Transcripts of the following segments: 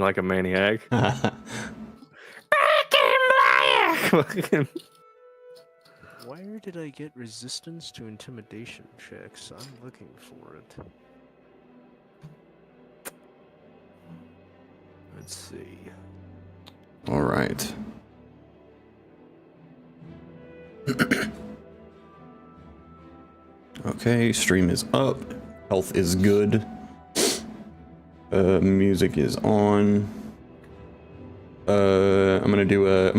like a maniac. Where did I get resistance to intimidation checks? I'm looking for it. Let's see. All right. Okay, stream is up. Health is good. Music is on. I'm gonna do a.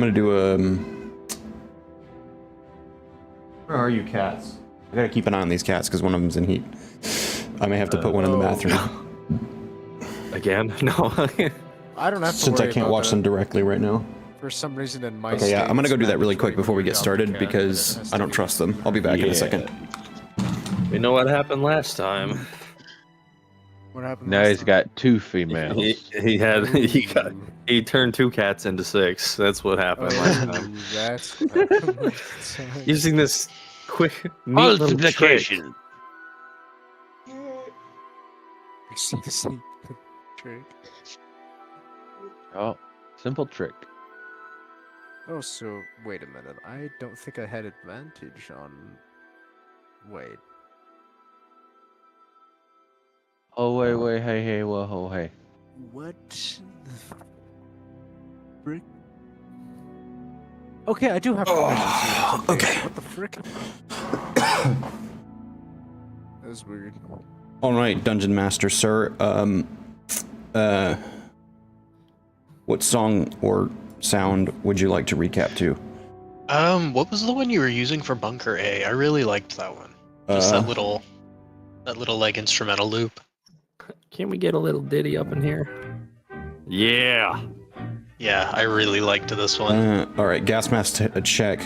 Where are you, cats? I gotta keep an eye on these cats because one of them's in heat. I may have to put one in the bathroom. Again? No. I don't have to Since I worry can't about watch that. them directly right now. For some reason in my Okay, yeah, I'm gonna go do that really quick before we get started cat, because but it has I to don't be- trust them. I'll be back in a second. We know what happened last time. What happened Now last he's time? got 2 females. He turned 2 cats into 6. That's what happened last time. Oh, that's what happened last time. Using this quick, neat little trick. Multiplication. I see the sneak trick. Oh, simple trick. Oh, so wait a minute. I don't think I had advantage on. Wait. Oh, wait, hey, whoa, hey. What the frick? Okay, I do have proficiency. okay. What the frick? That was weird. All right, Dungeon Master, sir. What song or sound would you like to recap to? What was the one you were using for Bunker A? I really liked that one. Just that little like instrumental loop. Can't we get a little ditty up in here? Yeah. Yeah, I really liked this one. All right, gas mask check.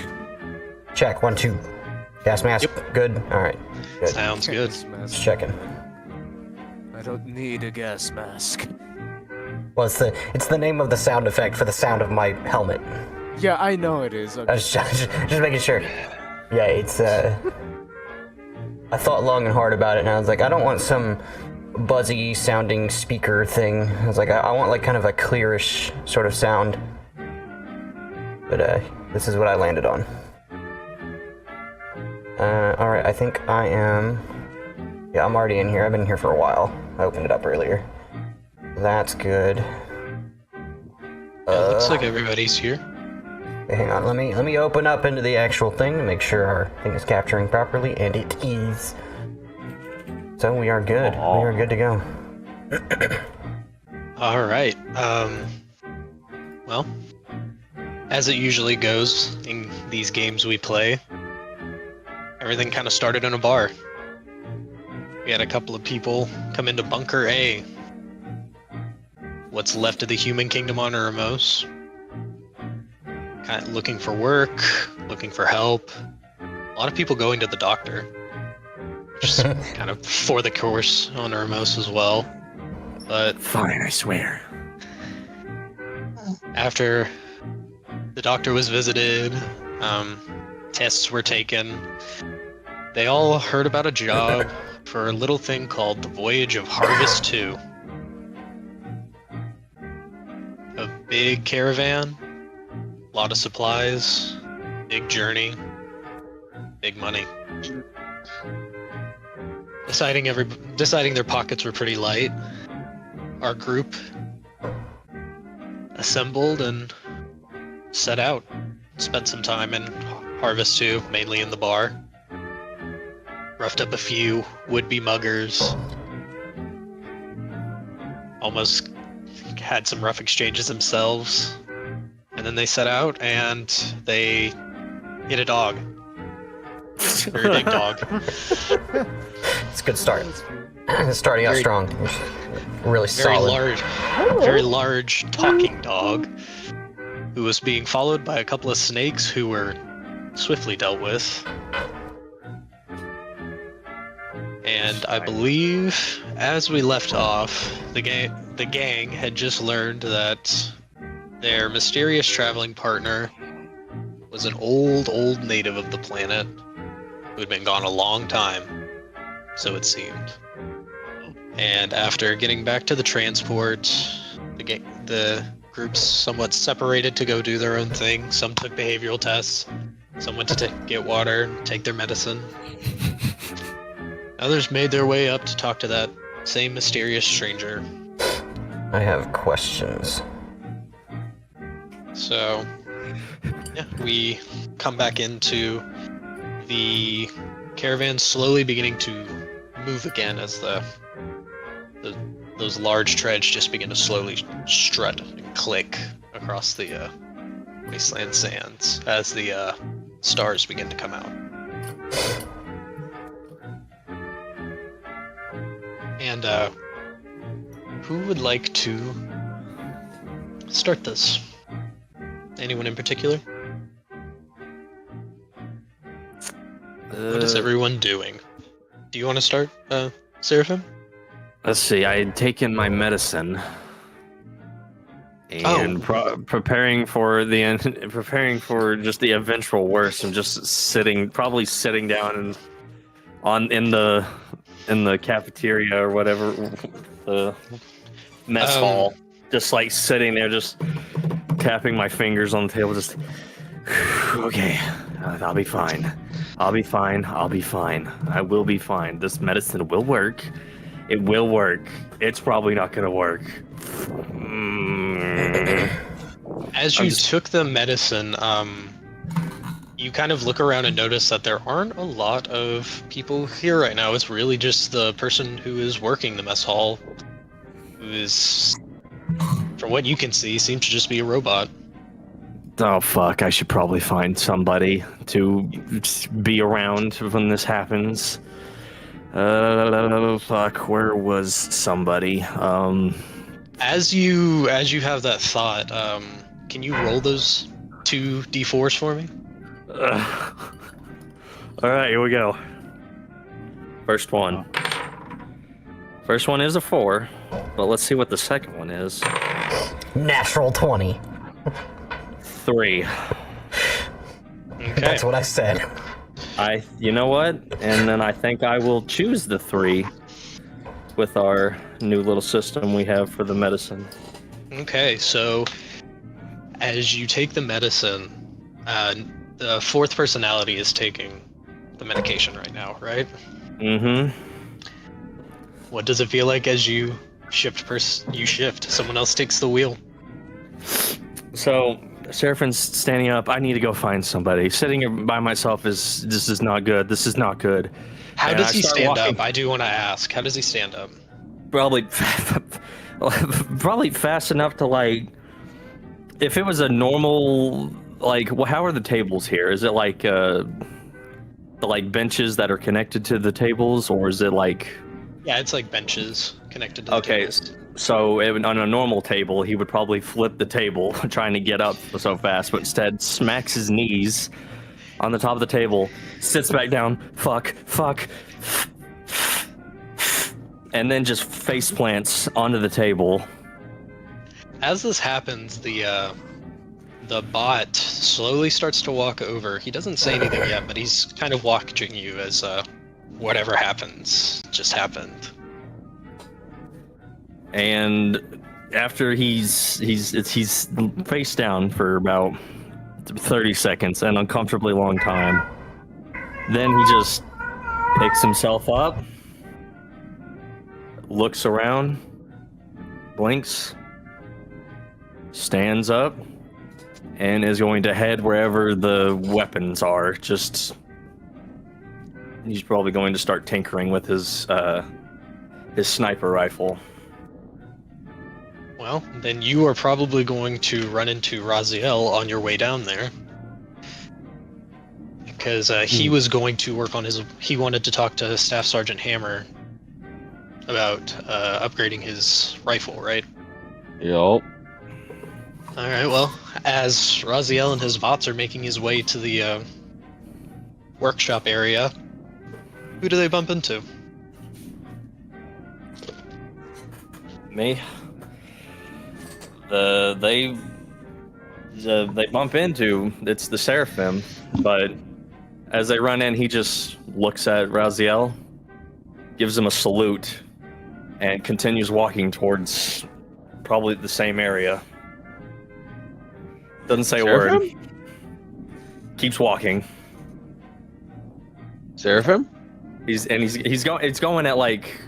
Check, 1, 2. Gas mask, good? Alright, good. Sounds good. Gas mask. Just checking. I don't need a gas mask. Well, it's the name of the sound effect for the sound of my helmet. Yeah, I know it is. I was just making sure. Yeah, it's, I thought long and hard about it, and I was like, I don't want some buzzy sounding speaker thing. I was like, I want like kind of a clearish sort of sound. But, this is what I landed on. Alright, I think I am... Yeah, I'm already in here. I've been here for a while. I opened it up earlier. That's good. It looks like everybody's here. Okay, hang on, let me open up into the actual thing to make sure our thing is capturing properly, and it is. So we are good. We are good to go. All right. Well, as it usually goes in these games we play, everything kind of started in a bar. We had a couple of people come into Bunker A, what's left of the human kingdom on Urmos, kind of looking for work, looking for help. A lot of people going to the doctor, just kind of for the course on Urmos as well. But Fine, I swear. after the doctor was visited, tests were taken, they all heard about a job for a little thing called the Voyage of Harvest 2. A big caravan, a lot of supplies, big journey, big money. Deciding their pockets were pretty light, our group assembled and set out. Spent some time in Harvest 2, mainly in the bar. Roughed up a few would-be muggers. Almost had some rough exchanges themselves. And then they set out and they hit a dog. Very big dog. It's a good start. Starting out Very- strong. Really Very solid. very large talking dog who was being followed by a couple of snakes who were swiftly dealt with. And I believe, as we left off, the gang had just learned that their mysterious traveling partner was an old native of the planet who had been gone a long time, so it seemed. And after getting back to the transport, the the groups somewhat separated to go do their own thing. Some took behavioral tests. Some went to get water, take their medicine. Others made their way up to talk to that same mysterious stranger. I have questions. So, yeah, we come back into the caravan slowly beginning to move again as those large treads just begin to slowly strut and click across the wasteland sands as the stars begin to come out. And who would like to start this? Anyone in particular? What is everyone doing? Do you want to start, Seraphim? Let's see. I had taken my medicine and preparing for just the eventual worst. I'm just probably sitting down in the cafeteria or whatever, the mess hall, just like sitting there, just tapping my fingers on the table, just okay. I'll be fine. I'll be fine. I'll be fine. I will be fine. This medicine will work. It will work. It's probably not going to work. As you took the medicine, you kind of look around and notice that there aren't a lot of people here right now. It's really just the person who is working the mess hall, who is, from what you can see, seems to just be a robot. Oh, fuck. I should probably find somebody to be around when this happens. Fuck. Where was somebody? As you have that thought, can you roll those 2 d4s for me? Alright, here we go. First one. First one is a 4, but let's see what the second one is. Natural 20. 3. Okay. That's what I said. You know what? And then I think I will choose the 3 with our new little system we have for the medicine. Okay, so as you take the medicine, the 4th personality is taking the medication right now, right? Mm-hmm. What does it feel like as you shift? Someone else takes the wheel. So Seraphin's standing up. I need to go find somebody. Sitting here by myself this is not good. This is not good. How And does I he start stand walking- up? I do want to ask. How does he stand up? Probably fast enough to, like, if it was a normal, like, well, how are the tables here? Is it like the benches that are connected to the tables, or is it like? Yeah, it's like benches connected to the Okay, tables. so on a normal table, he would probably flip the table trying to get up so fast, but instead smacks his knees on the top of the table, sits back down, fuck, and then just face plants onto the table. As this happens, the bot slowly starts to walk over. He doesn't say anything yet, but he's kind of watching you as whatever happens just happened. And after he's face down for about 30 seconds, an uncomfortably long time, then he just picks himself up, looks around, blinks, stands up, and is going to head wherever the weapons are. He's probably going to start tinkering with his sniper rifle. Well, then you are probably going to run into Raziel on your way down there. Because he was going to work on he wanted to talk to Staff Sergeant Hammer about upgrading his rifle, right? Yup. Alright, well, as Raziel and his bots are making his way to the workshop area, who do they bump into? Me? They bump into, it's the Seraphim, but as they run in, he just looks at Raziel, gives him a salute, and continues walking towards probably the same area. Doesn't say a Seraphim? word. Keeps walking. Seraphim? He's going. It's going at like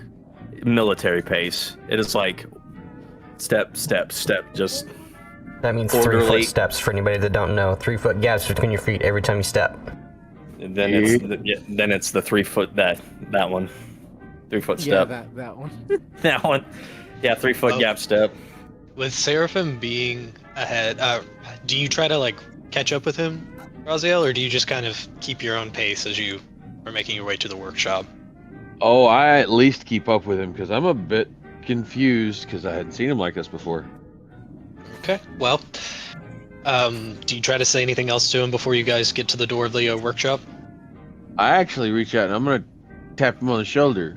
military pace. It is like step, step, step. Just That means Orderly. 3 foot steps for anybody that don't know. 3 foot gaps between your feet every time you step. and then it's the 3 foot that one. 3 foot Yeah, step. that one. That one. Yeah, 3 foot Oh. gap step. With Seraphim being ahead, do you try to like catch up with him, Raziel, or do you just kind of keep your own pace as you are making your way to the workshop? Oh, I at least keep up with him because I'm a bit confused because I hadn't seen him like this before. Okay, well, do you try to say anything else to him before you guys get to the door of the workshop? I actually reach out and I'm gonna tap him on the shoulder.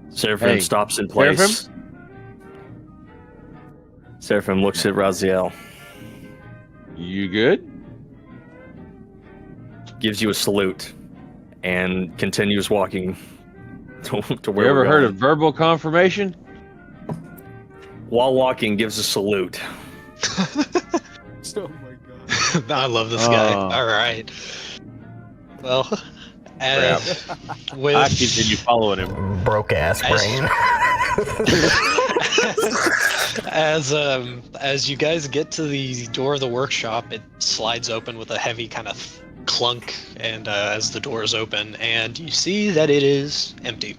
Seraphim Hey, stops in place. Seraphim looks at Raziel, You good? gives you a salute, and continues walking to where You ever we're heard going. of verbal confirmation? While walking, gives a salute. Oh my god. I love this guy. Oh. All right. Well, as with I continue following him. Broke ass brain. as you guys get to the door of the workshop, it slides open with a heavy kind of clunk, and as the doors open, and you see that it is empty.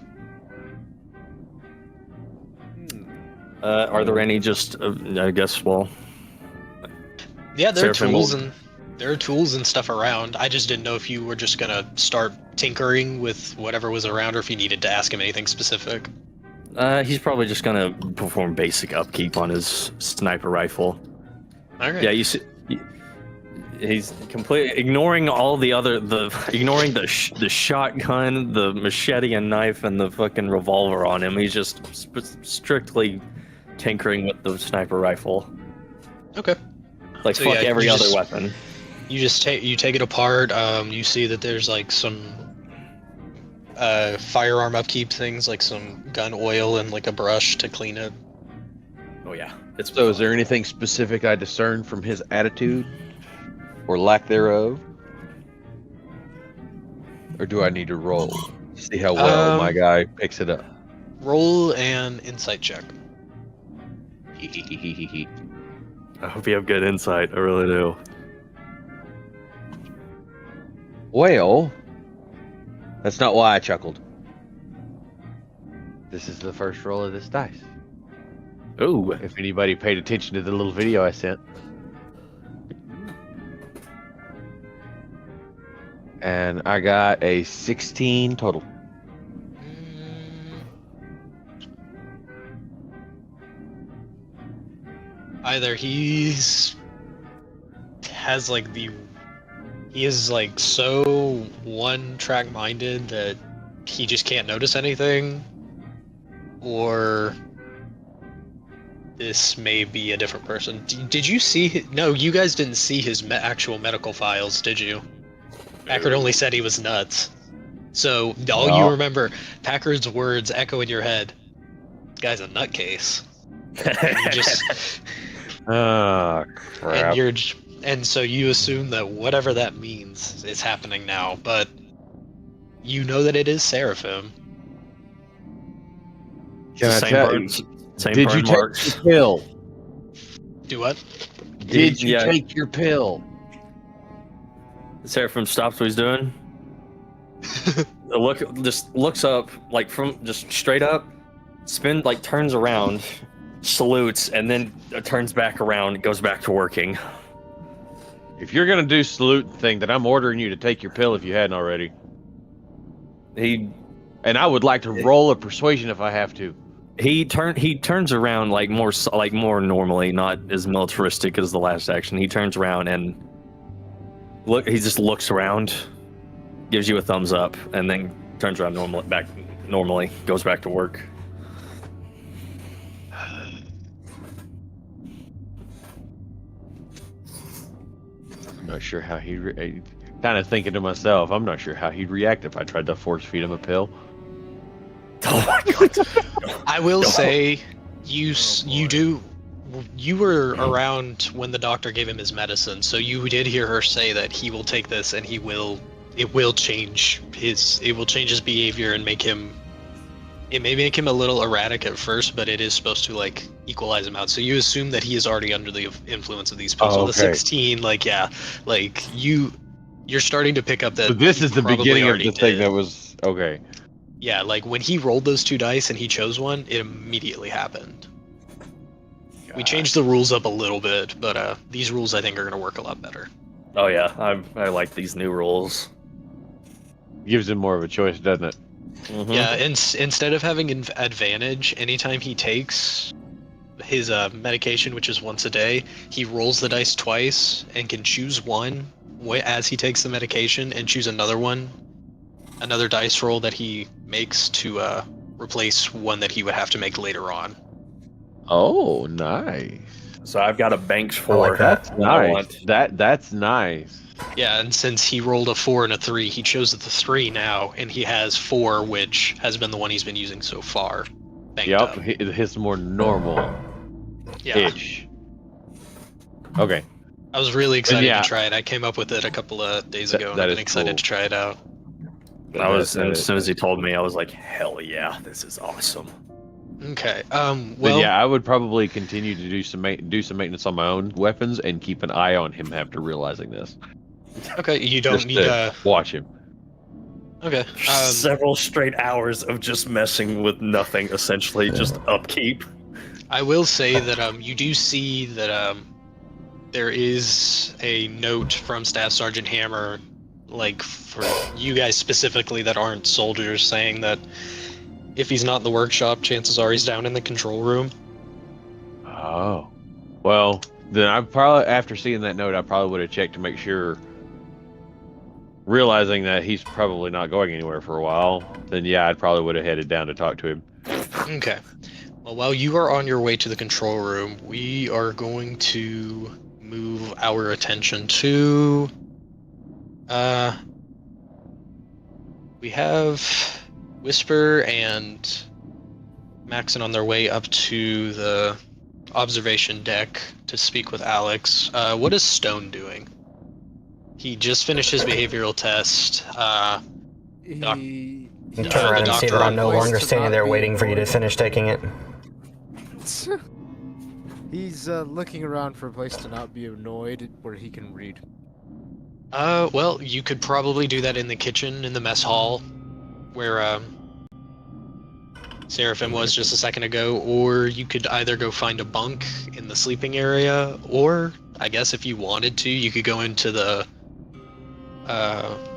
Are there any just, I guess, well, Yeah, there are Seraphim tools will- and there are tools and stuff around. I just didn't know if you were just gonna start tinkering with whatever was around, or if you needed to ask him anything specific. he's probably just gonna perform basic upkeep on his sniper rifle. All right. Yeah, you see, he's completely ignoring all the other, ignoring the shotgun, the machete and knife, and the fucking revolver on him. He's just strictly tinkering with the sniper rifle. Okay. Like So, fuck yeah, every you other just- weapon. You just take it apart. You see that there's like some firearm upkeep things, like some gun oil and like a brush to clean it. Oh yeah, it's So, is there anything specific I discern from his attitude or lack thereof? Or do I need to roll? See how well my guy picks it up. Roll an insight check. I hope you have good insight. I really do. Well, that's not why I chuckled. This is the first roll of this dice. Ooh, If anybody paid attention to the little video I sent. And I got a 16 total. Either he is like so one track minded that he just can't notice anything, or this may be a different person. Did you see? No, you guys didn't see his actual medical files, did you? Packard only said he was nuts. So all you No. remember, Packard's words echo in your head. This guy's a nutcase. And you just Oh, crap. and so you assume that whatever that means is happening now, but you know that it is Seraphim. Can I same tell burn, you? same Did burn you take marks. your pill? Do what? Did you Yeah. take your pill? Seraphim stops what he's doing. Just looks up, like from just straight up, turns around, salutes, and then turns back around, goes back to working. If you're gonna do salute thing, then I'm ordering you to take your pill if you hadn't already. He And I would like to roll a persuasion if I have to. he turns around like more normally, not as militaristic as the last action. He turns around and he just looks around, gives you a thumbs up, and then turns around normally, goes back to work. I'm not sure how kind of thinking to myself, I'm not sure how he'd react if I tried to force feed him a pill. Oh my god! I will say You were around when the doctor gave him his medicine, so you did hear her say that he will take this and it will change his behavior and it may make him a little erratic at first, but it is supposed to like equalize him out. So you assume that he is already under the influence of these pills. Oh, With the okay. 16, you're starting to pick up that. So this he is the probably beginning of already the thing did. that was okay. Yeah, like when he rolled those 2 dice and he chose one, it immediately happened. We changed the rules up a little bit, but these rules I think are going to work a lot better. Oh yeah, I like these new rules. Gives him more of a choice, doesn't it? Mhm. Yeah, instead of having an advantage, anytime he takes his medication, which is once a day, he rolls the dice twice and can choose one as he takes the medication and choose another dice roll that he makes to replace one that he would have to make later on. Oh, nice. So I've got a banks I 4. like that. That's that I nice. want. That's nice. Yeah, and since he rolled a 4 and a 3, he chose the 3 now, and he has 4, which has been the one he's been using so far. Banked Yep, up. his more normal Yeah. ish. Okay. I was really excited yeah. to try it. I came up with it a couple of days ago, and that I've been is excited cool. to try it out. I was, That and is- as soon as he told me, I was like, hell yeah, this is awesome. Okay. But Well, yeah, I would probably continue to do some maintenance on my own weapons and keep an eye on him after realizing this. okay. You don't Just need to watch him. Okay. Several straight hours of just messing with nothing, essentially, just upkeep. I will say that you do see that there is a note from Staff Sergeant Hammer, like for you guys specifically that aren't soldiers, saying that if he's not in the workshop, chances are he's down in the control room. Oh. Well, then I probably, after seeing that note, I probably would have checked to make sure, realizing that he's probably not going anywhere for a while, then yeah, I probably would have headed down to talk to him. Okay. Well, while you are on your way to the control room, we are going to move our attention to we have Whisper and Maxon on their way up to the observation deck to speak with Alex. What is Stone doing? He just finished his behavioral test. Doc- He You the turn around and see doctor that I'm no advised longer to standing not there be waiting for you to annoyed. finish taking it. He's looking around for a place to not be annoyed where he can read. Well, you could probably do that in the kitchen, in the mess hall, where Seraphim was just a second ago, or you could either go find a bunk in the sleeping area, or I guess if you wanted to, you could go into the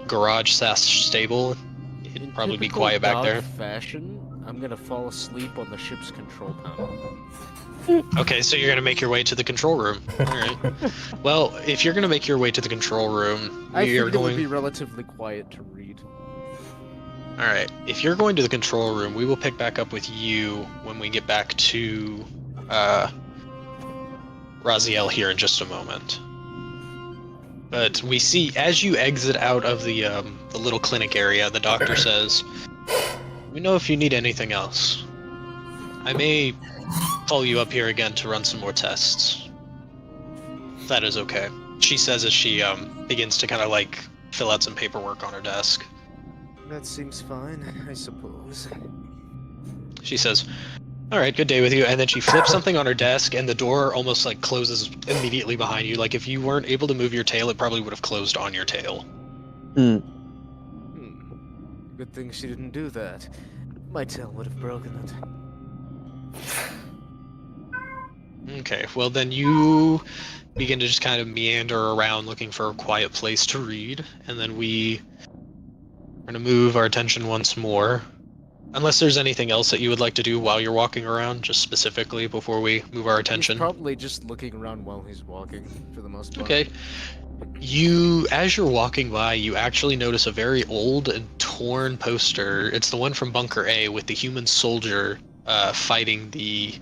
garage / stable. It'd In probably be typical quiet back dog there. fashion, I'm gonna fall asleep on the ship's control panel. Okay, so you're gonna make your way to the control room. All right. Well, if you're gonna make your way to the control room, I you're figured it would going. be relatively quiet to read. All right. If you're going to the control room, we will pick back up with you when we get back to Raziel here in just a moment. But we see as you exit out of the little clinic area, the doctor says, "Let me know if you need anything else. I may call you up here again to run some more tests. If that is okay." She says as she begins to kind of like fill out some paperwork on her desk. That seems fine, I suppose. She says, "All right, good day with you." And then she flips something on her desk, and the door almost like closes immediately behind you. Like if you weren't able to move your tail, it probably would have closed on your tail. Good thing she didn't do that. My tail would have broken it. Okay, well then you begin to just kind of meander around looking for a quiet place to read, and then we're gonna move our attention once more. Unless there's anything else that you would like to do while you're walking around, just specifically before we move our attention. He's probably just looking around while he's walking, for the most part. Okay. As you're walking by, you actually notice a very old and torn poster. It's the one from Bunker A with the human soldier fighting the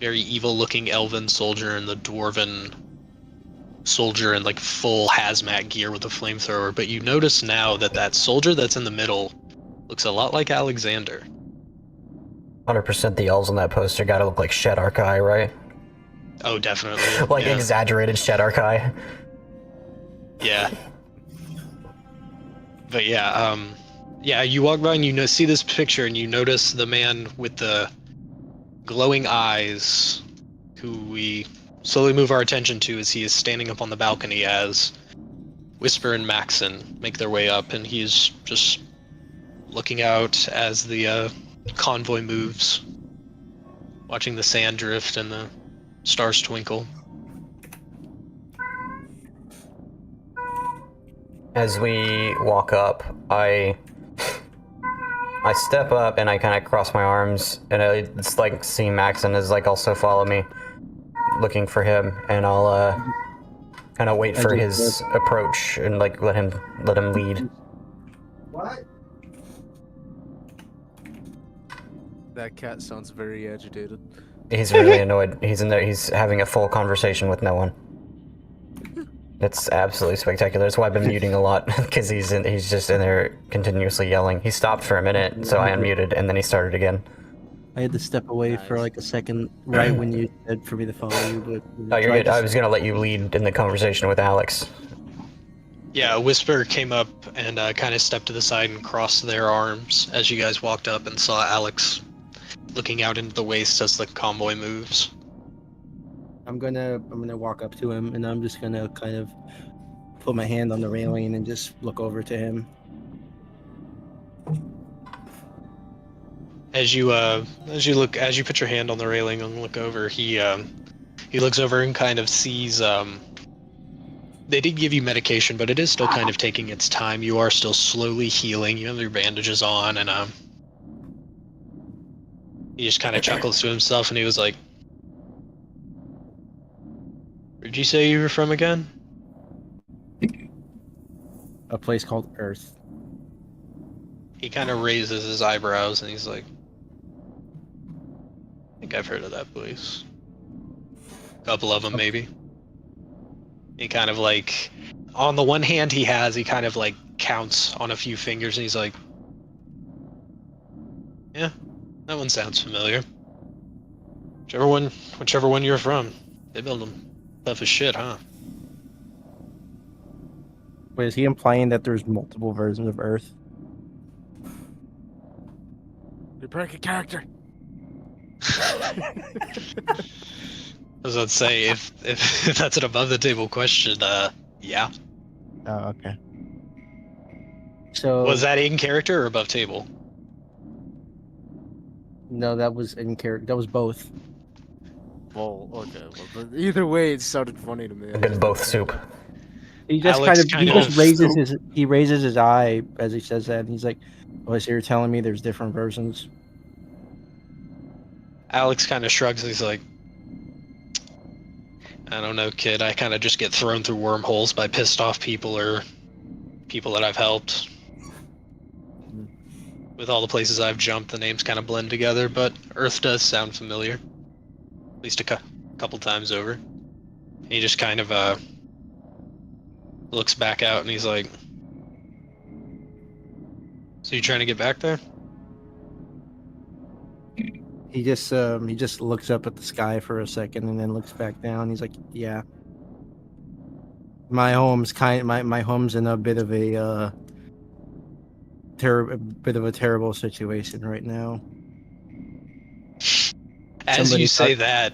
very evil-looking elven soldier and the dwarven soldier in like full hazmat gear with a flamethrower. But you notice now that that soldier that's in the middle looks a lot like Alexander. 100% the elves on that poster gotta look like Shedarkai, right? Oh, definitely. Like yeah. exaggerated Shedarkai. Yeah. But yeah, yeah, you walk by and see this picture and you notice the man with the glowing eyes, who we slowly move our attention to as he is standing up on the balcony as Whisper and Maxon make their way up, and he's just looking out as the convoy moves, watching the sand drift and the stars twinkle. As we walk up, I step up and I kind of cross my arms, and it's like seeing Maxon is like also follow me, looking for him, and I'll kind of wait for his approach and like let him lead. What? That cat sounds very agitated. He's really annoyed. He's in there. He's having a full conversation with no one. It's absolutely spectacular. That's why I've been muting a lot, because he's just in there continuously yelling. He stopped for a minute, so I unmuted, and then he started again. I had to step away for like a second, right when you said for me to follow you. But Oh, you're good. I was gonna let you lead in the conversation with Alex. Yeah, Whisper came up and kind of stepped to the side and crossed their arms as you guys walked up and saw Alex looking out into the waste as the convoy moves. I'm gonna walk up to him, and I'm just gonna kind of put my hand on the railing and just look over to him. As you put your hand on the railing and look over, he looks over and kind of sees they did give you medication, but it is still kind of taking its time. You are still slowly healing. You have your bandages on, and he just kind of chuckles to himself, and he was like, "Where'd you say you were from again?" A place called Earth. He kind of raises his eyebrows, and he's like, "I think I've heard of that place. A couple of them, maybe." He kind of like, on the one hand he kind of like counts on a few fingers, and he's like, "Yeah, that one sounds familiar. Whichever one you're from, they build them tough as shit, huh?" Wait, is he implying that there's multiple versions of Earth? You break a character. I was about to say, if that's an above the table question, yeah. Oh, okay. So Was that in character or above table? No, that was in character. That was both. Well, okay. Well, but either way, it sounded funny to me. A good both soup. He just Alex he just raises his eye as he says that, and he's like, "Oh, so you're telling me there's different versions?" Alex kind of shrugs, and he's like, "I don't know, kid. I kind of just get thrown through wormholes by pissed off people or people that I've helped. With all the places I've jumped, the names kind of blend together, but Earth does sound familiar. At least a couple times over." And he just kind of looks back out, and he's like, "So you trying to get back there?" He just looks up at the sky for a second and then looks back down. He's like, "Yeah, my home's in a bit of a terrible situation right now." As Somebody you say start- that,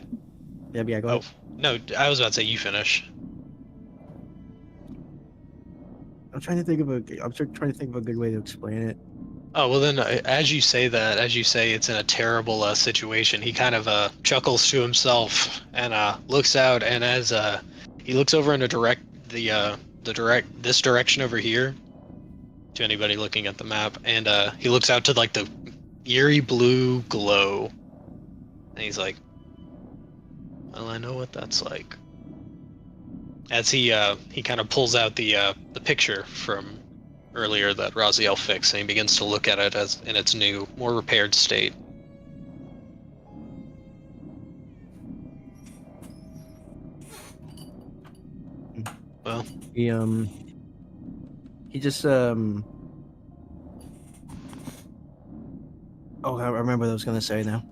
Yeah, go ahead. no, I was about to say you finish. I'm trying to think of a good way to explain it. Oh, well then, as you say it's in a terrible situation, he kind of chuckles to himself and looks out, and as he looks over in this direction over here, to anybody looking at the map, and he looks out to like the eerie blue glow, and he's like, "Well, I know what that's like." As he kind of pulls out the picture from earlier that Raziel fixed, and he begins to look at it as in its new, more repaired state. Well, He just Oh, I remember what I was gonna say now.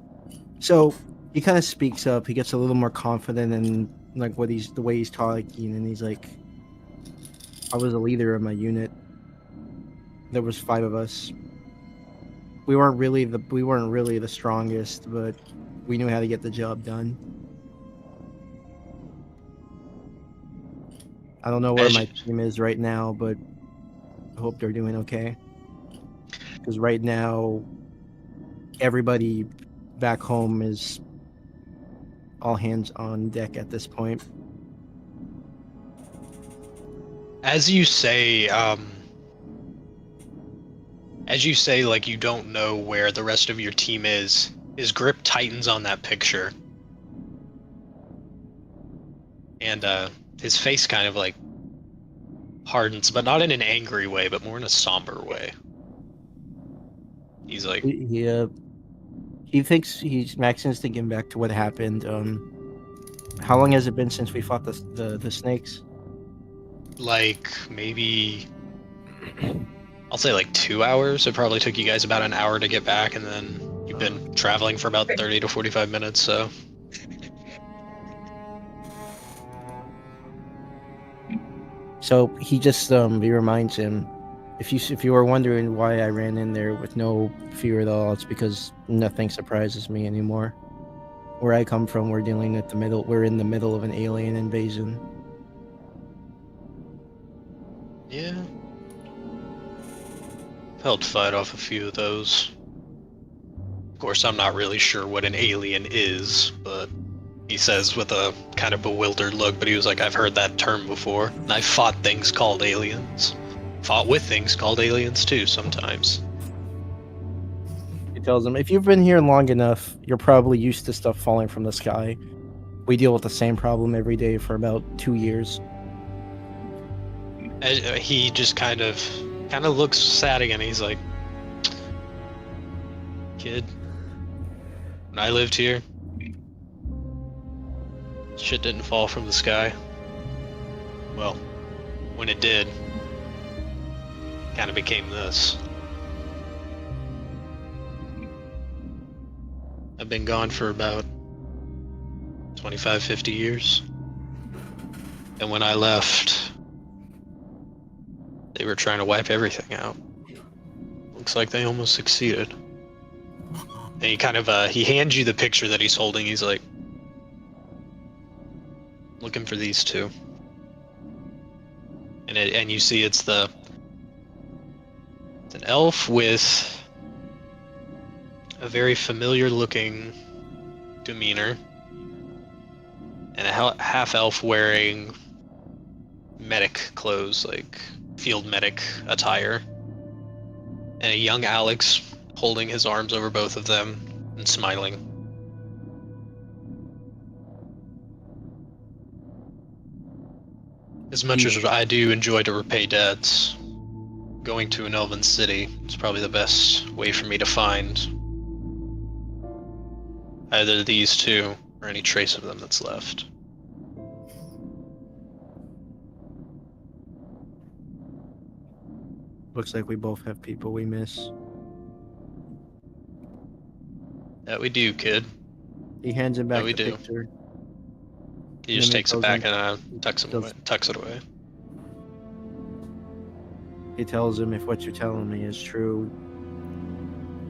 So he kind of speaks up. He gets a little more confident in like the way he's talking, and he's like, "I was a leader of my unit. There was 5 of us. We weren't really the strongest, but we knew how to get the job done. I don't know where my team is right now, but I hope they're doing okay. Because right now, everybody back home is all hands on deck at this point." As you say, like you don't know where the rest of your team is, his grip tightens on that picture. And his face kind of like hardens, but not in an angry way, but more in a somber way. He's like, he thinks Maxon's thinking back to what happened. How long has it been since we fought the snakes? like maybe, I'll say like 2 hours. It probably took you guys about an hour to get back, and then you've been traveling for about 30 to 45 minutes, so. So he just he reminds him, if you were wondering why I ran in there with no fear at all, it's because nothing surprises me anymore. Where I come from, we're in the middle of an alien invasion. Yeah. Helped fight off a few of those. Of course, I'm not really sure what an alien is, but he says with a kind of bewildered look, but he was like, I've heard that term before, and I've fought things called aliens. Fought with things called aliens too, sometimes. He tells him, if you've been here long enough, you're probably used to stuff falling from the sky. We deal with the same problem every day for about 2 years. He just kind of looks sad again. He's like, kid, when I lived here, shit didn't fall from the sky. Well, when it did, kind of became this. I've been gone for about 25, 50 years. And when I left, they were trying to wipe everything out. Looks like they almost succeeded. And he kind of, he hands you the picture that he's holding. He's like, looking for these two. And you see it's an elf with a very familiar looking demeanor, and a half elf wearing medic clothes, like field medic attire, and a young Alex holding his arms over both of them and smiling. As much as I do enjoy to repay debts, going to an elven city is probably the best way for me to find either these two or any trace of them that's left. Looks like we both have people we miss. That we do, kid. He hands him back we the do. picture. He just then he takes it goes back in- and tucks it away. He tells him, if what you're telling me is true,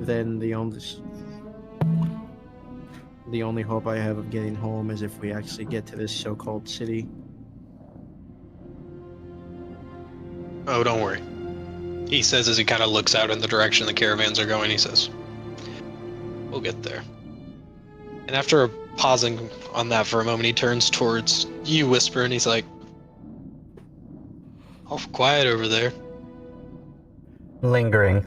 then the only hope I have of getting home is if we actually get to this so-called city. Oh, don't worry. He says as he kind of looks out in the direction the caravans are going, he says, we'll get there. And after pausing on that for a moment, he turns towards you, Whisper, and he's like, awful quiet over there. Lingering.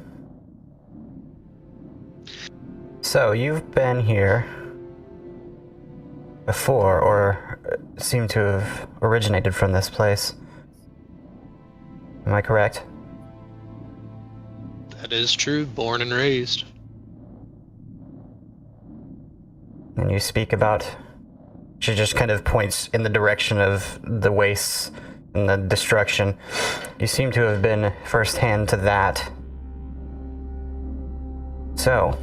So, you've been here before, or seem to have originated from this place. Am I correct? That is true, born and raised. And you speak about... She just kind of points in the direction of the wastes and the destruction. You seem to have been firsthand to that. So,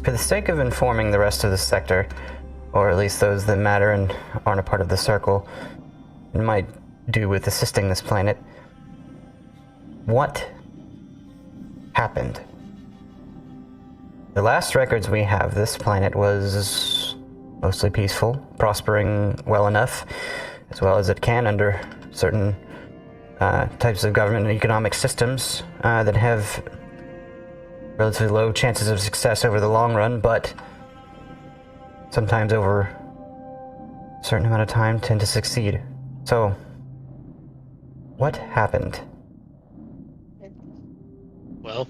For the sake of informing the rest of the sector, or at least those that matter and aren't a part of the circle, and might do with assisting this planet, what happened? The last records we have, this planet was mostly peaceful, prospering well enough, as well as it can under certain types of government and economic systems that have relatively low chances of success over the long run, but sometimes over a certain amount of time tend to succeed. So, what happened? Well,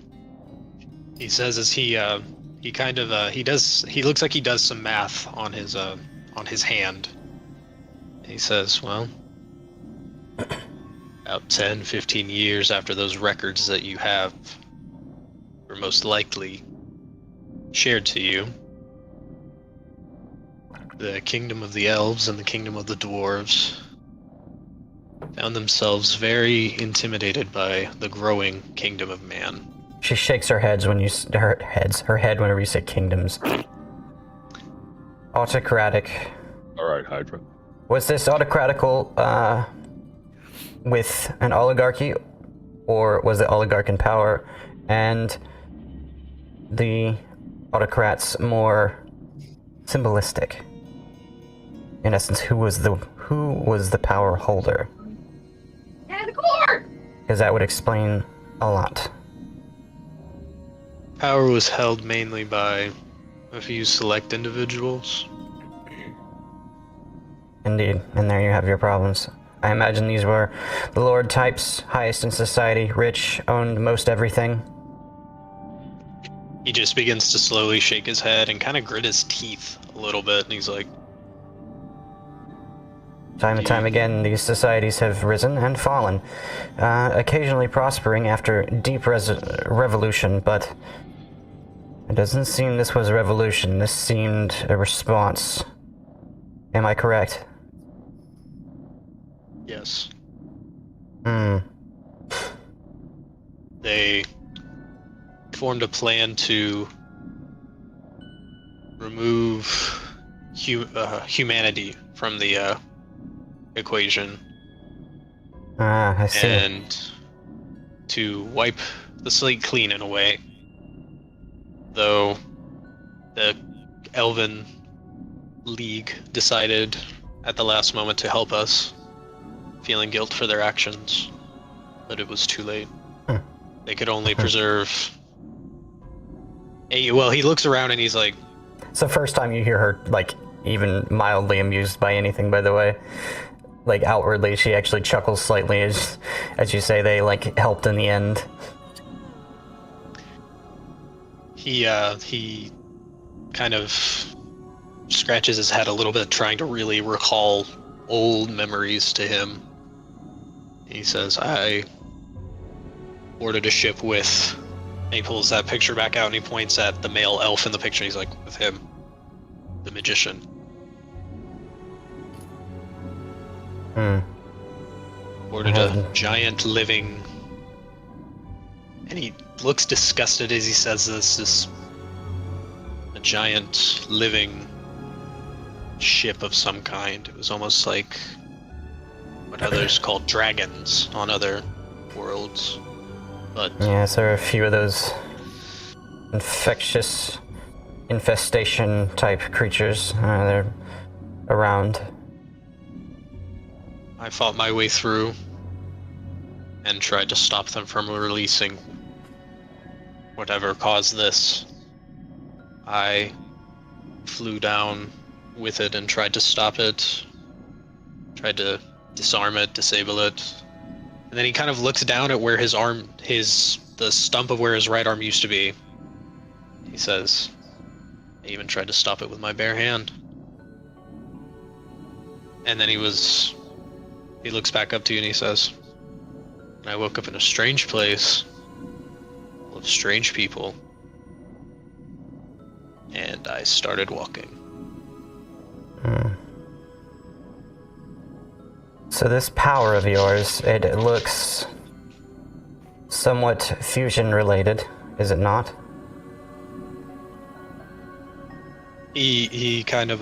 he says as he looks like he does some math on his hand. He says, well, about 10, 15 years after those records that you have were most likely shared to you, the kingdom of the elves and the kingdom of the dwarves found themselves very intimidated by the growing kingdom of man. She shakes her head whenever you say kingdoms. Autocratic. All right, Hydra. Was this autocratical with an oligarchy, or was the oligarch in power and the autocrats more symbolistic? In essence, who was the power holder? Because that would explain a lot. Power was held mainly by a few select individuals. Indeed, and there you have your problems. I imagine these were the lord types, highest in society, rich, owned most everything. He just begins to slowly shake his head and kind of grit his teeth a little bit, and he's like, Time and time again, these societies have risen and fallen, occasionally prospering after deep revolution, but it doesn't seem this was a revolution. This seemed a response. Am I correct? yes. They formed a plan to remove humanity from the equation I see. and to wipe the slate clean in a way. Though the Elven League decided at the last moment to help us, feeling guilt for their actions, but it was too late. They could only preserve. Well, he looks around and he's like, It's the first time you hear her, like, even mildly amused by anything, by the way. Like, outwardly, she actually chuckles slightly as you say they, like, helped in the end. he kind of scratches his head a little bit, trying to really recall old memories to him. He says, I boarded a ship with... And he pulls that picture back out and he points at the male elf in the picture. He's like, with him, the magician. Boarded a giant living... And he looks disgusted as he says this. A giant living ship of some kind. It was almost like what others call dragons on other worlds. But Yes, there are a few of those infestation type creatures. They're around. I fought my way through and tried to stop them from releasing whatever caused this. I flew down with it and tried to stop it. Tried to disarm it, disable it. And then he kind of looks down at where his arm, the stump of where his right arm used to be. He says, I even tried to stop it with my bare hand. And then he looks back up to you and he says, I woke up in a strange place, full of strange people, and I started walking. So this power of yours, it looks somewhat fusion related, is it not? He kind of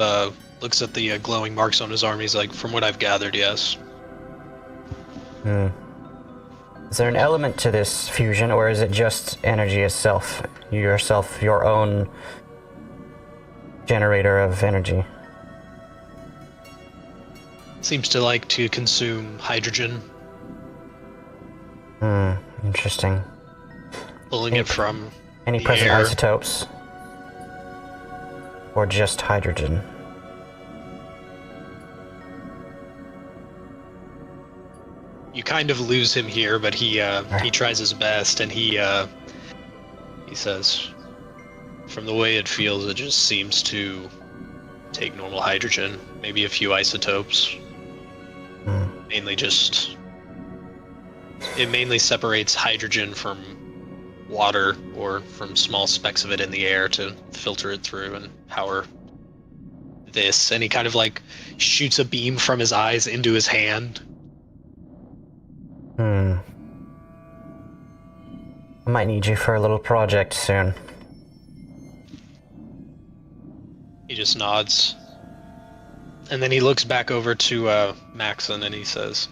looks at the glowing marks on his arm. He's like, from what I've gathered, yes. Hmm. Is there an element to this fusion, or is it just energy itself? Yourself, your own generator of energy? Seems to like to consume hydrogen, Hmm. Interesting. pulling it from Any the present air. isotopes? Or just hydrogen? You kind of lose him here, but he tries his best, and he says, from the way it feels, it just seems to take normal hydrogen, maybe a few isotopes. Mainly just, it mainly separates hydrogen from water or from small specks of it in the air to filter it through and power this. And he kind of like shoots a beam from his eyes into his hand. I might need you for a little project soon. He just nods. And then he looks back over to Maxon and he says,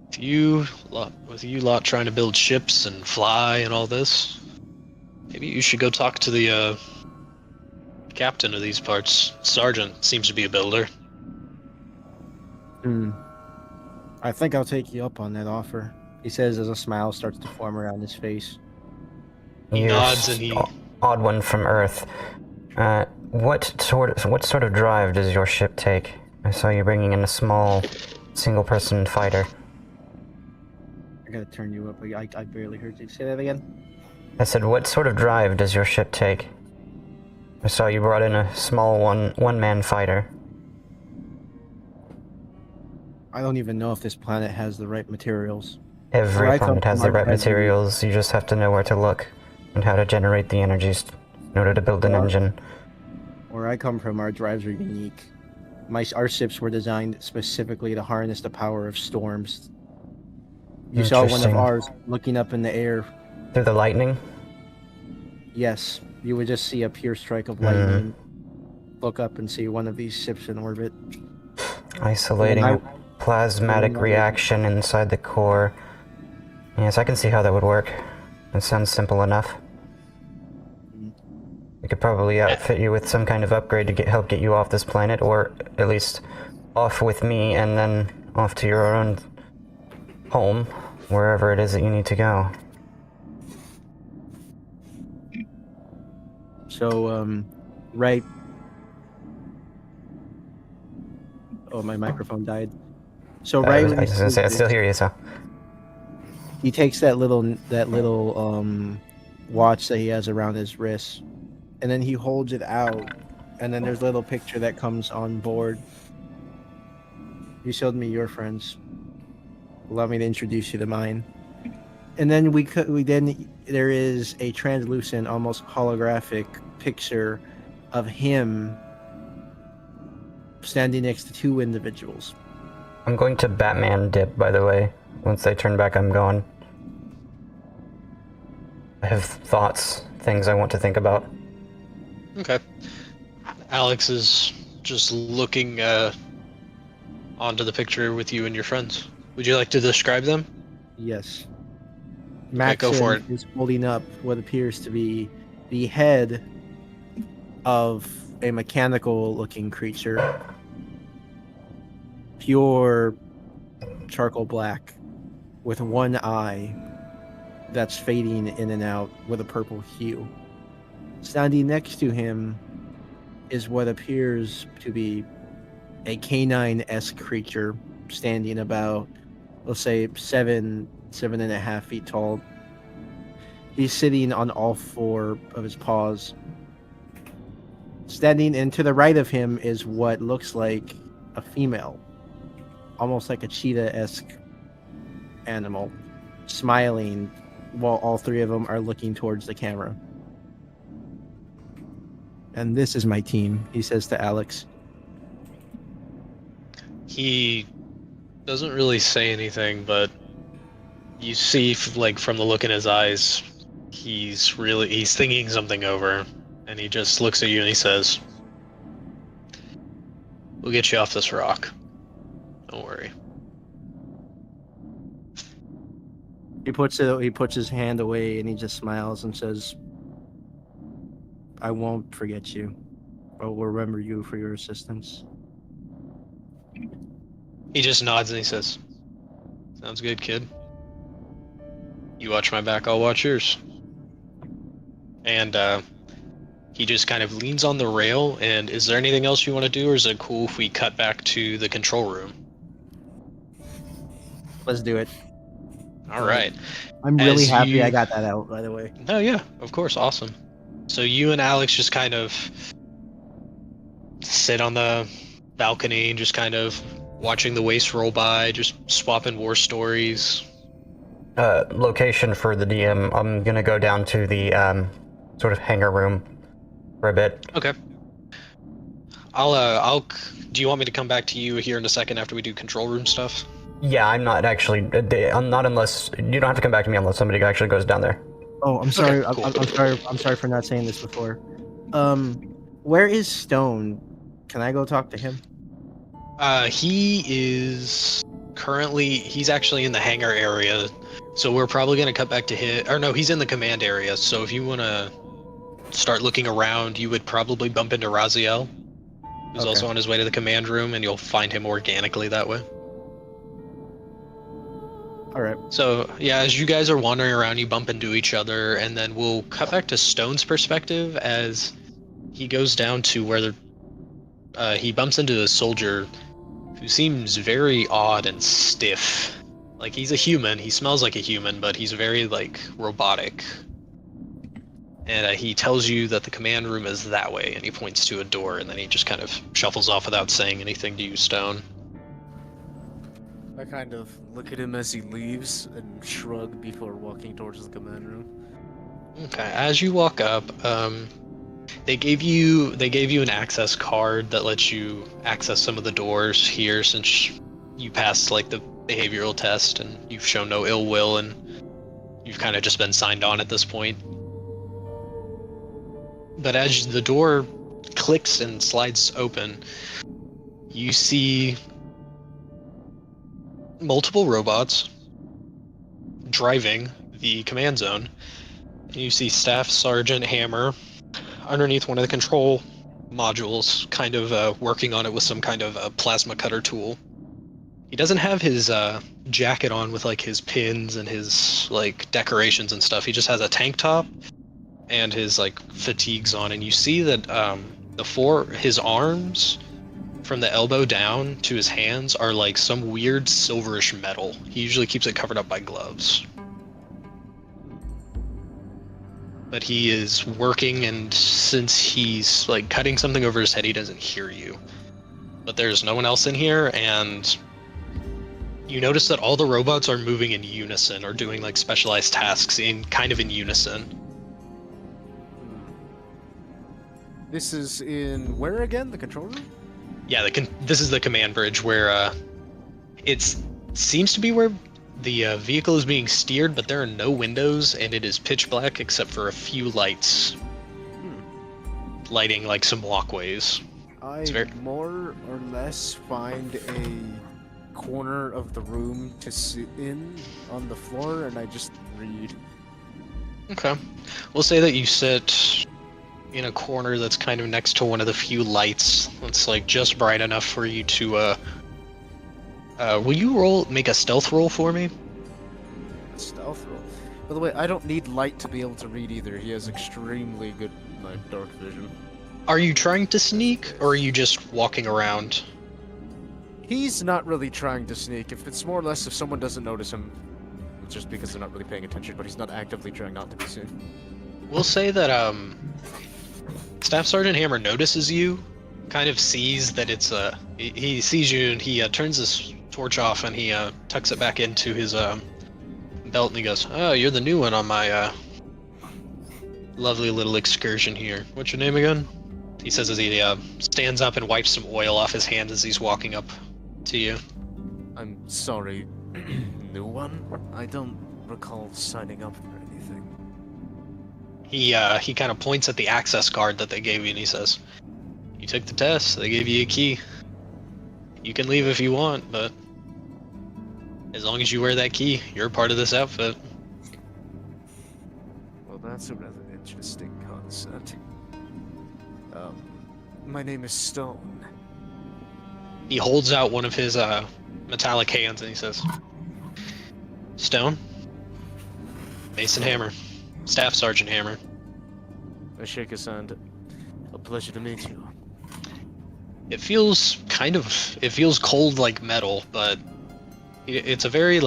with you lot trying to build ships and fly and all this, maybe you should go talk to the captain of these parts. Sergeant seems to be a builder. I think I'll take you up on that offer, he says as a smile starts to form around his face. He You're nods and he... odd one from Earth. What sort of drive does your ship take? I saw you bringing in a small, single-person fighter. I gotta turn you up. I barely heard you say that again. I said, what sort of drive does your ship take? I saw you brought in a small one-man fighter. I don't even know if this planet has the right materials. Every Where I come planet has from, the our right drives are materials, you just have to know where to look and how to generate the energies in order to build an engine. Where I come from, our drives are unique. Our ships were designed specifically to harness the power of storms. You saw one of Interesting. ours looking up in the air. Through the lightning? Yes, you would just see a pure strike of lightning. Look up and see one of these ships in orbit. Isolating And a plasmatic reaction inside the core. Yes, I can see how that would work. It sounds simple enough. We could probably outfit you with some kind of upgrade to help get you off this planet, or at least off with me and then off to your own home, wherever it is that you need to go. So, right. Oh, my microphone died. So right when I was gonna say, I still hear you, so. he takes that little watch that he has around his wrist, and then he holds it out, and then there's a little picture that comes on board. You showed me your friends. Allow me to introduce you to mine. And then there is a translucent, almost holographic picture of him standing next to two individuals. I'm going to Batman dip, by the way. Once they turn back, I'm gone. I have thoughts, things I want to think about. Okay. Alex is just looking onto the picture with you and your friends. Would you like to describe them? Yes. Go for it. is holding up what appears to be the head of a mechanical-looking creature. Pure charcoal black, with one eye that's fading in and out with a purple hue. Standing next to him is what appears to be a canine-esque creature, standing about, let's say, 7.5 feet tall. He's sitting on all four of his paws. Standing and to the right of him is what looks like a female, almost like a cheetah-esque animal, smiling while all three of them are looking towards the camera. And this is my team, he says to Alex. He doesn't really say anything, but you see, like, from the look in his eyes, he's thinking something over, And he just looks at you and he says, "We'll get you off this rock. Don't worry." He puts his hand away and he just smiles and says, "I won't forget you. I will remember you for your assistance." He just nods and he says, "Sounds good, kid. You watch my back, I'll watch yours." And he just kind of leans on the rail. And is there anything else you want to do, or is it cool if we cut back to the control room? Let's do it. All right. I'm really As happy you- I got that out, by the way. Oh yeah, of course, awesome. So you and Alex just kind of sit on the balcony and just kind of watching the waste roll by, just swapping war stories. Location for the DM. I'm gonna go down to the sort of hangar room for a bit. Okay. Do you want me to come back to you here in a second after we do control room stuff? Yeah, I'm not actually. I'm not unless you don't have to come back to me unless somebody actually goes down there. Oh, I'm sorry. cool. I'm sorry. I'm sorry for not saying this before. Where is Stone? Can I go talk to him? He is he's actually in the hangar area, so we're probably gonna cut back to him. Or no, he's in the command area. So if you wanna start looking around, you would probably bump into Raziel, who's Okay. also on his way to the command room, and you'll find him organically that way. All right. So yeah, as you guys are wandering around, you bump into each other, and then we'll cut back to Stone's perspective as he goes down to where he bumps into a soldier who seems very odd and stiff. Like, he's a human, he smells like a human, but he's very, like, robotic. And he tells you that the command room is that way, and he points to a door, and then he just kind of shuffles off without saying anything to you, Stone. I kind of look at him as he leaves and shrug before walking towards the command room. Okay, as you walk up, they gave you an access card that lets you access some of the doors here, since you passed like the behavioral test and you've shown no ill will, and you've kind of just been signed on at this point. But as the door clicks and slides open, you see multiple robots driving the command zone. You see Staff Sergeant Hammer underneath one of the control modules, kind of working on it with some kind of a plasma cutter tool. He doesn't have his jacket on with like his pins and his like decorations and stuff. He just has a tank top and his like fatigues on, and you see that his arms from the elbow down to his hands are like some weird silverish metal. He usually keeps it covered up by gloves. But he is working, and since he's like cutting something over his head, he doesn't hear you. But there's no one else in here, and you notice that all the robots are moving in unison, or doing like specialized tasks in unison. This is in where again? The control room? Yeah, this is the command bridge where it seems to be where the vehicle is being steered, but there are no windows, and it is pitch black except for a few lights lighting like some walkways. I more or less find a corner of the room to sit in on the floor, and I just read. Okay. We'll say that you sit in a corner that's kind of next to one of the few lights that's like just bright enough for you to will you make a stealth roll for me? Stealth roll. By the way, I don't need light to be able to read either. He has extremely good dark vision. Are you trying to sneak, or are you just walking around? He's not really trying to sneak. If it's more or less if someone doesn't notice him, it's just because they're not really paying attention, but he's not actively trying not to be seen. We'll say that Staff Sergeant Hammer notices you, kind of sees that it's he sees you, and he turns his torch off, and he tucks it back into his belt, and he goes, "Oh, you're the new one on my lovely little excursion here. What's your name again?" He says as he stands up and wipes some oil off his hand as he's walking up to you. I'm sorry, new one? I don't recall signing up for anything. He kind of points at the access card that they gave you, and he says, "You took the test. They gave you a key. You can leave if you want, but as long as you wear that key, you're part of this outfit." Well, that's a rather interesting concept. My name is Stone. He holds out one of his metallic hands, and he says, "Stone, Mason Hammer, Staff Sergeant Hammer." I shake his hand. A pleasure to meet you. It feels cold like metal, but it's a very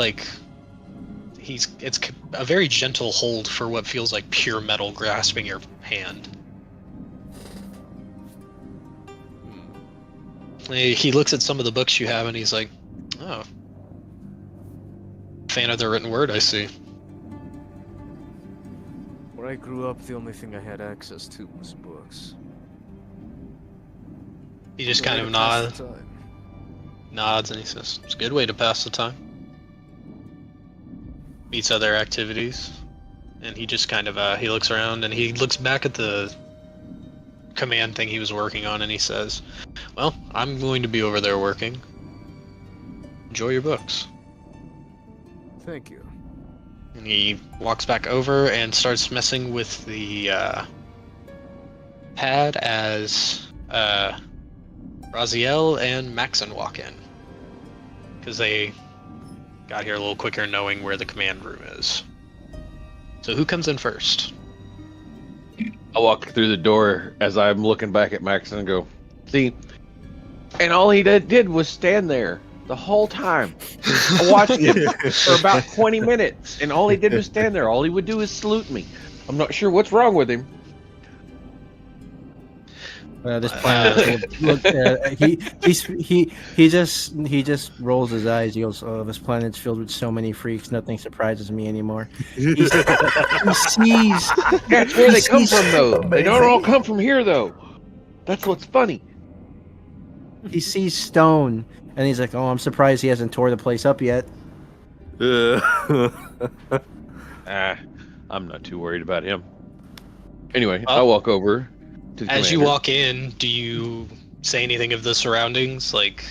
it's a very gentle hold for what feels like pure metal grasping your hand. He looks at some of the books you have, and he's like, "Oh, fan of the written word, I see." Where I grew up, the only thing I had access to was books. He just Good kind way of to pass the time. nods, and he says, "It's a good way to pass the time." Meets other activities, and he just kind of he looks around, and he looks back at the command thing he was working on, and he says, "Well, I'm going to be over there working. Enjoy your books." Thank you. And he walks back over and starts messing with the pad as Raziel and Maxon walk in, because they got here a little quicker knowing where the command room is. So who comes in first? I walk through the door as I'm looking back at Max and go, "See," and all he did was stand there the whole time. I watched him for about 20 minutes, and all he did was stand there. All he would do is salute me. I'm not sure what's wrong with him. This planet. He just rolls his eyes. He goes, "Oh, this planet's filled with so many freaks. Nothing surprises me anymore." He sees. That's where they come from, though. They don't all come from here, though. That's what's funny. He sees Stone, and he's like, "Oh, I'm surprised he hasn't tore the place up yet." I'm not too worried about him. Anyway, I walk over to the As you commander. walk in, do you say anything of the surroundings? Like,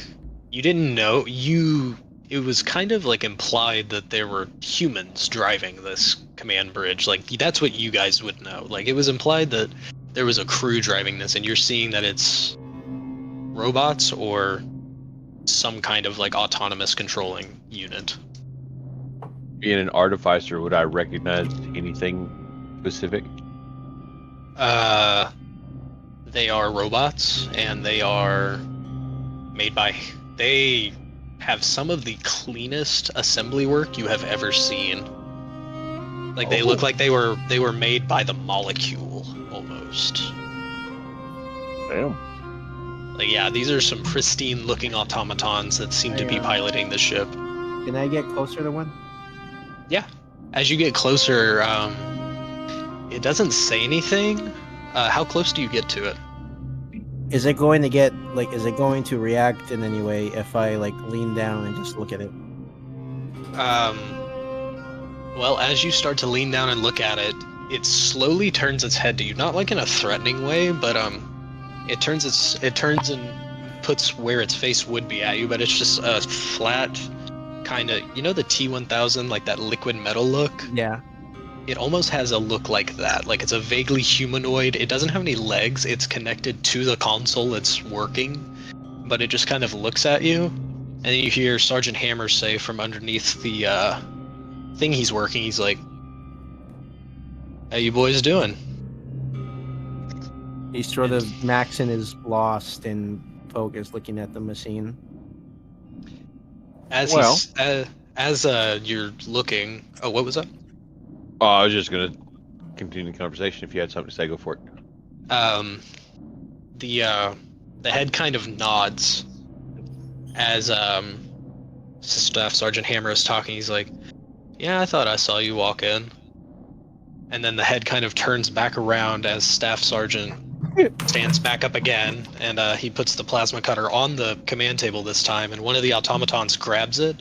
you didn't know, it was kind of like implied that there were humans driving this command bridge. Like, that's what you guys would know. Like, it was implied that there was a crew driving this, and you're seeing that it's robots or some kind of like autonomous controlling unit. Being an artificer, would I recognize anything specific? They are robots, and they are made by. They have some of the cleanest assembly work you have ever seen. Like, they look like they were made by the molecule almost. Damn. Like, yeah, these are some pristine looking automatons that seem to be piloting the ship. Can I get closer to one? Yeah. As you get closer, it doesn't say anything. How close do you get to it? Is it going to get Is it going to react in any way if I lean down and just look at it? Well, as you start to lean down and look at it, it slowly turns its head to you. Not like in a threatening way, but it turns and puts where its face would be at you, but it's just a flat kind of, the T-1000, like that liquid metal look? Yeah. It almost has a look like that. Like, it's a vaguely humanoid. It doesn't have any legs. It's connected to the console. It's working, but it just kind of looks at you. And then you hear Sergeant Hammer say from underneath the thing he's working, he's like, "How you boys doing?" He's sort of Maxon is lost and focused, looking at the machine. As Well- you're looking. Oh, what was that? Oh, I was just gonna continue the conversation. If you had something to say, go for it. The head kind of nods as Staff Sergeant Hammer is talking. He's like, "Yeah, I thought I saw you walk in." And then the head kind of turns back around as Staff Sergeant stands back up again, and he puts the plasma cutter on the command table this time, and one of the automatons grabs it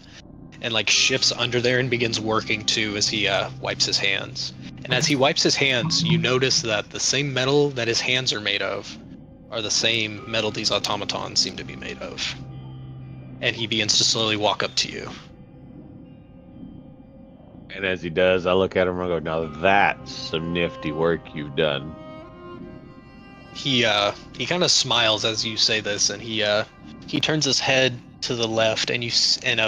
and shifts under there and begins working too as he wipes his hands. And as he wipes his hands, you notice that the same metal that his hands are made of are the same metal these automatons seem to be made of. And he begins to slowly walk up to you. And as he does, I look at him and I go, now that's some nifty work you've done. He kind of smiles as you say this, and he turns his head to the left and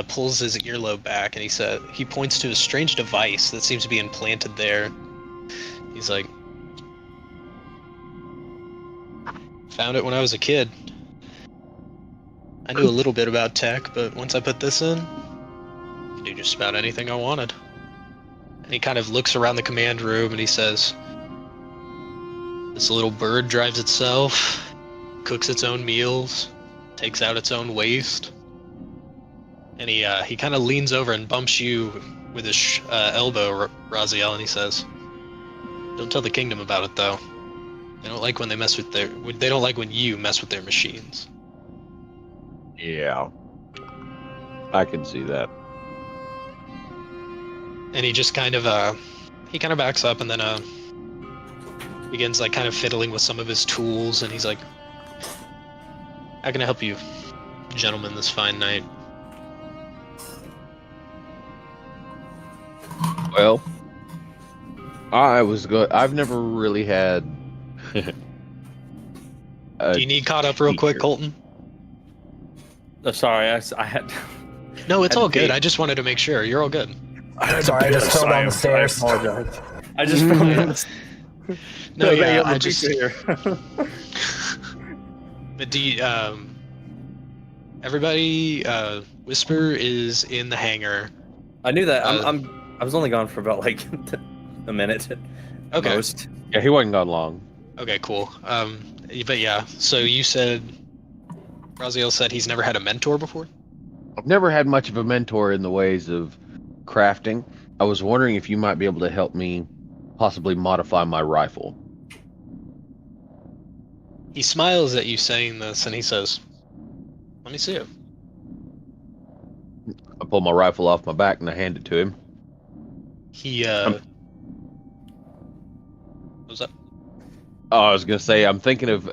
pulls his earlobe back, and he points to a strange device that seems to be implanted there. He's like, found it when I was a kid. I knew a little bit about tech, but once I put this in, I could do just about anything I wanted. And he kind of looks around the command room and he says, this little bird drives itself, cooks its own meals, takes out its own waste. And he kind of leans over and bumps you with his elbow, Raziel, and he says, don't tell the kingdom about it, though. They don't like when they don't like when you mess with their machines. Yeah. I can see that. And he just kind of backs up and then begins like kind of fiddling with some of his tools, and he's like, how can I help you, gentlemen, this fine night? Well, I've never really had Do you need caught up real quick, Colton? Sorry, I had. No, it's I all had to good. pee. I just wanted to make sure. You're all good. Sorry, I just fell down the stairs. I apologize. I just fell down the No, yeah, I just here. But do you, everybody, Whisper is in the hangar. I knew that. I was only gone for about like a minute. Okay. Most. Yeah, he wasn't gone long. Okay, cool. But yeah, so you said, Raziel said he's never had a mentor before? I've never had much of a mentor in the ways of crafting. I was wondering if you might be able to help me possibly modify my rifle. He smiles at you saying this, and he says, let me see it. I pull my rifle off my back and I hand it to him. He, what was that? Oh, I was going to say, I'm thinking of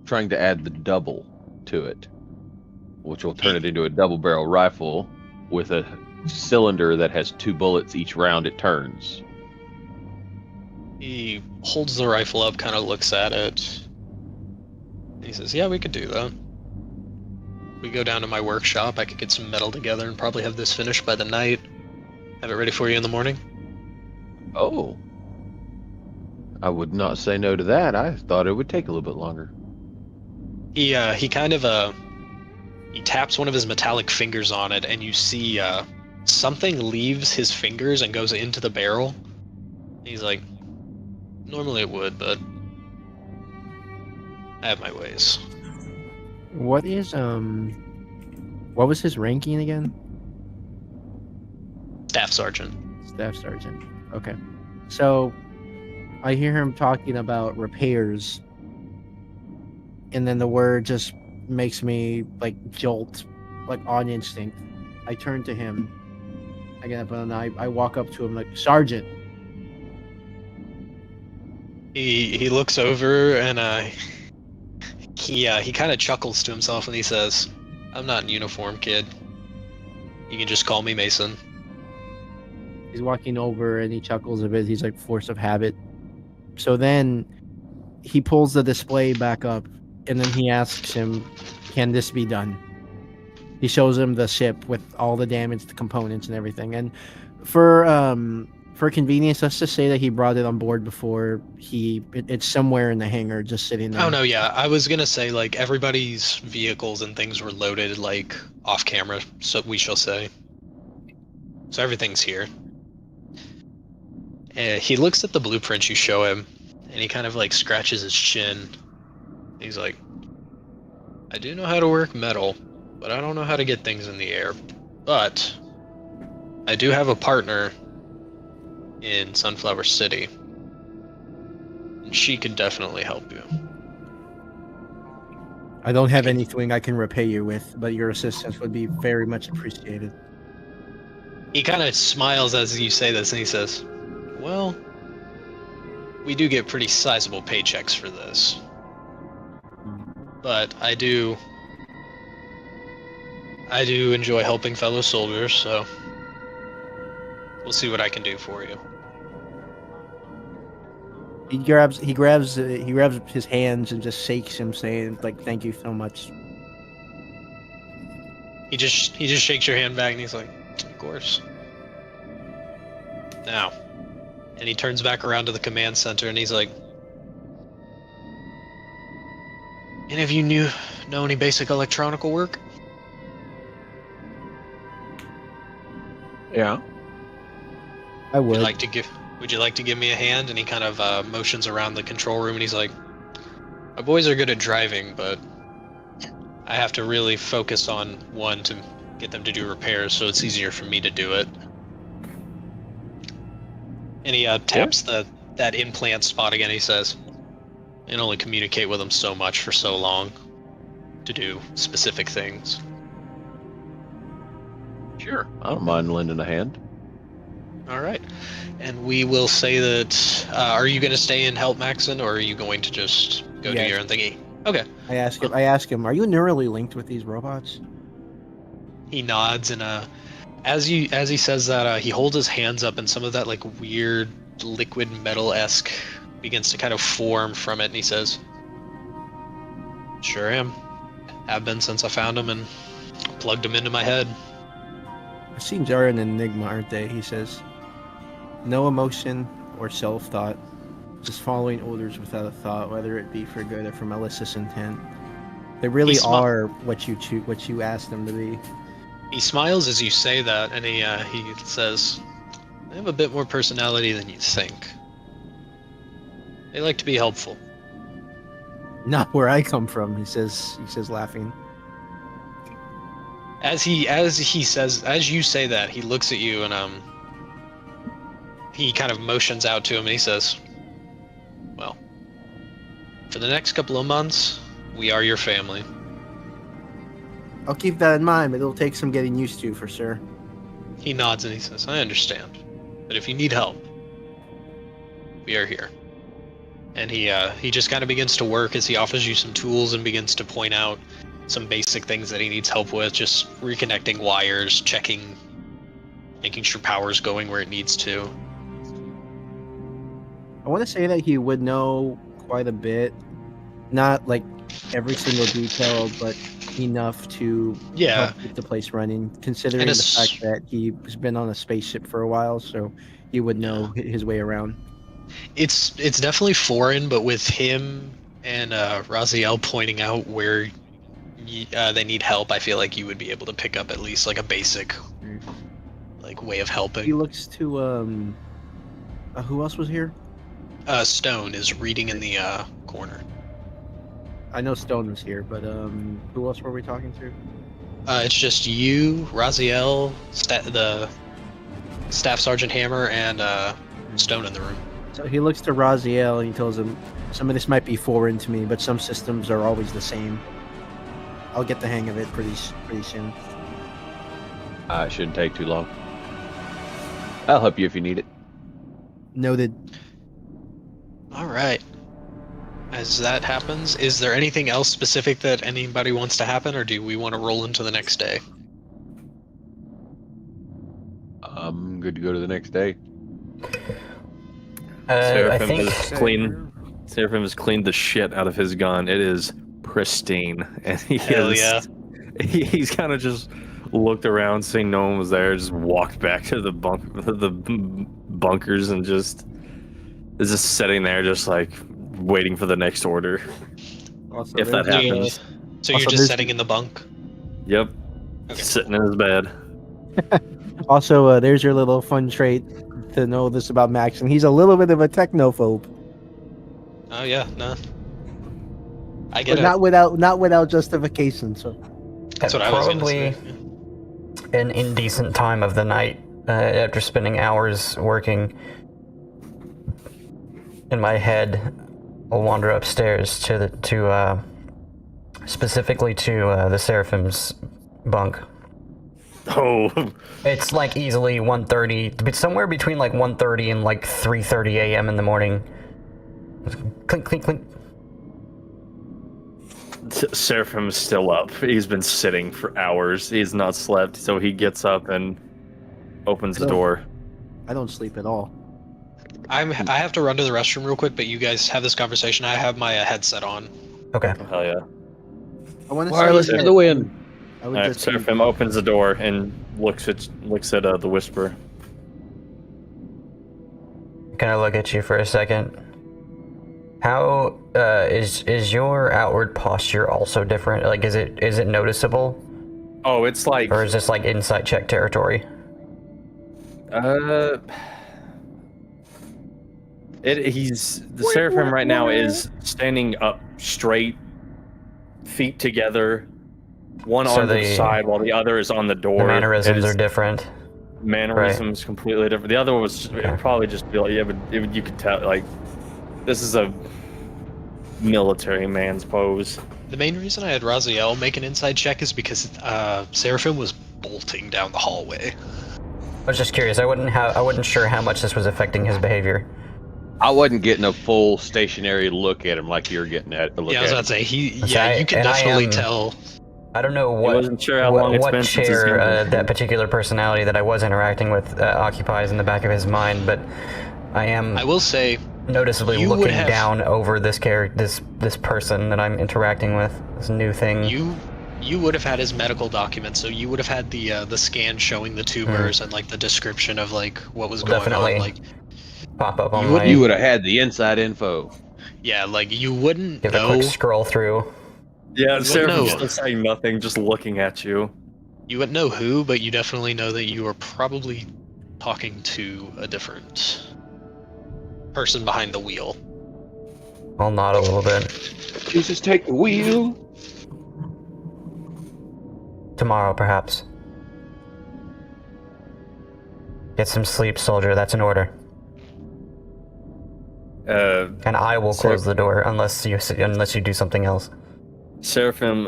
trying to add the double to it, which will turn it into a double barrel rifle with a cylinder that has 2 bullets each round it turns. He holds the rifle up, kind of looks at it. He says, yeah, we could do that. We go down to my workshop, I could get some metal together and probably have this finished by the night. Have it ready for you in the morning. Oh. I would not say no to that. I thought it would take a little bit longer. He kind of, he taps one of his metallic fingers on it, and you see, something leaves his fingers and goes into the barrel. He's like, normally it would, but I have my ways. What was his ranking again? Staff Sergeant. Staff sergeant. Okay. So I hear him talking about repairs, and then the word just makes me like jolt, like on instinct. I turn to him. I get up and I walk up to him like, Sergeant. He looks over and he kind of chuckles to himself and he says, I'm not in uniform, kid. You can just call me Mason. He's walking over and he chuckles a bit. He's like, force of habit. So then he pulls the display back up and then he asks him, can this be done? He shows him the ship with all the damaged components and everything. And for convenience, let's just say that he brought it on board before it's somewhere in the hangar just sitting there. Oh no, yeah. I was gonna say like everybody's vehicles and things were loaded like off camera, so we shall say. So everything's here. He looks at the blueprints you show him and he kind of like scratches his chin. He's like, I do know how to work metal, but I don't know how to get things in the air. But I do have a partner in Sunflower City, and she could definitely help you. I don't have anything I can repay you with, but your assistance would be very much appreciated. He kind of smiles as you say this, and he says, well, we do get pretty sizable paychecks for this. But I do enjoy helping fellow soldiers, so we'll see what I can do for you. He grabs his hands and just shakes him, saying like, "Thank you so much." He just shakes your hand back and he's like, "Of course." Now, and he turns back around to the command center and he's like, "Any of you know any basic electronical work?" Yeah. I Would would. you like to give me a hand? And he kind of motions around the control room and he's like, "My boys are good at driving, but I have to really focus on one to get them to do repairs, so it's easier for me to do it." And he taps that implant spot again. He says, "I can only communicate with them so much for so long to do specific things." Sure. I don't mind lending a hand. All right. And we will say that, are you going to stay and help Maxon, or are you going to just go do Yes. your own thingy? Okay. I ask him, "Are you neurally linked with these robots?" He nods, and as he says that, he holds his hands up, and some of that like weird liquid metal-esque begins to kind of form from it, and he says, "Sure am. Have been since I found him and plugged him into my head." Machines are an enigma, aren't they? He says. No emotion or self-thought, just following orders without a thought, whether it be for good or for malicious intent. They really are what you ask them to be. He smiles as you say that, and he says, "They have a bit more personality than you think. They like to be helpful." Not where I come from, he says, laughing. As you say that, he looks at you and he kind of motions out to him and he says, "Well, for the next couple of months, we are your family." I'll keep that in mind, but it'll take some getting used to, for sure. He nods and he says, "I understand, but if you need help, we are here." And he just kind of begins to work as he offers you some tools and begins to point out some basic things that he needs help with, just reconnecting wires, checking, making sure power's going where it needs to. I want to say that he would know quite a bit, not like every single detail, but enough to help keep the place running, considering the fact that he's been on a spaceship for a while, so he would know his way around. It's definitely foreign, but with him and Raziel pointing out where they need help, I feel like you would be able to pick up at least like a basic like way of helping. He looks to who else was here? Stone is reading in the corner. I know Stone was here, but who else were we talking to? It's just you, Raziel, the Staff Sergeant Hammer, and Stone in the room. So he looks to Raziel and he tells him, "Some of this might be foreign to me, but some systems are always the same. I'll get the hang of it pretty soon." It shouldn't take too long. I'll help you if you need it. Noted. All right. As that happens, is there anything else specific that anybody wants to happen, or do we want to roll into the next day? I'm good to go to the next day. Seraphim has cleaned the shit out of his gun. It is pristine, and he's kind of just looked around, seeing no one was there, just walked back to the bunkers, and just is just sitting there, just like waiting for the next order. Also, if that happens. So you're just sitting in the bunk? Yep. Okay. Sitting in his bed. Also, there's your little fun trait to know this about Max, and he's a little bit of a technophobe. Oh yeah, no. I get But it. not without justification. So That's what I was gonna say. An indecent time of the night after spending hours working. In my head, I'll wander upstairs specifically to the Seraphim's bunk. Oh. It's like easily 1:30, but somewhere between like 1:30 and like 3:30 a.m. in the morning. Clink, clink, clink. Seraphim is still up. He's been sitting for hours. He's not slept, so he gets up and opens the door. I don't sleep at all. I have to run to the restroom real quick, but you guys have this conversation. I have my headset on. Okay. Oh, hell yeah. I want to Wireless say for the win. I would Alright, just Seraphim opens the door and looks at the Whisper. Can I look at you for a second? How is your outward posture also different? Like, is it noticeable, Oh, it's like or is this like insight check territory? He's the Seraphim right now is standing up straight, feet together, one So on the the- side while the other is on the door. The mannerisms His are different. mannerisms completely different. The other was it'd probably just be like, yeah, but you could tell like this is a military man's pose. The main reason I had Raziel make an inside check is because Seraphim was bolting down the hallway. I was just curious. I wasn't sure how much this was affecting his behavior. I wasn't getting a full stationary look at him like you're getting at a look Yeah, I was at about to him. say you I can definitely am- tell. I don't know what wasn't sure how long it's what been since his chair game. that particular personality that I was interacting with occupies in the back of his mind, but I am I will say, noticeably you would looking have- down over this this person that I'm interacting with, this new thing. you would have had his medical documents, so you would have had the scan showing the tumors and like the description of like what was going Definitely. on. Like, Pop up on You my You would have had the inside info. yeah, like you wouldn't give a know. quick scroll through. Yeah, You Seraphim's wouldn't know. still saying nothing, just looking at you. You wouldn't know who, but you definitely know that you are probably talking to a different person behind the wheel. I'll nod a little bit. Jesus, take the wheel. Tomorrow, perhaps. Get some sleep, soldier. That's an order. And I will close the door unless you do something else. Seraphim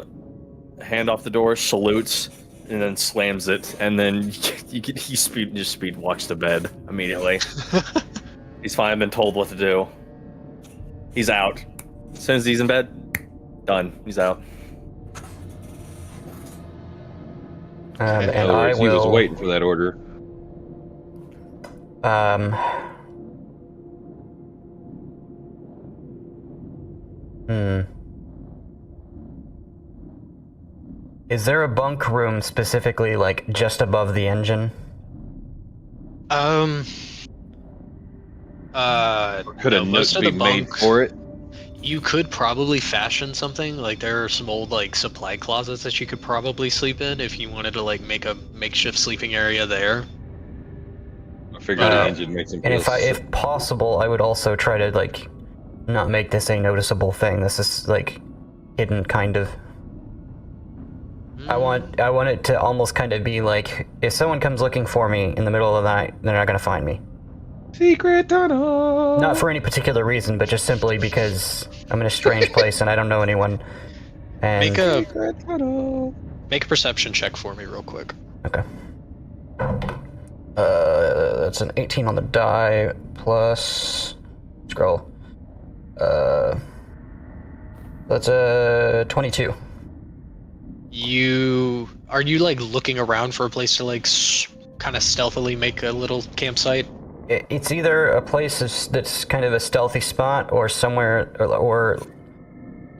hand off the door, salutes, and then slams it, and then he speed walks to bed immediately. He's finally been told what to do. He's out. As soon as he's in bed, done. He's out. And In other I words, he was will. waiting for that order. Is there a bunk room specifically, like, just above the engine? Could a note most of be the made bunks, for it? you could probably fashion something. Like there are some old like supply closets that you could probably sleep in if you wanted to like make a makeshift sleeping area there. I figured the engine makes him And feel if possible, I would also try to, like, not make this a noticeable thing. This is, like, hidden, kind of. I want it to almost kind of be like, if someone comes looking for me in the middle of the night, they're not gonna find me. secret tunnel. Not for any particular reason, but just simply because I'm in a strange place and I don't know anyone. And Make a Secret tunnel. make a perception check for me real quick. okay. That's an 18 on the die plus scroll. That's a 22. Are you like looking around for a place to like kind of stealthily make a little campsite? It's either a place that's kind of a stealthy spot, or somewhere, or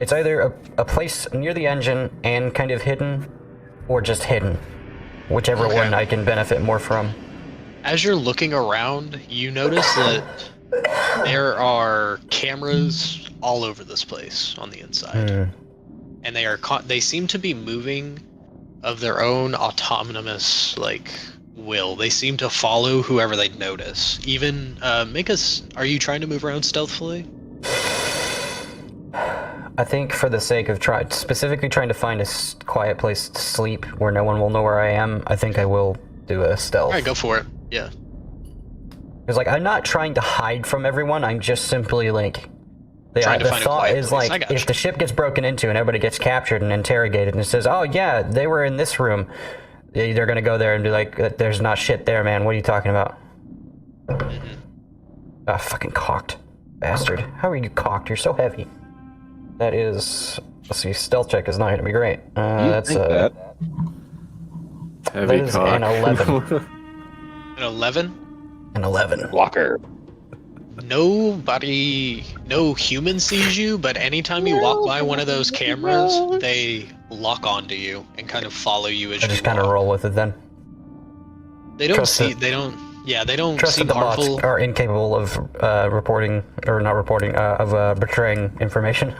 it's either a place near the engine and kind of hidden, or just hidden. Whichever Okay. one I can benefit more from. As you're looking around, you notice that there are cameras all over this place on the inside, and they seem to be moving of their own autonomous like will. They seem to follow whoever they notice. Even are you trying to move around stealthily? I think for the sake of specifically trying to find a quiet place to sleep where no one will know where I am, I think I will do a stealth. All right, go for it. Yeah. Because, like, I'm not trying to hide from everyone, I'm just simply, like... Trying to the find a thought quiet is, place. I like, gotcha. if the ship gets broken into and everybody gets captured and interrogated and it says, oh, yeah, they were in this room, they're gonna go there and be like, there's not shit there, man, what are you talking about? Ah, fucking cocked. Bastard. How are you cocked? You're so heavy. That is... Let's see, stealth check is not going to be great. That's think that. Heavy that is cock. an 11. An 11? An 11. Blocker. Nobody, no human sees you, but anytime you walk by one of those cameras, they lock onto you and kind of follow you as I you just kind of walk. roll with it then. They don't Trust see, it. they don't, yeah, they don't Trust that seem the bots harmful. are incapable of reporting, or not reporting, of betraying information.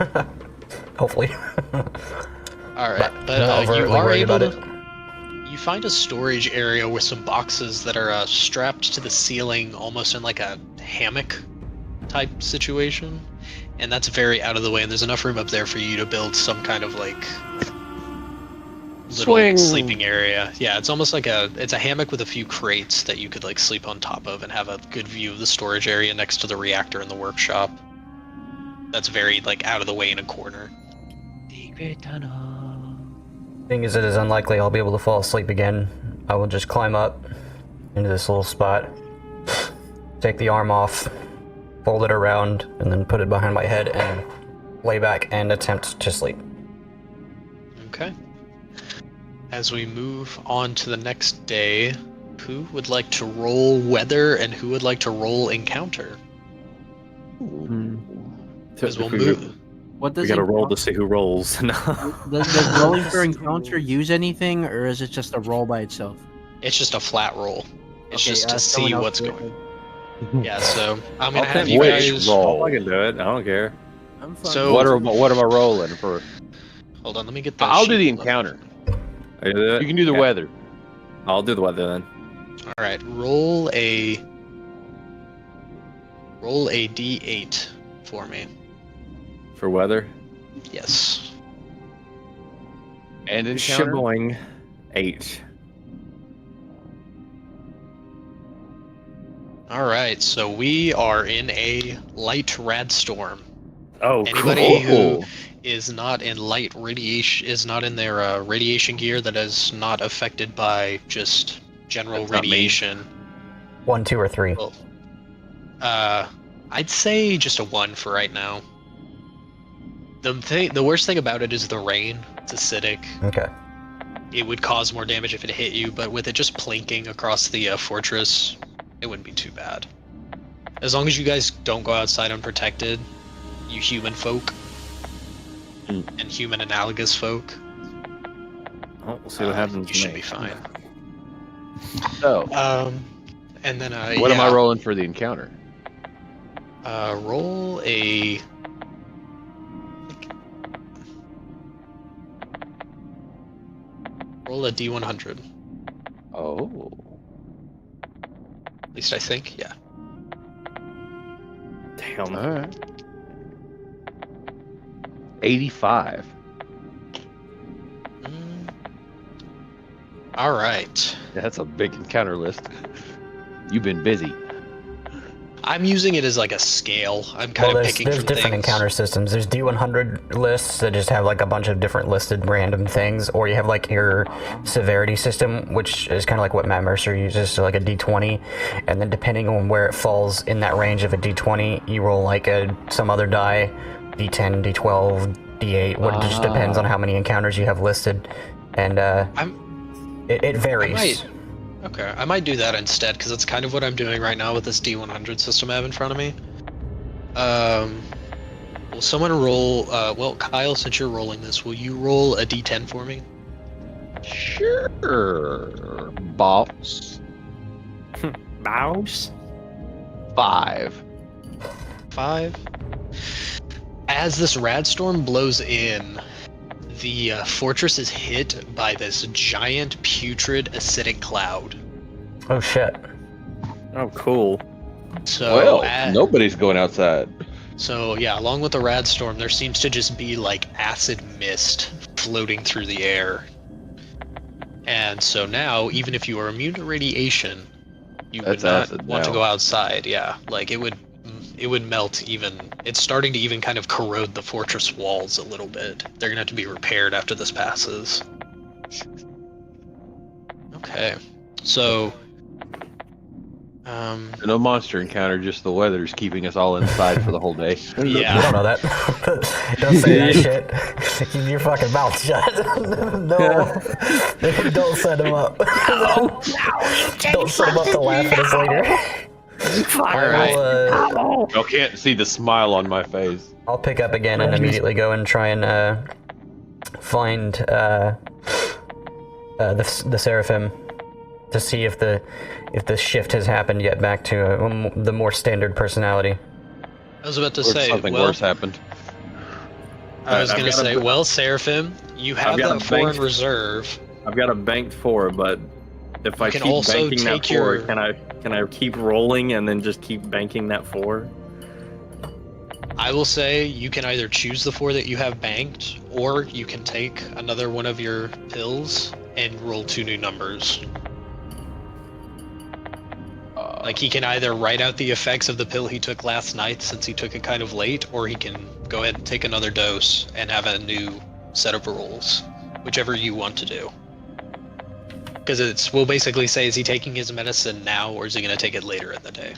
Hopefully. Alright, not but overtly you are worried able about to... You find a storage area with some boxes that are strapped to the ceiling almost in like a hammock type situation. And that's very out of the way, and there's enough room up there for you to build some kind of like little Swing. sleeping area. Yeah, it's almost like it's a hammock with a few crates that you could like sleep on top of and have a good view of the storage area next to the reactor in the workshop. That's very like out of the way in a corner. Thing is, it is unlikely I'll be able to fall asleep again. I will just climb up into this little spot, take the arm off, fold it around, and then put it behind my head and lay back and attempt to sleep. Okay. As we move on to the next day, who would like to roll weather and who would like to roll encounter? Because we'll move. What does We gotta it- roll to see who rolls. No. Does rolling for encounter use anything, or is it just a roll by itself? It's just a flat roll. It's Okay, just to someone see else what's do it going. then. Yeah, so I'm gonna I'll have take you which guys. roll? I can do it. I don't care. I'm fine. So- What am I rolling for? Hold on, let me get the. I'll do sheet the pulled up. encounter. I do it? You can do the Okay. weather. I'll do the weather then. All right, roll a d8 for me. For weather. Yes. And encounter. Shibbling 8. All right, so we are in a light rad storm. Oh, Anybody cool. who is not in light radiation is not in their radiation gear that is not affected by just general That's not me. radiation. 1, 2, or 3. Well, I'd say just a 1 for right now. The worst thing about it is the rain. It's acidic. Okay. It would cause more damage if it hit you, but with it just plinking across the fortress, it wouldn't be too bad. As long as you guys don't go outside unprotected, you human folk and human analogous folk, Oh, we'll see what happens. you to should me. be fine. So, And then what am I rolling for the encounter? Roll a. Roll a D100. Oh. At least I think, yeah. Damn. All right. 85. All right. That's a big encounter list. You've been busy. I'm using it as like a scale. I'm kind Well, of there's picking different from things. encounter systems. There's D100 lists that just have like a bunch of different listed random things, or you have like your severity system, which is kind of like what Matt Mercer uses, so like a D20, and then depending on where it falls in that range of a D20, you roll like some other die, D10, D12, D8. What it just depends on how many encounters you have listed, and it varies. Okay, I might do that instead, because that's kind of what I'm doing right now with this D100 system I have in front of me. Will someone roll, well, Kyle, since you're rolling this, will you roll a D10 for me? Sure. Boss. Mouse? 5. 5. As this rad storm blows in, the fortress is hit by this giant putrid acidic cloud. Oh shit. Oh, cool. So, Nobody's going outside. so yeah, along with the rad storm, there seems to just be like acid mist floating through the air. And so now, even if you are immune to radiation, you would That's not acid want to now. go outside. Yeah, like it would melt even. It's starting to even kind of corrode the fortress walls a little bit. They're gonna have to be repaired after this passes. Okay, so No monster encounter, just the weather's keeping us all inside for the whole day. You Yeah. don't know that. Don't say that shit. Keep your fucking mouth shut. No. Don't set him up. Don't set him up to laugh at us later. Alright. Y'all can't see the smile on my face. I'll pick up again and immediately go and try and find the Seraphim to see if the shift has happened yet back to the more standard personality. I was about to Or say, something well, worse happened. I was I've going to got a- say, well, Seraphim, you have I've got that a 4 in bank- reserve. I've got a banked 4, but if I can keep also banking that take 4, your- can I keep rolling and then just keep banking that 4? I will say you can either choose the 4 that you have banked, or you can take another one of your pills and roll 2 new numbers. Like, he can either write out the effects of the pill he took last night since he took it kind of late, or he can go ahead and take another dose and have a new set of rolls, whichever you want to do. Because we'll basically say, is he taking his medicine now, or is he going to take it later in the day?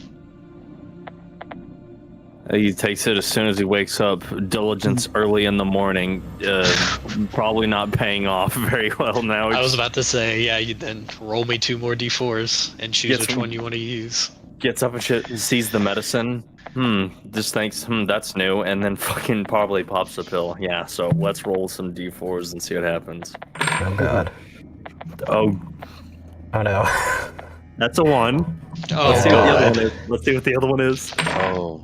He takes it as soon as he wakes up. Diligence early in the morning. Probably not paying off very well now. I was about to say, yeah, you then roll me 2 more d4s and choose Get which some- one you want to use. Gets up and shit, sees the medicine. Just thinks, that's new, and then fucking probably pops a pill. Yeah, so let's roll some d4s and see what happens. Oh god. Oh, Oh no. that's a 1. Oh, Let's see what the other God. one is. Let's see what the other one is. Oh.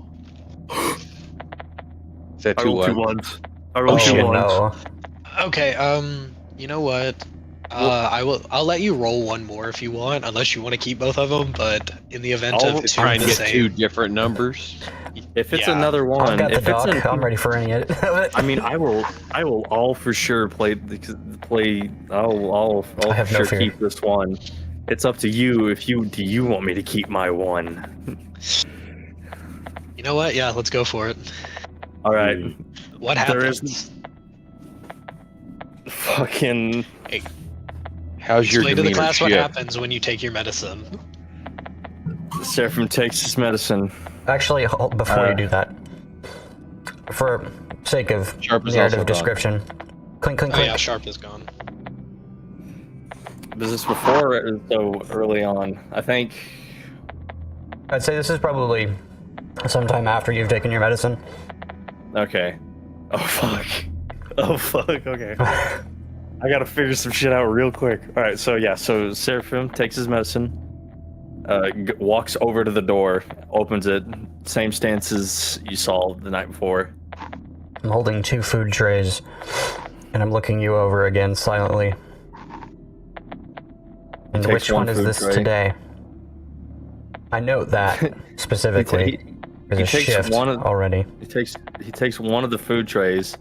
Is that I two rolled 2 ones? 1s. I rolled Oh 2 shit, 1s. no. Okay, you know what? I'll let you roll 1 more if you want, unless you want to keep both of them, but in the event I'll of 2 Trying to the get same, 2 different numbers. If it's Yeah. another I've one, got the if it's doc. I'm ready for any of it. I mean, I will all for sure play. I'll I have for no sure fear. keep this one. It's up to you. Do you want me to keep my 1? you know what? Yeah, let's go for it. All right. What There happens? is- Fucking. How's your Explain to the demeanor class what shift? happens when you take your medicine. Seraphim takes his medicine. Actually, before you do that, for sake of Sharp is also narrative gone. description, clink, clink, Oh clink. yeah, Sharp is gone. Was this before or so early on? I think. I'd say this is probably sometime after you've taken your medicine. Okay. Oh fuck. Oh fuck. Okay. I gotta figure some shit out real quick. All right. So yeah. So Seraphim takes his medicine. Walks over to the door, opens it. Same stance as you saw the night before. I'm holding 2 food trays, and I'm looking you over again silently. And takes which one one is food this tray. today? I note that specifically. There's a takes shift one of- already. He takes one of the food trays.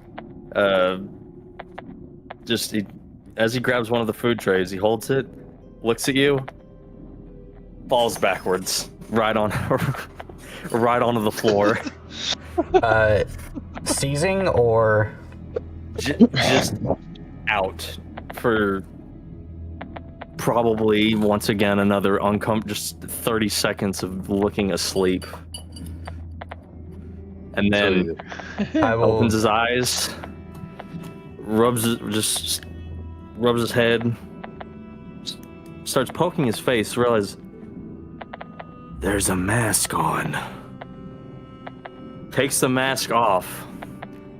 As he grabs one of the food trays, he holds it, looks at you, falls backwards, right onto the floor. Seizing or Just out for probably once again another just 30 seconds of looking asleep, and then I will. opens his eyes, rubs his head, starts poking his face, realize there's a mask on. Takes the mask off,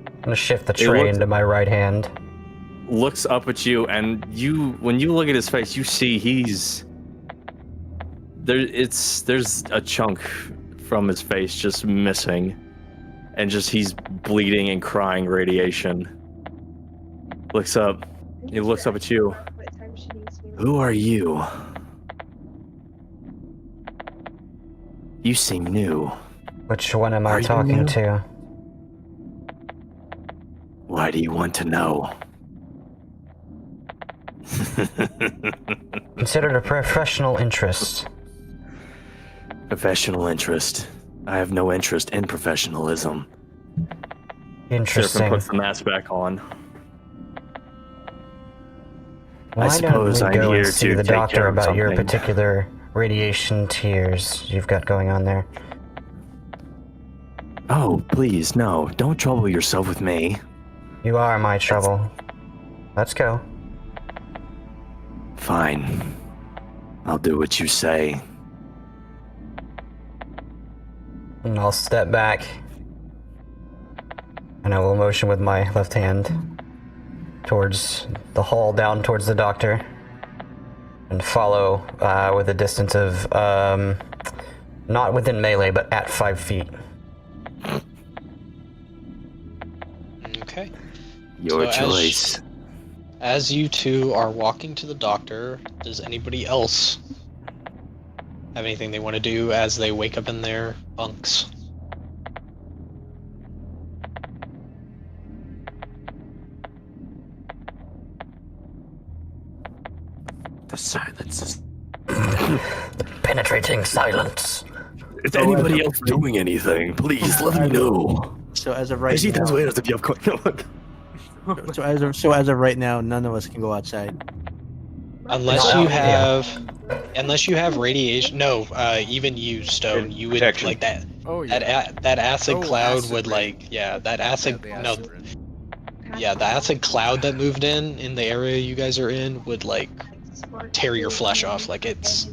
I'm gonna shift the It tray looks- into my right hand. looks up at you, and when you look at his face, you see there's a chunk from his face just missing, and he's bleeding and crying radiation. He looks up at you. Who are you? You seem new. Which one am I Are you talking new? to? Why do you want to know? Considered a professional interest. Professional interest. I have no interest in professionalism. Seraphim Interesting. puts the mask back on. Why suppose don't we I'm go here and see to the take doctor care of about your something. particular radiation tears you've got going on there. Oh, please, no. Don't trouble yourself with me. You are my trouble. Let's go. Fine. I'll do what you say. And I'll step back. And I will motion with my left hand towards the hall, down towards the doctor. And follow with a distance of, not within melee, but at 5 feet. Okay. Your So choice. As you two are walking to the doctor, does anybody else have anything they want to do as they wake up in their bunks? The silence is... Penetrating silence. Is anybody else doing anything? Please, let me know. So as of right Sí, now, so as of right now, none of us can go outside. Unless you have radiation. No, even you, Stone, you would Protection. like that. Oh yeah. That acid Oh, cloud acid would rain. that acid Yeah, the no acid rain. yeah the acid cloud that moved in the area you guys are in would like tear your flesh off. Like it's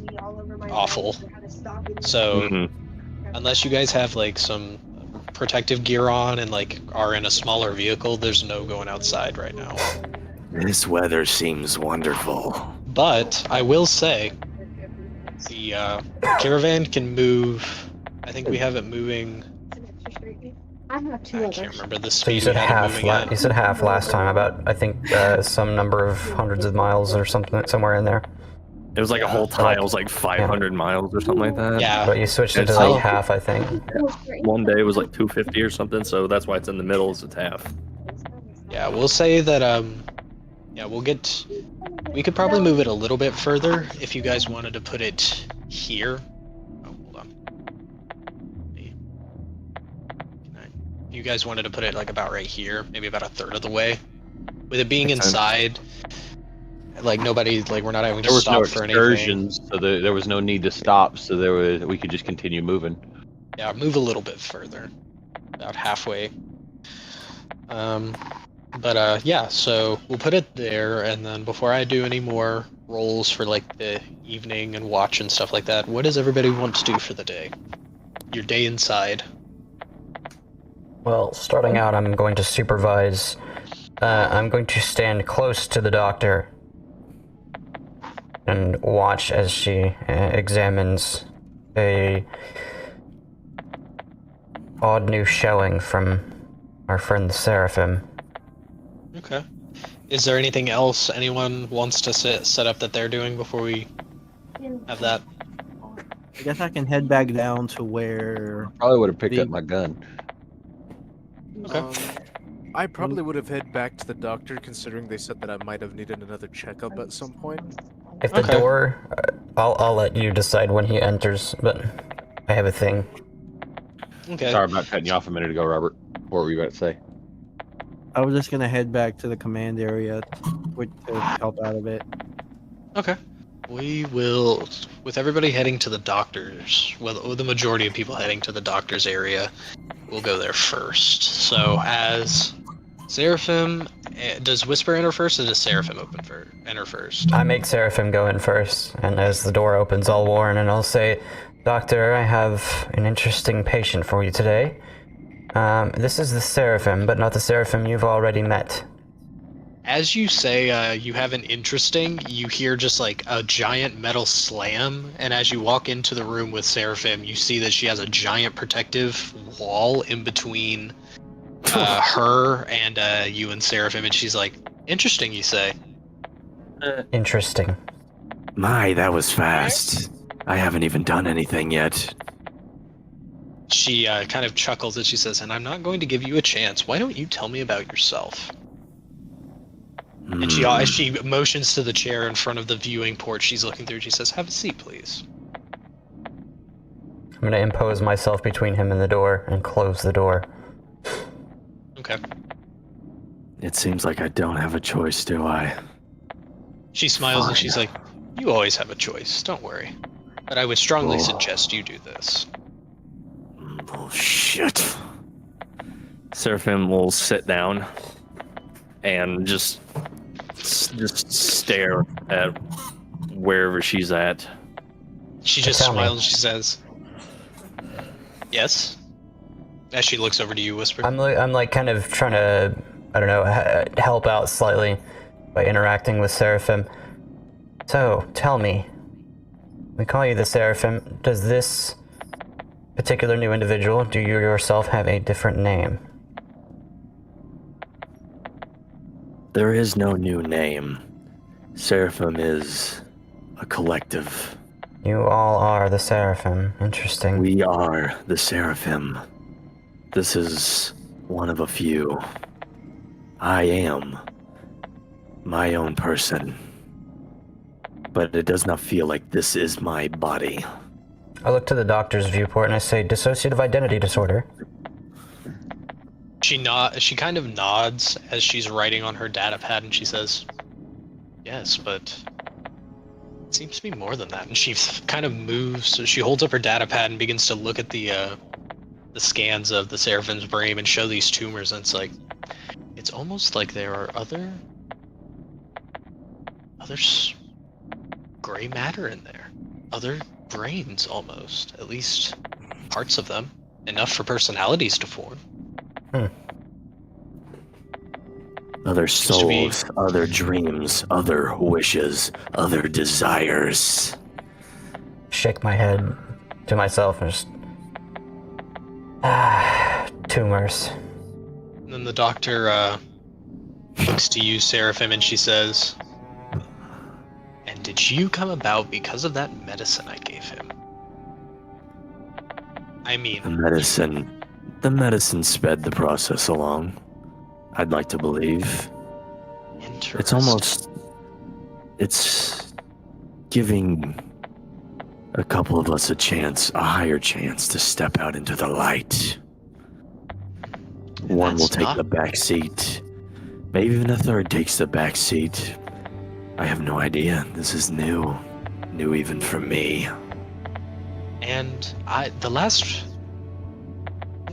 awful. So unless you guys have like some protective gear on and like are in a smaller vehicle, there's no going outside right now. This weather seems wonderful. But I will say the caravan can move. I think we have it moving. I have two I others. can't remember the So speed you said we had it half. moving at. You said half last time. About I think some number of hundreds of miles or something somewhere in there. It was like a whole tile. It was like 500 miles or something like that. Yeah. But you switched it to It's like like- half, I think. One day it was like 250 or something, so that's why it's in the middle. It's half. Yeah, we'll say that yeah, we could probably move it a little bit further if you guys wanted to put it here. Oh, hold on. You guys wanted to put it like about right here, maybe about a third of the way. With it being Makes sense. inside, like nobody, like we're not having to There was stop no for anything. excursions, so there was no need to stop. So we could just continue moving. Yeah, move a little bit further, about halfway. Yeah, so we'll put it there, and then before I do any more rolls for like the evening and watch and stuff like that, what does everybody want to do for the day? Your day inside. Well, starting out, I'm going to supervise. I'm going to stand close to the doctor and watch as she examines a odd new showing from our friend the Seraphim. Okay. Is there anything else anyone wants to set up that they're doing before we have that? I guess I can head back down to where. Probably would have picked The- up my gun. Okay. I probably would have head back to the doctor, considering they said that I might have needed another checkup at some point. If the Okay. door, I'll let you decide when he enters, but I have a thing. Okay. Sorry about cutting you off a minute ago, Robert. What were you about to say? I was just gonna head back to the command area to help out a bit. Okay. We will, with everybody heading to the doctor's, well, with the majority of people heading to the doctor's area, we'll go there first. So as Seraphim, does Whisper enter first, or does Seraphim enter first? I make Seraphim go in first, and as the door opens, I'll warn and I'll say, Doctor, I have an interesting patient for you today. This is the Seraphim, but not the Seraphim you've already met. As you say, you have an interesting, you hear just like a giant metal slam, and as you walk into the room with Seraphim, you see that she has a giant protective wall in between her and you and Seraphim, and she's like, interesting, you say. Interesting. My, that was fast. I haven't even done anything yet. She kind of chuckles and she says, and I'm not going to give you a chance. Why don't you tell me about yourself? And she motions to the chair in front of the viewing port she's looking through. She says, have a seat, please. I'm gonna impose myself between him and the door and close the door. Okay. It seems like I don't have a choice, do I? She smiles and Fine. she's like, you always have a choice. Don't worry. But I would strongly suggest you do this. Bullshit. Seraphim will sit down and just stare at wherever she's at. She just smiles and she says, "Yes." As she looks over to you, whisper. I'm like kind of trying to, I don't know, help out slightly by interacting with Seraphim. So, tell me, we call you the Seraphim. Does this particular new individual, do you yourself have a different name? There is no new name. Seraphim is a collective. You all are the Seraphim. Interesting. We are the Seraphim. This is one of a few. I am my own person. But it does not feel like this is my body. I look to the doctor's viewport and I say, dissociative identity disorder. She kind of nods as she's writing on her data pad, and she says, "Yes, but it seems to be more than that." And she kind of moves. So she holds up her data pad and begins to look at the scans of the Seraphim's brain and show these tumors. And it's almost like there are other gray matter in there, other brains almost, at least parts of them, enough for personalities to form. Other souls, other dreams, other wishes, other desires. Shake my head to myself and just... tumors. And then the doctor looks to you, Seraphim, and she says, "And did you come about because of that medicine I gave him?" I mean... The medicine sped the process along. I'd like to believe. It's giving a couple of us a higher chance to step out into the light. One will take the back seat. Maybe even a third takes the back seat. I have no idea. This is new. New even for me. And the last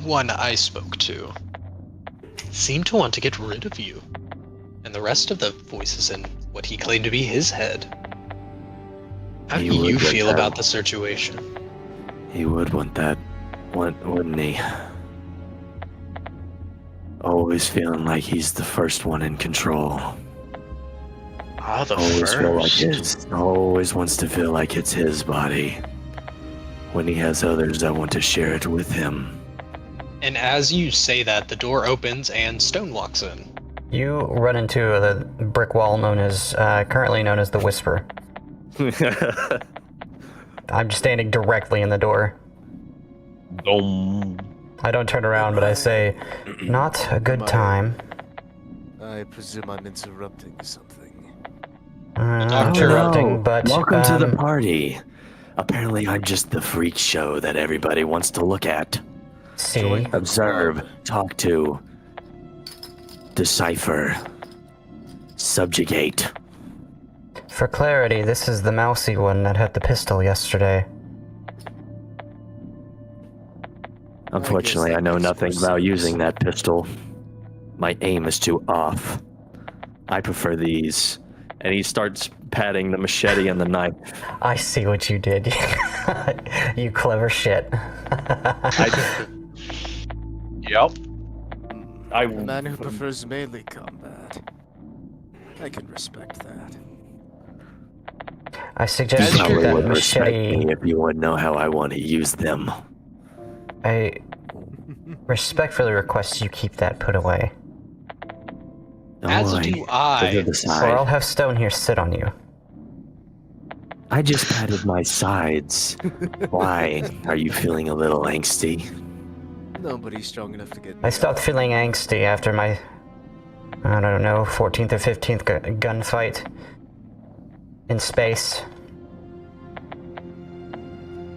one I spoke to seemed to want to get rid of you and the rest of the voices in what he claimed to be his head. How do you feel about the situation? He would want that, wouldn't he? Always feeling like he's the first one in control. Always wants to feel like it's his body. When he has others that want to share it with him. And as you say that, the door opens and Stone walks in. You run into the brick wall currently known as the Whisper. I'm standing directly in the door. I don't turn around, but I say, "Not a good time." I presume I'm interrupting something. Not interrupting, but... Welcome to the party. Apparently I'm just the freak show that everybody wants to look at. See? Observe, talk to, decipher, subjugate. For clarity, this is the mousy one that had the pistol yesterday. Unfortunately, I know nothing about using that pistol. My aim is too off. I prefer these. And he starts patting the machete and the knife. I see what you did. You clever shit. Yep. A man who prefers melee combat. I can respect that. I suggest You probably that would respect machete... me if you would know how I want to use them. I respectfully request you keep that put away. As do I. Or I'll have Stone here sit on you. I just patted my sides. Why? Are you feeling a little angsty? Nobody's strong enough to get. I stopped feeling angsty after my, I don't know, 14th or 15th gunfight in space.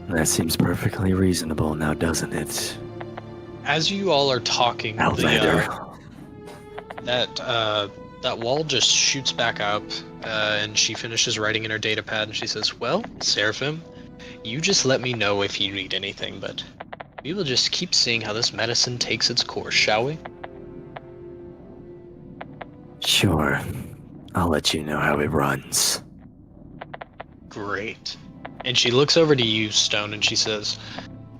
That seems perfectly reasonable now, doesn't it? As you all are talking, that wall just shoots back up, and she finishes writing in her data pad, and she says, "Well, Seraphim, you just let me know if you need anything, but we will just keep seeing how this medicine takes its course, shall we? Sure. I'll let you know how it runs. Great. And she looks over to you, Stone, and she says,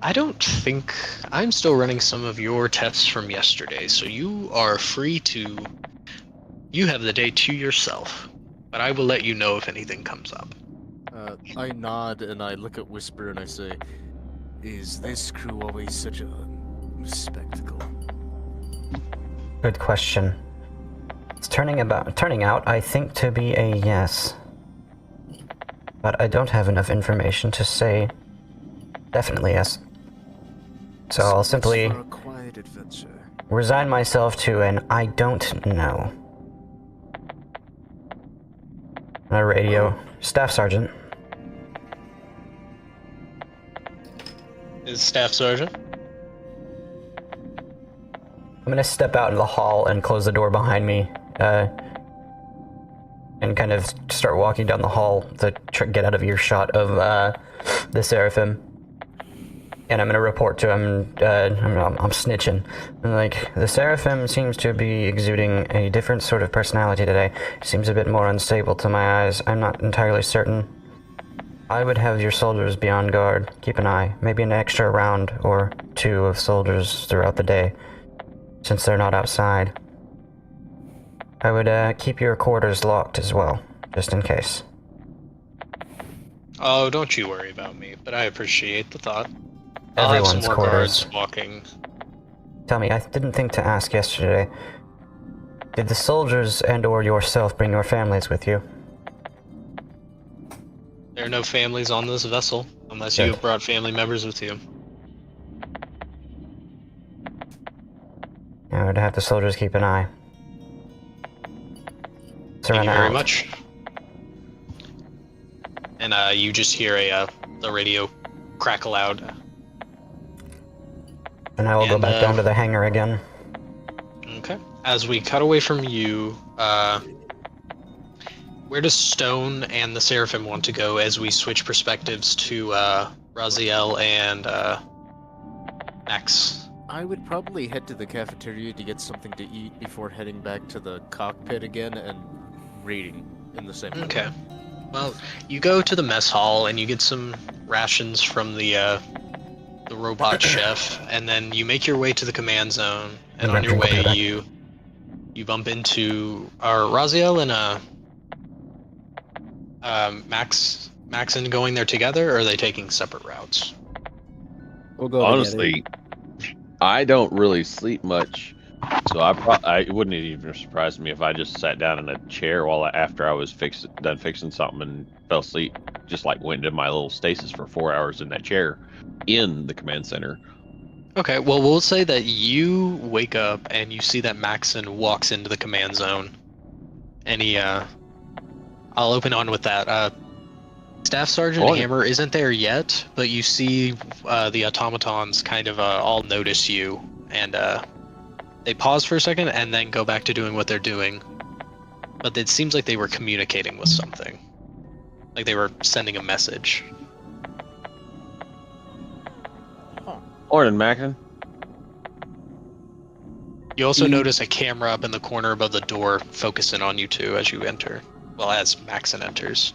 I don't think I'm still running some of your tests from yesterday, so you are free to... You have the day to yourself, but I will let you know if anything comes up. I nod and I look at Whisper and I say, "Is this crew always such a spectacle?" Good question. It's turning out, I think, to be a yes. But I don't have enough information to say definitely yes. So I'll simply For a quiet adventure. resign myself to an I don't know. On a radio, Staff Sergeant. Is Staff Sergeant? I'm gonna step out into the hall and close the door behind me, and kind of start walking down the hall to get out of earshot of the Seraphim. And I'm gonna report to him. I'm snitching. I'm like, the Seraphim seems to be exuding a different sort of personality today. Seems a bit more unstable to my eyes. I'm not entirely certain. I would have your soldiers be on guard. Keep an eye. Maybe an extra round or two of soldiers throughout the day, since they're not outside. I would keep your quarters locked as well, just in case. Oh, don't you worry about me, but I appreciate the thought. I'll have some Everyone's more quarters. guards walking. Tell me, I didn't think to ask yesterday. Did the soldiers and or yourself bring your families with you? There are no families on this vessel, unless you Good. have brought family members with you. I would have the soldiers keep an eye. Thank Serena you very out. much. And you just hear the radio crackle out. And I will go And, back down to the hangar again. Okay. As we cut away from you, where does Stone and the Seraphim want to go as we switch perspectives to Raziel and Max? I would probably head to the cafeteria to get something to eat before heading back to the cockpit again and reading in the same way. Okay. Well, you go to the mess hall and you get some rations from the robot chef, and then you make your way to the command zone. And on your way, you bump into Raziel and Maxon going there together, or are they taking separate routes? We'll go Honestly, I don't really sleep much, so it wouldn't even surprise me if I just sat down in a chair after I was done fixing something and fell asleep. Just like went into my little stasis for 4 hours in that chair in the command center. Okay, well, we'll say that you wake up and you see that Maxon walks into the command zone. And I'll open on with that. Staff Sergeant Hammer isn't there yet, but you see the automatons kind of all notice you, and they pause for a second and then go back to doing what they're doing. But it seems like they were communicating with something. Like they were sending a message. Morning, Mackin. You also notice a camera up in the corner above the door focusing on you two as you enter. Well, as Maxon enters.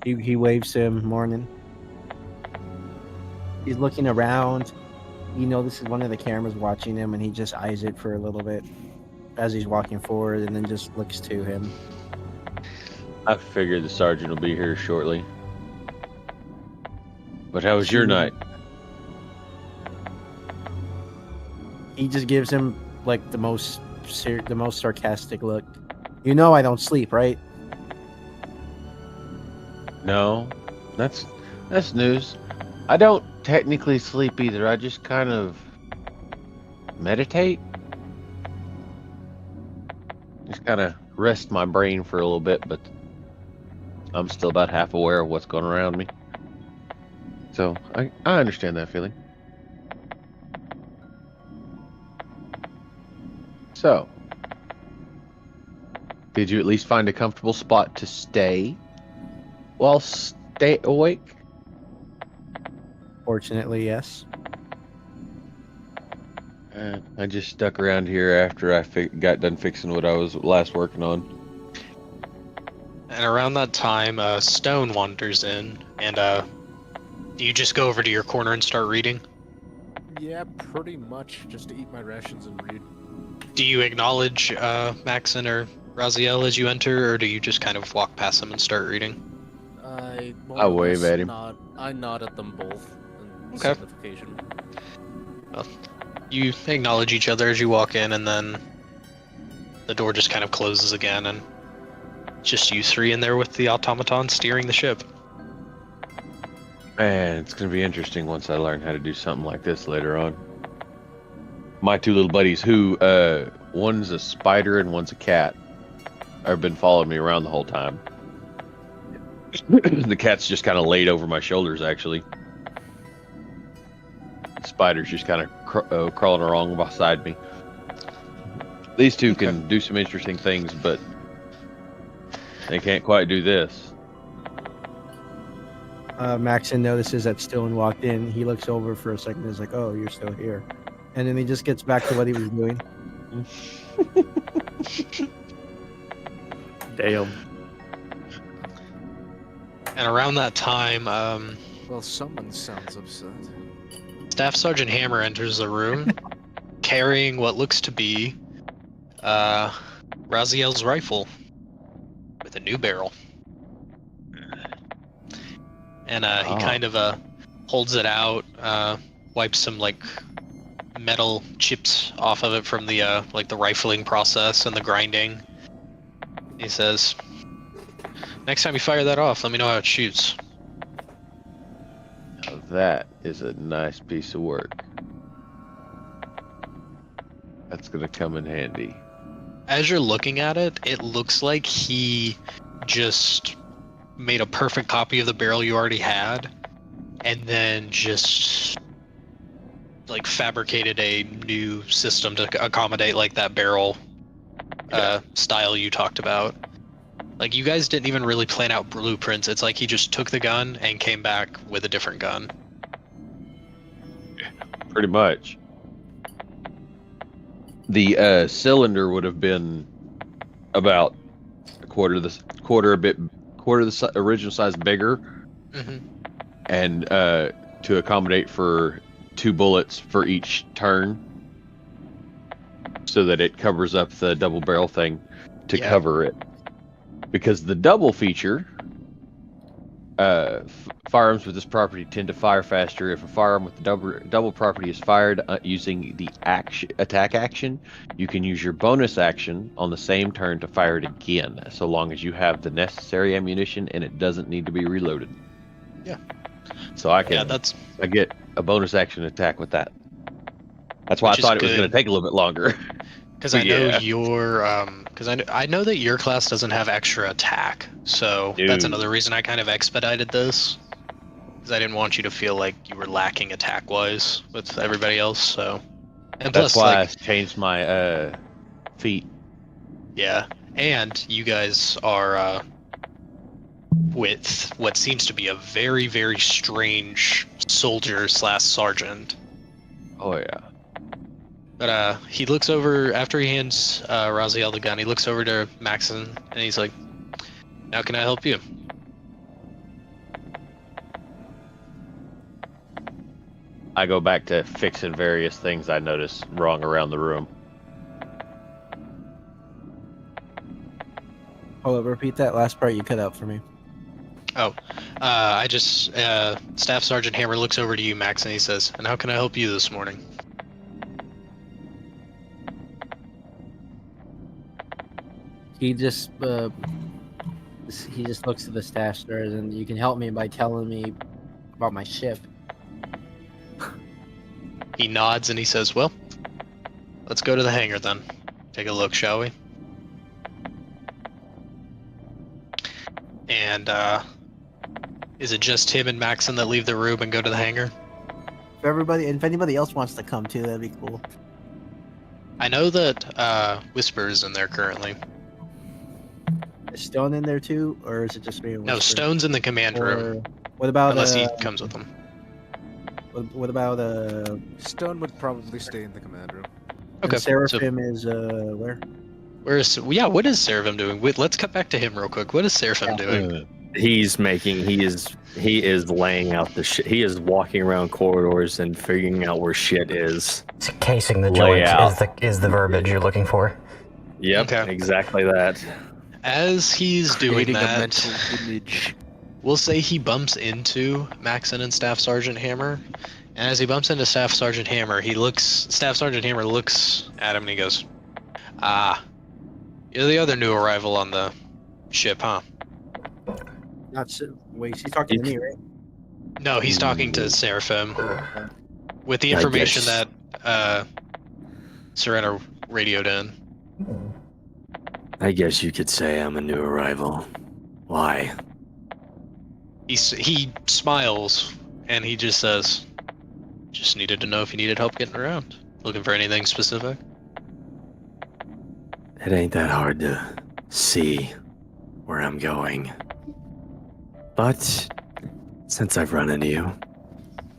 He waves to him, morning. He's looking around. He notices one of the cameras watching him, and he just eyes it for a little bit as he's walking forward, and then just looks to him. I figured the sergeant will be here shortly. But how was your night? He just gives him like the most sarcastic look. You know I don't sleep, right? No, that's news. I don't technically sleep either. I just kind of meditate. Just kind of rest my brain for a little bit, but I'm still about half aware of what's going around me. So I understand that feeling. So, did you at least find a comfortable spot to stay while stay awake? Fortunately, yes. I just stuck around here after I got done fixing what I was last working on. And around that time, Stone wanders in, and do you just go over to your corner and start reading? Yeah, pretty much just to eat my rations and read. Do you acknowledge Maxon or Raziel as you enter, or do you just kind of walk past them and start reading? I I wave at him. I nod at them both. In Okay. signification. Well, you acknowledge each other as you walk in, and then the door just kind of closes again, and just you three in there with the automaton steering the ship. Man, it's gonna be interesting once I learn how to do something like this later on. My two little buddies, who one's a spider and one's a cat, have been following me around the whole time. The cat's just kind of laid over my shoulders, actually. The spider's just kind of crawling along beside me. These two can do some interesting things, but they can't quite do this. Maxon notices that Stone walked in. He looks over for a second. He's like, "Oh, you're still here," and then he just gets back to what he was doing. Damn. And around that time, Well, someone sounds upset. Staff Sergeant Hammer enters the room, carrying what looks to be Raziel's rifle with a new barrel. And he kind of holds it out, wipes some like metal chips off of it from the like the rifling process and the grinding. He says, "Next time you fire that off, let me know how it shoots." Now that is a nice piece of work. That's gonna come in handy. As you're looking at it, it looks like he just made a perfect copy of the barrel you already had, and then just like fabricated a new system to accommodate like that barrel style you talked about. Like, you guys didn't even really plan out blueprints. It's like he just took the gun and came back with a different gun. Pretty much. The cylinder would have been about a quarter of the original size bigger, Mm-hmm. and to accommodate for 2 bullets for each turn, so that it covers up the double barrel thing to cover it. Because the double feature, firearms with this property tend to fire faster. If a firearm with the double property is fired using the attack action, you can use your bonus action on the same turn to fire it again, so long as you have the necessary ammunition and it doesn't need to be reloaded. Yeah. So I get a bonus action attack with that. That's why I thought it was going to take a little bit longer. Because I know I know that your class doesn't have extra attack, so that's another reason I kind of expedited this. Because I didn't want you to feel like you were lacking attack-wise with everybody else. So, and that's plus, why like, I changed my feet. Yeah, and you guys are with what seems to be a very, very strange soldier/sergeant. Oh yeah. But he looks over after he hands Raziel the gun. He looks over to Maxon and he's like, "How can I help you?" I go back to fixing various things I noticed wrong around the room. Hold up, repeat that last part you cut out for me. Oh, Staff Sergeant Hammer looks over to you, Max, and he says, "And how can I help you this morning?" He just looks to the staff stairs, and you can help me by telling me about my ship. He nods and he says, "Well, let's go to the hangar then. Take a look, shall we?" And is it just him and Maxon that leave the room and go to the hangar? If anybody else wants to come too, that'd be cool. I know that Whisper is in there currently. Is Stone in there too, or is it just me? and No, Whisper? Stone's in the command room, Or what about unless he comes with them. What about Stone would probably stay in the command room. Okay, and Seraphim is where? What is Seraphim doing? Wait, let's cut back to him real quick. What is Seraphim doing? He is laying out the shit. He is walking around corridors and figuring out where shit is. It's casing the joint Layout. is the verbiage you're looking for. Yep, Okay. exactly that. As he's doing Creating a that, mental image. we'll say he bumps into Maxon and Staff Sergeant Hammer. And as he bumps into Staff Sergeant Hammer, Staff Sergeant Hammer looks at him and he goes, "Ah, you're the other new arrival on the ship, huh?" Wait, she's talking to me, right? No, he's talking to Seraphim with the information guess. that Serena radioed in. I guess you could say I'm a new arrival. Why? He smiles and he just says, "Just needed to know if you needed help getting around. Looking for anything specific?" It ain't that hard to see where I'm going. But since I've run into you,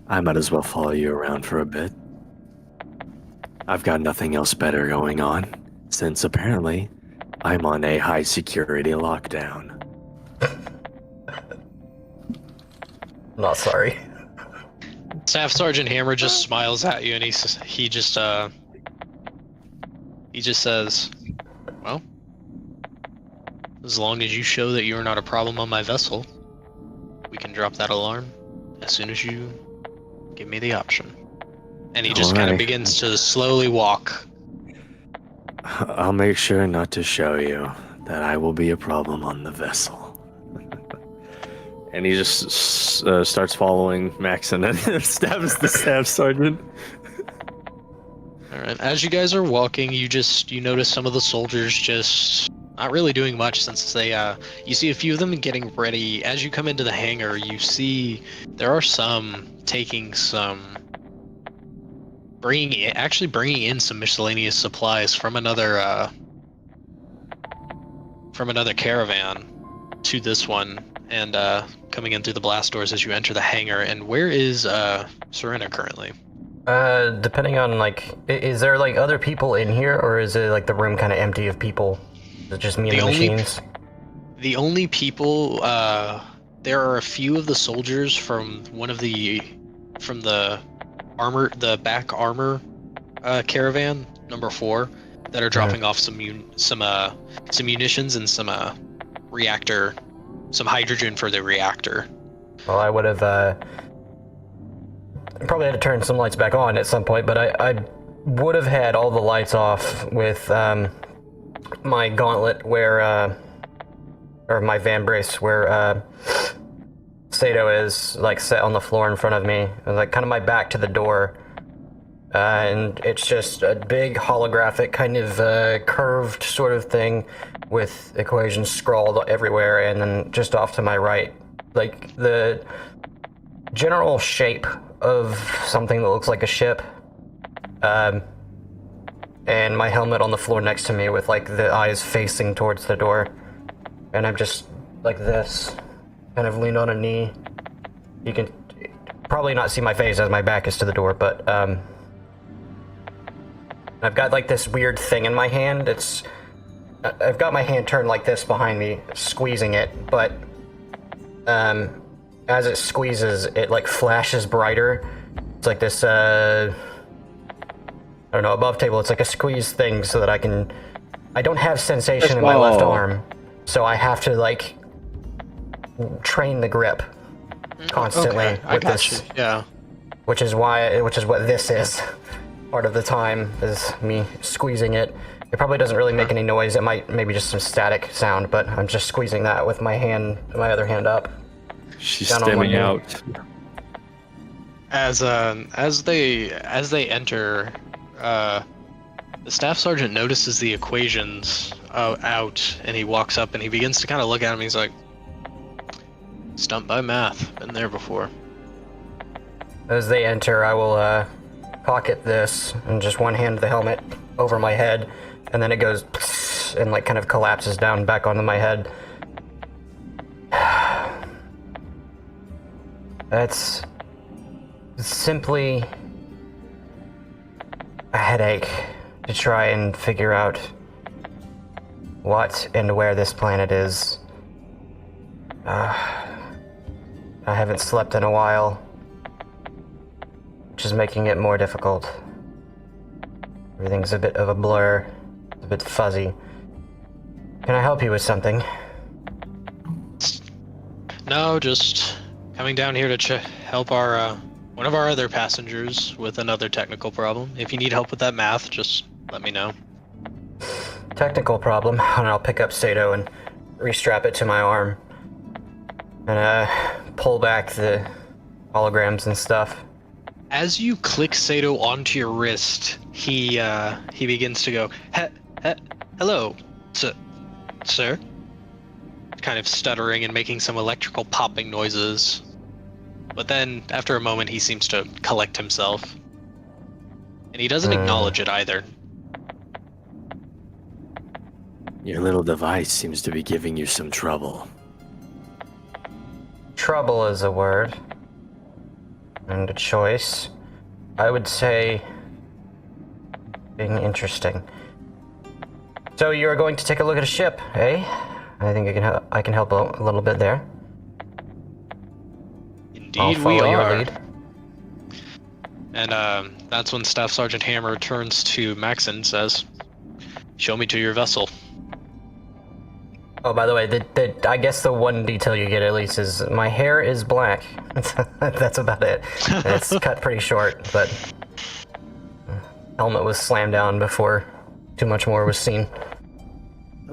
I might as well follow you around for a bit. I've got nothing else better going on, since apparently I'm on a high security lockdown. Not sorry. Staff Sergeant Hammer just smiles at you and he just says, "Well, as long as you show that you're not a problem on my vessel, we can drop that alarm as soon as you give me the option." And he just kind of Alright. begins to slowly walk. I'll make sure not to show you that I will be a problem on the vessel. And he just starts following Maxon and stabs the staff sergeant. Alright, as you guys are walking, you notice some of the soldiers just not really doing much since you see a few of them getting ready. As you come into the hangar, you see there are some bringing in some miscellaneous supplies from another caravan to this one, and coming in through the blast doors as you enter the hangar. And where is Serena currently? Depending on is there other people in here, or is it the room kind of empty of people? Is it just me and the machines? The only people, there are a few of the soldiers from the back armor caravan number 4 that are dropping off some munitions and some hydrogen for the reactor. Well, I would have probably had to turn some lights back on at some point, but I would have had all the lights off with my gauntlet or my van brace where Sato is set on the floor in front of me, kind of my back to the door, and it's just a big holographic kind of curved sort of thing with equations scrawled everywhere, and then just off to my right, the general shape of something that looks like a ship, and my helmet on the floor next to me with the eyes facing towards the door, and I'm just like this, kind of leaned on a knee. You can probably not see my face as my back is to the door, but I've got this weird thing in my hand. I've got my hand turned like this behind me, squeezing it, but as it squeezes, it flashes brighter. It's this I don't know, above table, it's a squeeze thing so that I don't have sensation in my left arm, so I have to train the grip constantly with this. Yeah. Which is what this is. Part of the time is me squeezing it. It probably doesn't really make any noise. It might maybe just some static sound, but I'm just squeezing that with my other hand up. She's Down on one stemming knee. out. As they enter, the staff sergeant notices the equations out, and he walks up and he begins to kind of look at him. He's like, "Stumped by math. Been there before." As they enter, I will pocket this and just one hand the helmet over my head, and then it goes shoulders and like kind of collapses down back onto my head. That's simply a headache to try and figure out what and where this planet is. I haven't slept in a while, which is making it more difficult. Everything's a bit of a blur, a bit fuzzy. Can I help you with something? No, just coming down here to help our one of our other passengers with another technical problem. If you need help with that math, just let me know. Technical problem, and I'll pick up Sato and restrap it to my arm. And pull back the holograms and stuff. As you click Sato onto your wrist, he begins to go, hello, sir? Kind of stuttering and making some electrical popping noises. But then, after a moment, he seems to collect himself. And he doesn't acknowledge it either. Your little device seems to be giving you some trouble. Trouble is a word. And a choice. I would say being interesting. So you're going to take a look at a ship, eh? I think I can help a little bit there. Indeed, we are. Your lead. And that's when Staff Sergeant Hammer turns to Max and says, "Show me to your vessel." Oh, by the way, I guess the one detail you get at least is my hair is black. That's about it. It's cut pretty short, but helmet was slammed down before too much more was seen.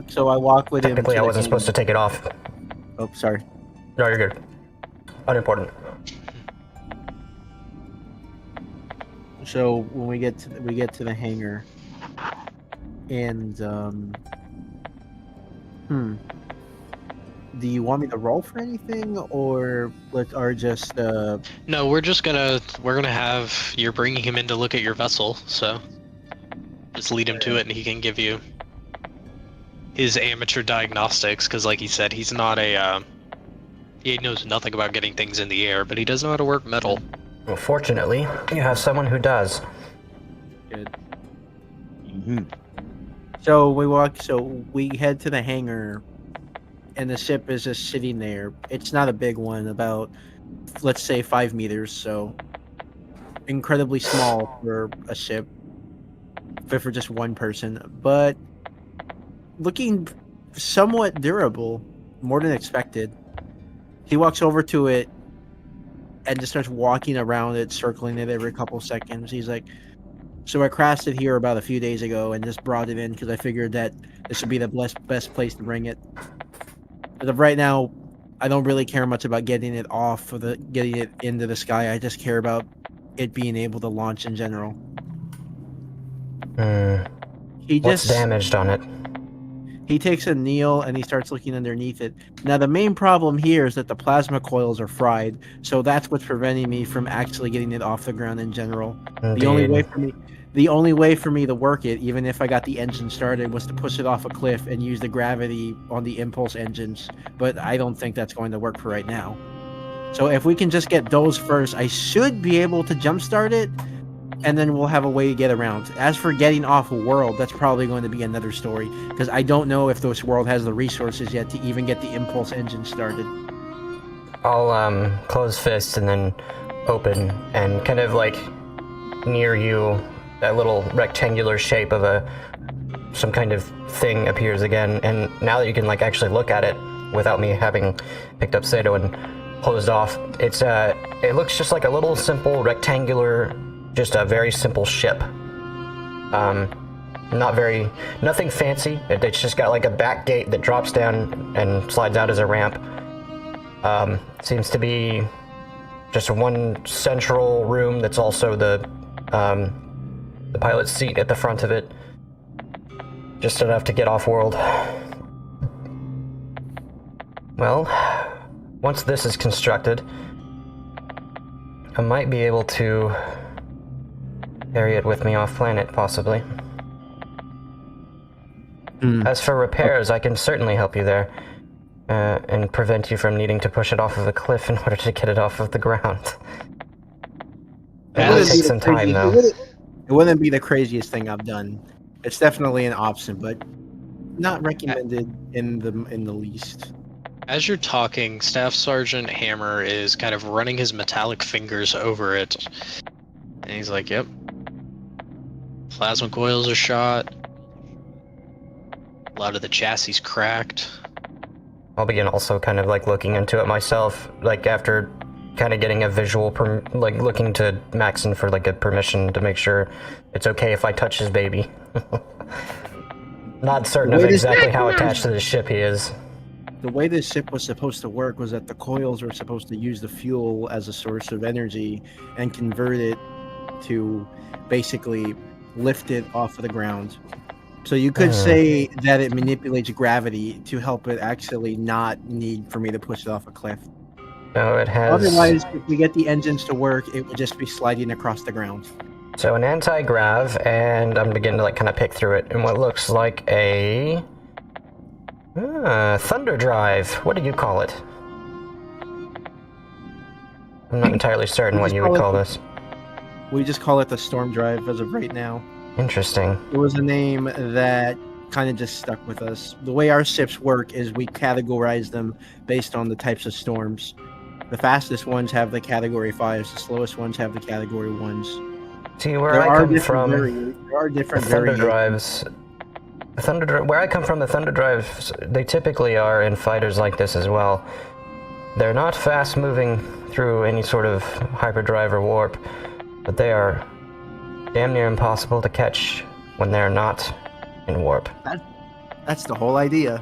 So I walk with him. Technically, I wasn't supposed to take it off. Oh, sorry. No, you're good. Unimportant. So when we get to the hangar, and do you want me to roll for anything, or just No, we're gonna have you're bringing him in to look at your vessel, so just lead him to it, and he can give you his amateur diagnostics, because like he said, he's not he knows nothing about getting things in the air, but he does know how to work metal. Well, fortunately, you have someone who does. Good. Mm-hmm. So we head to the hangar, and the ship is just sitting there. It's not a big one, about, let's say, 5 meters, so incredibly small for a ship, fit for just one person, but looking somewhat durable, more than expected. He walks over to it and just starts walking around it, circling it every couple seconds. He's like, "So I crashed it here about a few days ago and just brought it in because I figured that this would be the best place to bring it. As of right now, I don't really care much about getting it off or getting it into the sky. I just care about it being able to launch in general." What's damaged on it? He takes a kneel and he starts looking underneath it. Now, the main problem here is that the plasma coils are fried, so that's what's preventing me from actually getting it off the ground in general. Indeed. The only way for me to work it, even if I got the engine started, was to push it off a cliff and use the gravity on the impulse engines, but I don't think that's going to work for right now. So if we can just get those first, I should be able to jumpstart it, and then we'll have a way to get around. As for getting off world, that's probably going to be another story, because I don't know if this world has the resources yet to even get the impulse engine started. I'll close fist and then open, and kind of like near you, that little rectangular shape of some kind of thing appears again, and now that you can like actually look at it without me having picked up Sato and closed off, it looks just like a little simple rectangular, just a very simple ship. Nothing fancy. It's just got like a back gate that drops down and slides out as a ramp. Seems to be just one central room that's also the pilot's seat at the front of it. Just enough to get off world. Well, once this is constructed, I might be able to carry it with me off planet, possibly. As for repairs, I can certainly help you there. And prevent you from needing to push it off of a cliff in order to get it off of the ground. It will take some time, though. It wouldn't be the craziest thing I've done. It's definitely an option, but not recommended in the least. As you're talking, Staff Sergeant Hammer is kind of running his metallic fingers over it. And he's like, yep. Plasma coils are shot. A lot of the chassis cracked. I'll begin also kind of like looking into it myself, like after kind of getting a visual, like looking to Maxon for like a permission to make sure it's okay if I touch his baby. Not certain of exactly how attached to the ship he is. The way this ship was supposed to work was that the coils were supposed to use the fuel as a source of energy and convert it to basically lift it off of the ground. So you could say that it manipulates gravity to help it actually not need for me to push it off a cliff. No, it has... Otherwise, if we get the engines to work, it would just be sliding across the ground. So an anti-grav, and I'm beginning to like kind of pick through it, and what looks like a... thunder drive. What do you call it? I'm not entirely certain what you would call this. We just call it the storm drive as of right now. Interesting. It was a name that kind of just stuck with us. The way our ships work is we categorize them based on the types of storms. The fastest ones have the category 5s, the slowest ones have the category 1s. See, where I come from, there are different the thunder variations. drives... where I come from, the thunder drives, they typically are in fighters like this as well. They're not fast moving through any sort of hyperdrive or warp, but they are damn near impossible to catch when they're not in warp. That's the whole idea.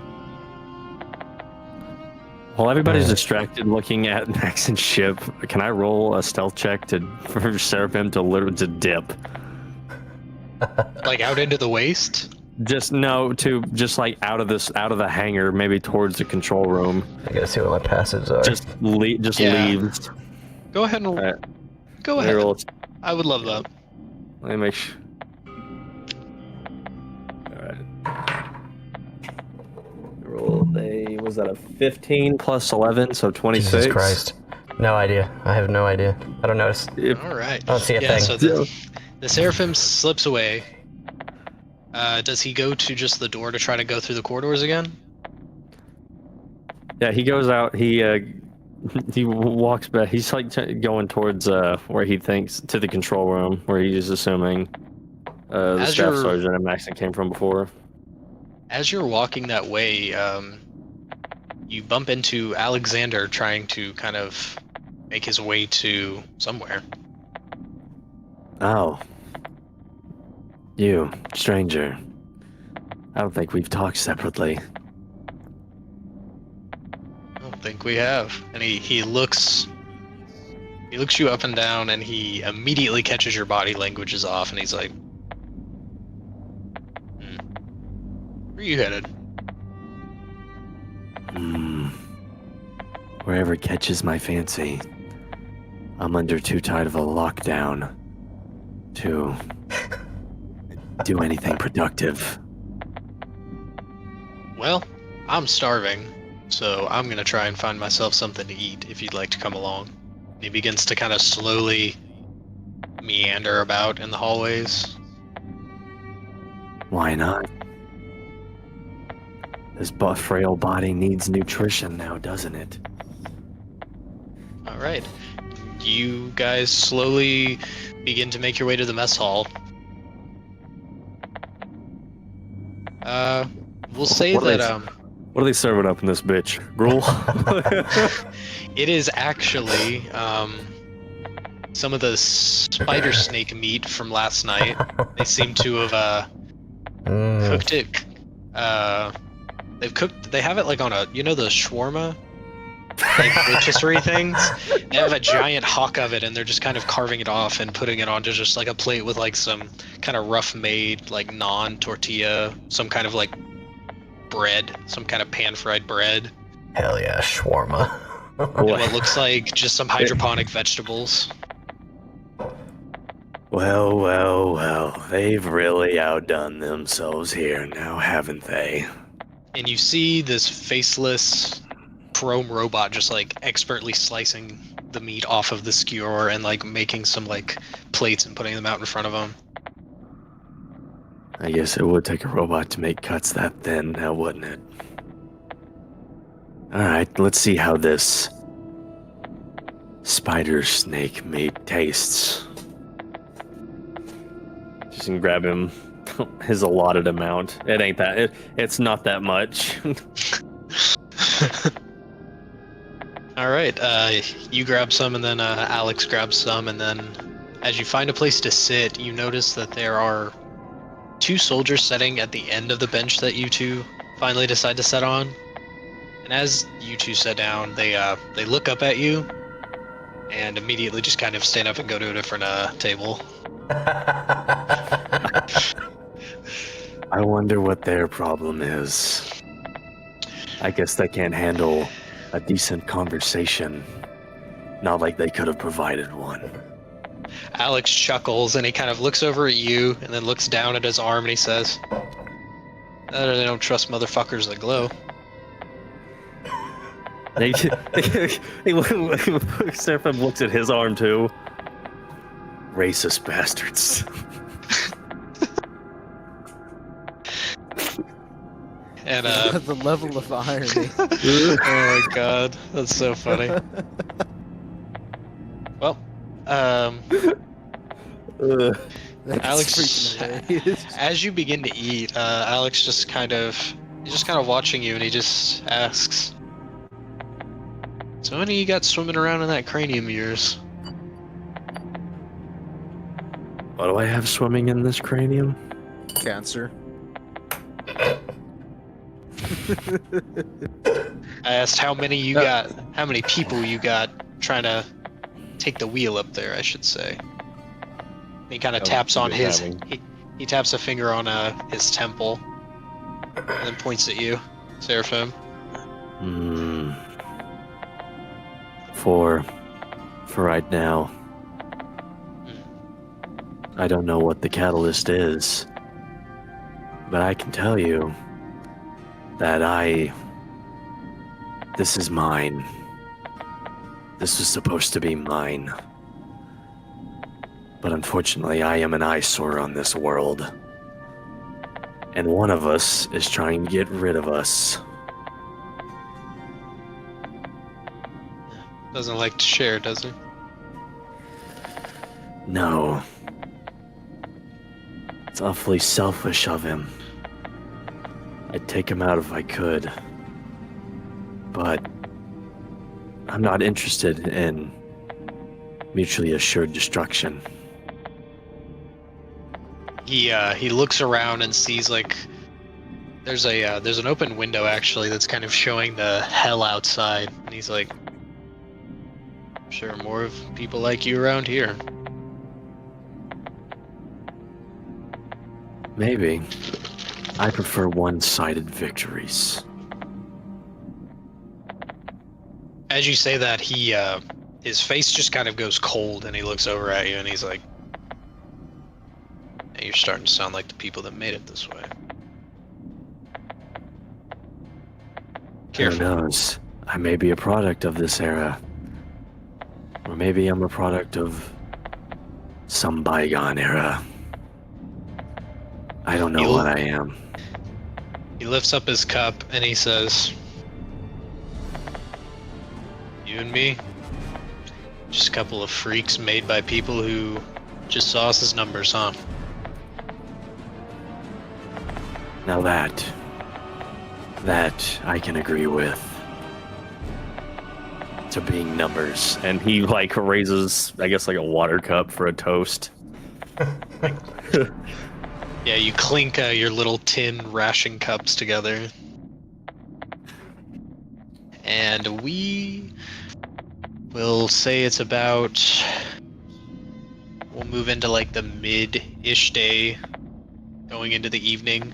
While everybody's distracted looking at Maxon's ship, can I roll a stealth check for Seraphim to dip? Like out into the waste? Just like out of the hangar, maybe towards the control room. I gotta see what my passives are. Just Yeah. leaves. Go ahead and Alright. go Let me ahead. roll- I would love that. Let me make sure. Alright. Was that a 15 plus 11, so 26? Jesus Christ. No idea. I have no idea. I don't notice. All right. I don't see a Yeah, thing. so the Seraphim slips away. Does he go to just the door to try to go through the corridors again? Yeah, he goes out. He walks back. He's like going towards where he thinks to the control room, where he's assuming the As staff you're- sergeant and Maxon came from before. As you're walking that way, you bump into Alexander trying to kind of make his way to somewhere. Oh. You, stranger. I don't think we've talked separately. I don't think we have. And he looks you up and down, and he immediately catches your body language is off, and he's like, where are you headed? Wherever catches my fancy. I'm under too tight of a lockdown to do anything productive. Well, I'm starving, so I'm gonna try and find myself something to eat if you'd like to come along. He begins to kind of slowly meander about in the hallways. Why not? This frail body needs nutrition now, doesn't it? All right. You guys slowly begin to make your way to the mess hall. We'll say What are that What are they serving up in this bitch? Gruel? it is actually some of the spider snake meat from last night. They seem to have cooked it. They have it like on a, the shawarma, like rotisserie things. They have a giant hawk of it, and they're just kind of carving it off and putting it onto just like a plate with like some kind of rough made like non-tortilla, some kind of like bread, some kind of pan-fried bread. Hell yeah, shawarma. And what looks like just some hydroponic vegetables. Well, well, well. They've really outdone themselves here now, haven't they? And you see this faceless chrome robot just like expertly slicing the meat off of the skewer and like making some like plates and putting them out in front of him. I guess it would take a robot to make cuts that thin, now wouldn't it? Alright, let's see how this spider snake meat tastes. Just can grab him his allotted amount. It ain't that. It's not that much. All right, you grab some, and then Alex grabs some, and then as you find a place to sit, you notice that there are 2 soldiers sitting at the end of the bench that you two finally decide to sit on. And as you two sit down, they look up at you, and immediately just kind of stand up and go to a different table. I wonder what their problem is. I guess they can't handle a decent conversation. Not like they could have provided one. Alex chuckles, and he kind of looks over at you, and then looks down at his arm, and he says, "They don't trust motherfuckers that glow." Seraphim looks at his arm too. Racist bastards. And The level of irony. oh my god, that's so funny. Well, That's Alex, freaking hilarious. as you begin to eat, Alex he's just kind of watching you, and he just asks, "So, what do you got swimming around in that cranium of yours?" What do I have swimming in this cranium? Cancer. I asked how many people you got trying to take the wheel up there, I should say. He kind of taps on his, he taps a finger on his temple, and then points at you, Seraphim. For right now, I don't know what the catalyst is, but I can tell you that this is mine. This was supposed to be mine. But unfortunately, I am an eyesore on this world. And one of us is trying to get rid of us. Doesn't like to share, does he? No. It's awfully selfish of him. I'd take him out if I could. But I'm not interested in mutually assured destruction. He looks around and sees like there's an open window actually that's kind of showing the hell outside, and he's like, "I'm sure more of people like you around here." Maybe. I prefer one-sided victories. As you say that, his face just kind of goes cold, and he looks over at you, and he's like, "Hey, you're starting to sound like the people that made it this way." Careful. Who knows? I may be a product of this era. Or maybe I'm a product of some bygone era. I don't know what I am. He lifts up his cup and he says, "You and me, just a couple of freaks made by people who just saw us as numbers, huh?" Now that I can agree with. To being numbers. And he like raises, I guess, like a water cup for a toast. Yeah, you clink your little tin ration cups together. And we will say it's about... We'll move into like the mid-ish day, going into the evening.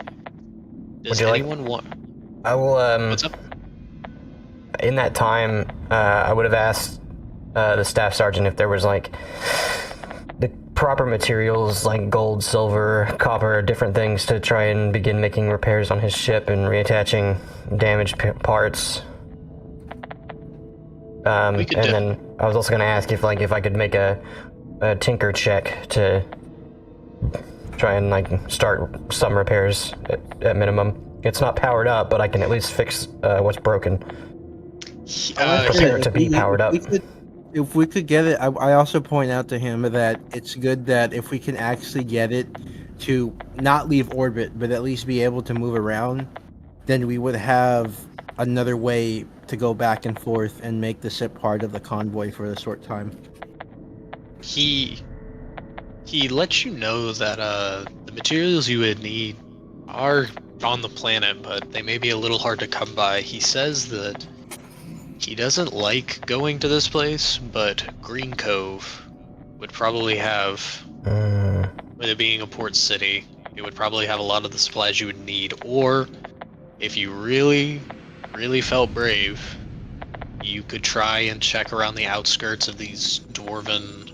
Does anyone want... I will, What's up? In that time, I would have asked the staff sergeant if there was like the proper materials like gold, silver, copper, different things to try and begin making repairs on his ship and reattaching damaged parts. And then I was also going to ask if I could make a tinker check to try and start some repairs at minimum. It's not powered up, but I can at least fix what's broken. Prepare it to be powered up. If we could get it, I also point out to him that it's good that if we can actually get it to not leave orbit, but at least be able to move around, then we would have another way to go back and forth and make the ship part of the convoy for a short time. He lets you know that the materials you would need are on the planet, but they may be a little hard to come by. He says that he doesn't like going to this place, but Green Cove would probably have, with it being a port city, it would probably have a lot of the supplies you would need. Or, if you really, really felt brave, you could try and check around the outskirts of these dwarven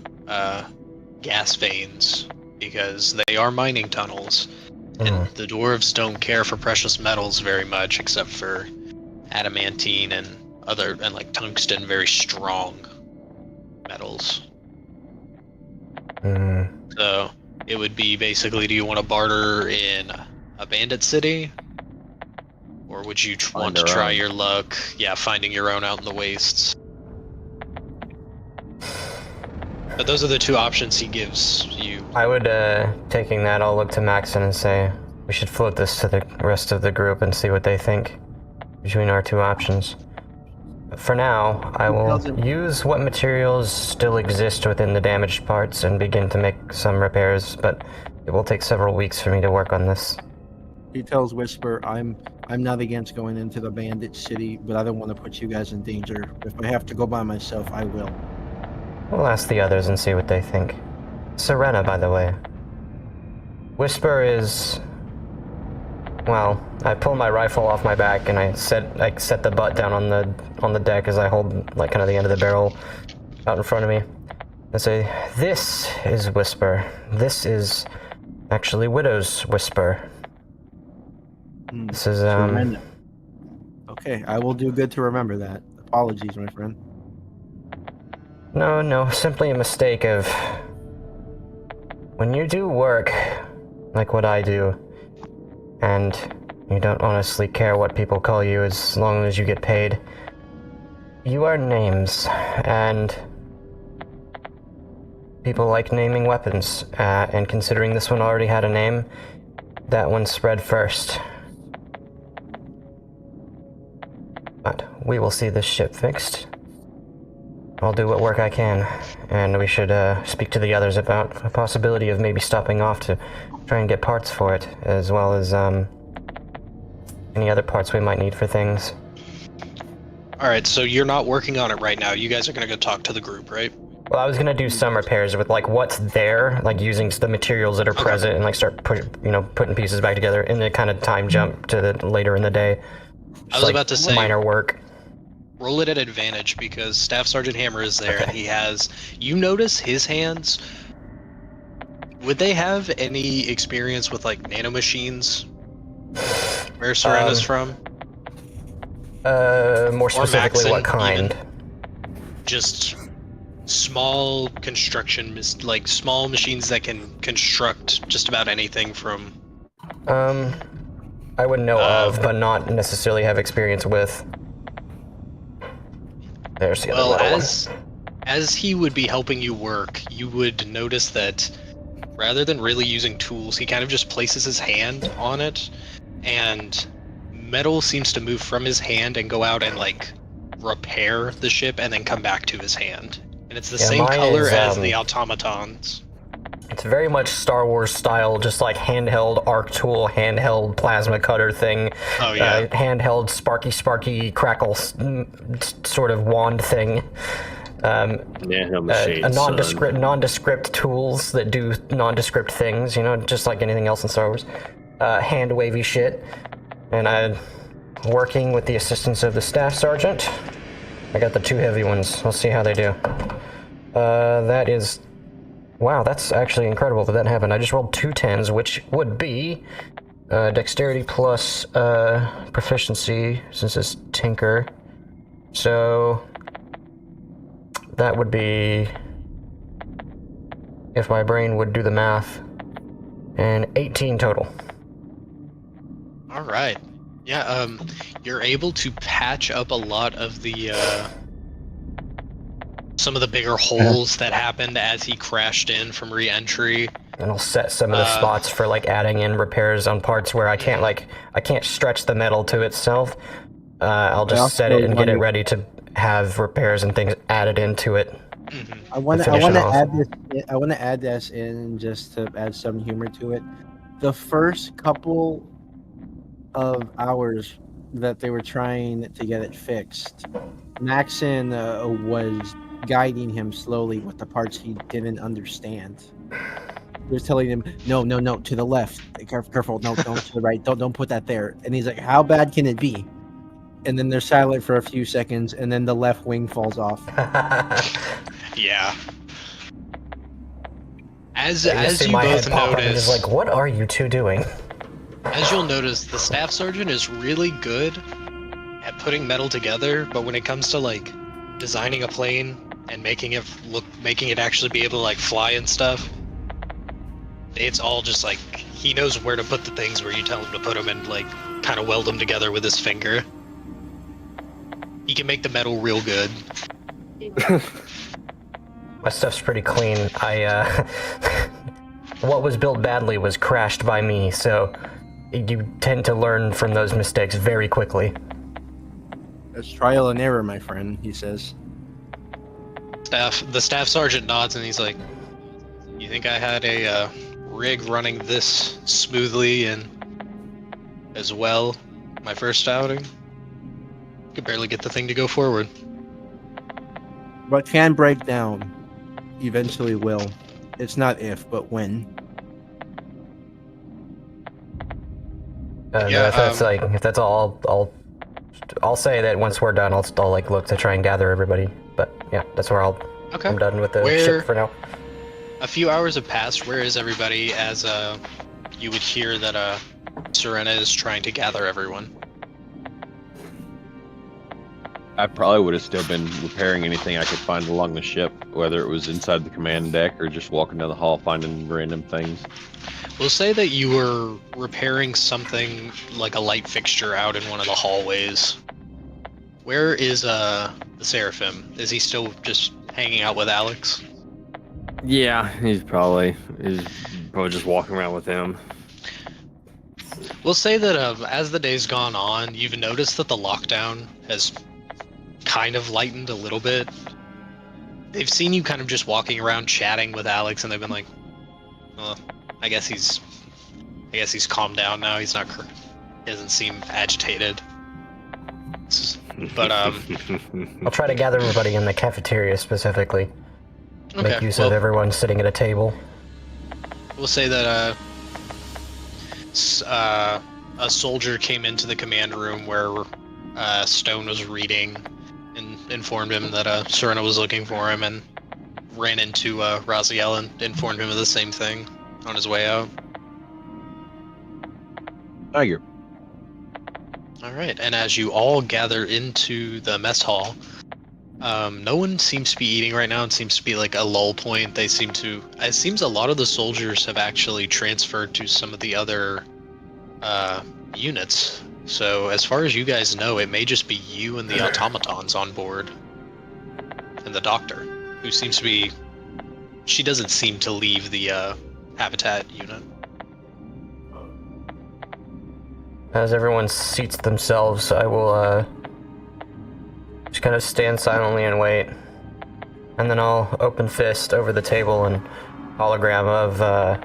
gas veins, because they are mining tunnels, and the dwarves don't care for precious metals very much, except for adamantine and like tungsten, very strong metals. So it would be basically, do you want to barter in a bandit city, or would you want to try your luck finding your own out in the wastes? But those are the two options he gives you. I would, taking that, I'll look to Maxon and say we should float this to the rest of the group and see what they think between our two options. For now, I will use what materials still exist within the damaged parts and begin to make some repairs, but it will take several weeks for me to work on this. He tells Whisper, I'm not against going into the bandit city, but I don't want to put you guys in danger. If I have to go by myself, I will. We'll ask the others and see what they think. Serena, by the way. Whisper is... Well, I pull my rifle off my back and I set the butt down on the deck as I hold kind of the end of the barrel out in front of me. I say, "This is Whisper. This is actually Widow's Whisper. This is Okay, I will do good to remember that. Apologies, my friend. No, simply a mistake of... When you do work like what I do, and you don't honestly care what people call you as long as you get paid, you earn names, and people like naming weapons, and considering this one already had a name, that one spread first. But we will see this ship fixed. I'll do what work I can, and we should speak to the others about a possibility of maybe stopping off to try and get parts for it, as well as any other parts we might need for things. Alright, so you're not working on it right now. You guys are gonna go talk to the group, right? Well, I was gonna do some repairs with what's there, using the materials that are present, and start putting pieces back together, and then kind of time jump to the later in the day. I was about to say minor work. Roll it at advantage because Staff Sergeant Hammer is there. Okay. He has. You notice his hands. Would they have any experience with nanomachines? Where Serena's from? More specifically, Maxon, what kind? Just small construction, small machines that can construct just about anything from. I would know of, but not necessarily have experience with. There's the other one. As he would be helping you work, you would notice that rather than really using tools, he kind of just places his hand on it, and metal seems to move from his hand and go out and repair the ship and then come back to his hand. And it's the same color as the automatons. It's very much Star Wars style, just handheld arc tool, handheld plasma cutter thing, handheld sparky crackle sort of wand thing. Nondescript tools that do nondescript things, just like anything else in Star Wars. Hand wavy shit. And I'm working with the assistance of the staff sergeant. I got the two heavy ones. We'll see how they do. That is Wow, that's actually incredible that happened. I just rolled 2 10s, which would be dexterity plus proficiency, since it's tinker. So that would be, if my brain would do the math, and 18 total. All right. Yeah, you're able to patch up a lot of the some of the bigger holes that happened as he crashed in from re-entry. And I'll set some of the spots for like adding in repairs on parts where I can't stretch the metal to itself. I'll just set it and get it ready to have repairs and things added into it. Mm-hmm. I want to add this in just to add some humor to it. The first couple of hours that they were trying to get it fixed, Maxon was guiding him slowly with the parts he didn't understand. He was telling him, no, to the left, careful, no, don't to the right, don't put that there. And he's like, how bad can it be? And then they're silent for a few seconds, and then the left wing falls off. Yeah. As you both notice, is like, what are you two doing? As you'll notice, the staff sergeant is really good at putting metal together, but when it comes to like designing a plane and making it actually be able to like fly and stuff, it's all just like he knows where to put the things where you tell him to put them and like kind of weld them together with his finger. He can make the metal real good. My stuff's pretty clean. What was built badly was crashed by me, so you tend to learn from those mistakes very quickly. It's trial and error, my friend, he says. The staff sergeant nods and he's like, you think I had a rig running this smoothly and as well my first outing? Could barely get the thing to go forward. But can break down. Eventually will. It's not if, but when. If that's all, I'll say that once we're done, I'll like look to try and gather everybody. But yeah, that's where I'm done with the ship for now. A few hours have passed. Where is everybody? As you would hear that Serena is trying to gather everyone. I probably would have still been repairing anything I could find along the ship, whether it was inside the command deck or just walking down the hall finding random things. We'll say that you were repairing something like a light fixture out in one of the hallways. Where is the Seraphim? Is he still just hanging out with Alex? Yeah, he's probably just walking around with him. We'll say that as the day's gone on, you've noticed that the lockdown has kind of lightened a little bit. They've seen you kind of just walking around chatting with Alex, and they've been like, well, I guess he's calmed down now. He doesn't seem agitated. But I'll try to gather everybody in the cafeteria specifically. Make use of everyone sitting at a table. We'll say that a soldier came into the command room where Stone was reading and informed him that Serena was looking for him, and ran into Raziel and informed him of the same thing on his way out. Tiger. Alright, and as you all gather into the mess hall, no one seems to be eating right now. It seems to be like a lull point. It seems a lot of the soldiers have actually transferred to some of the other units. So as far as you guys know, it may just be you and the automatons on board. And the doctor, who seems to be... She doesn't seem to leave the habitat unit. As everyone seats themselves, I will just kind of stand silently and wait. And then I'll open fist over the table and hologram of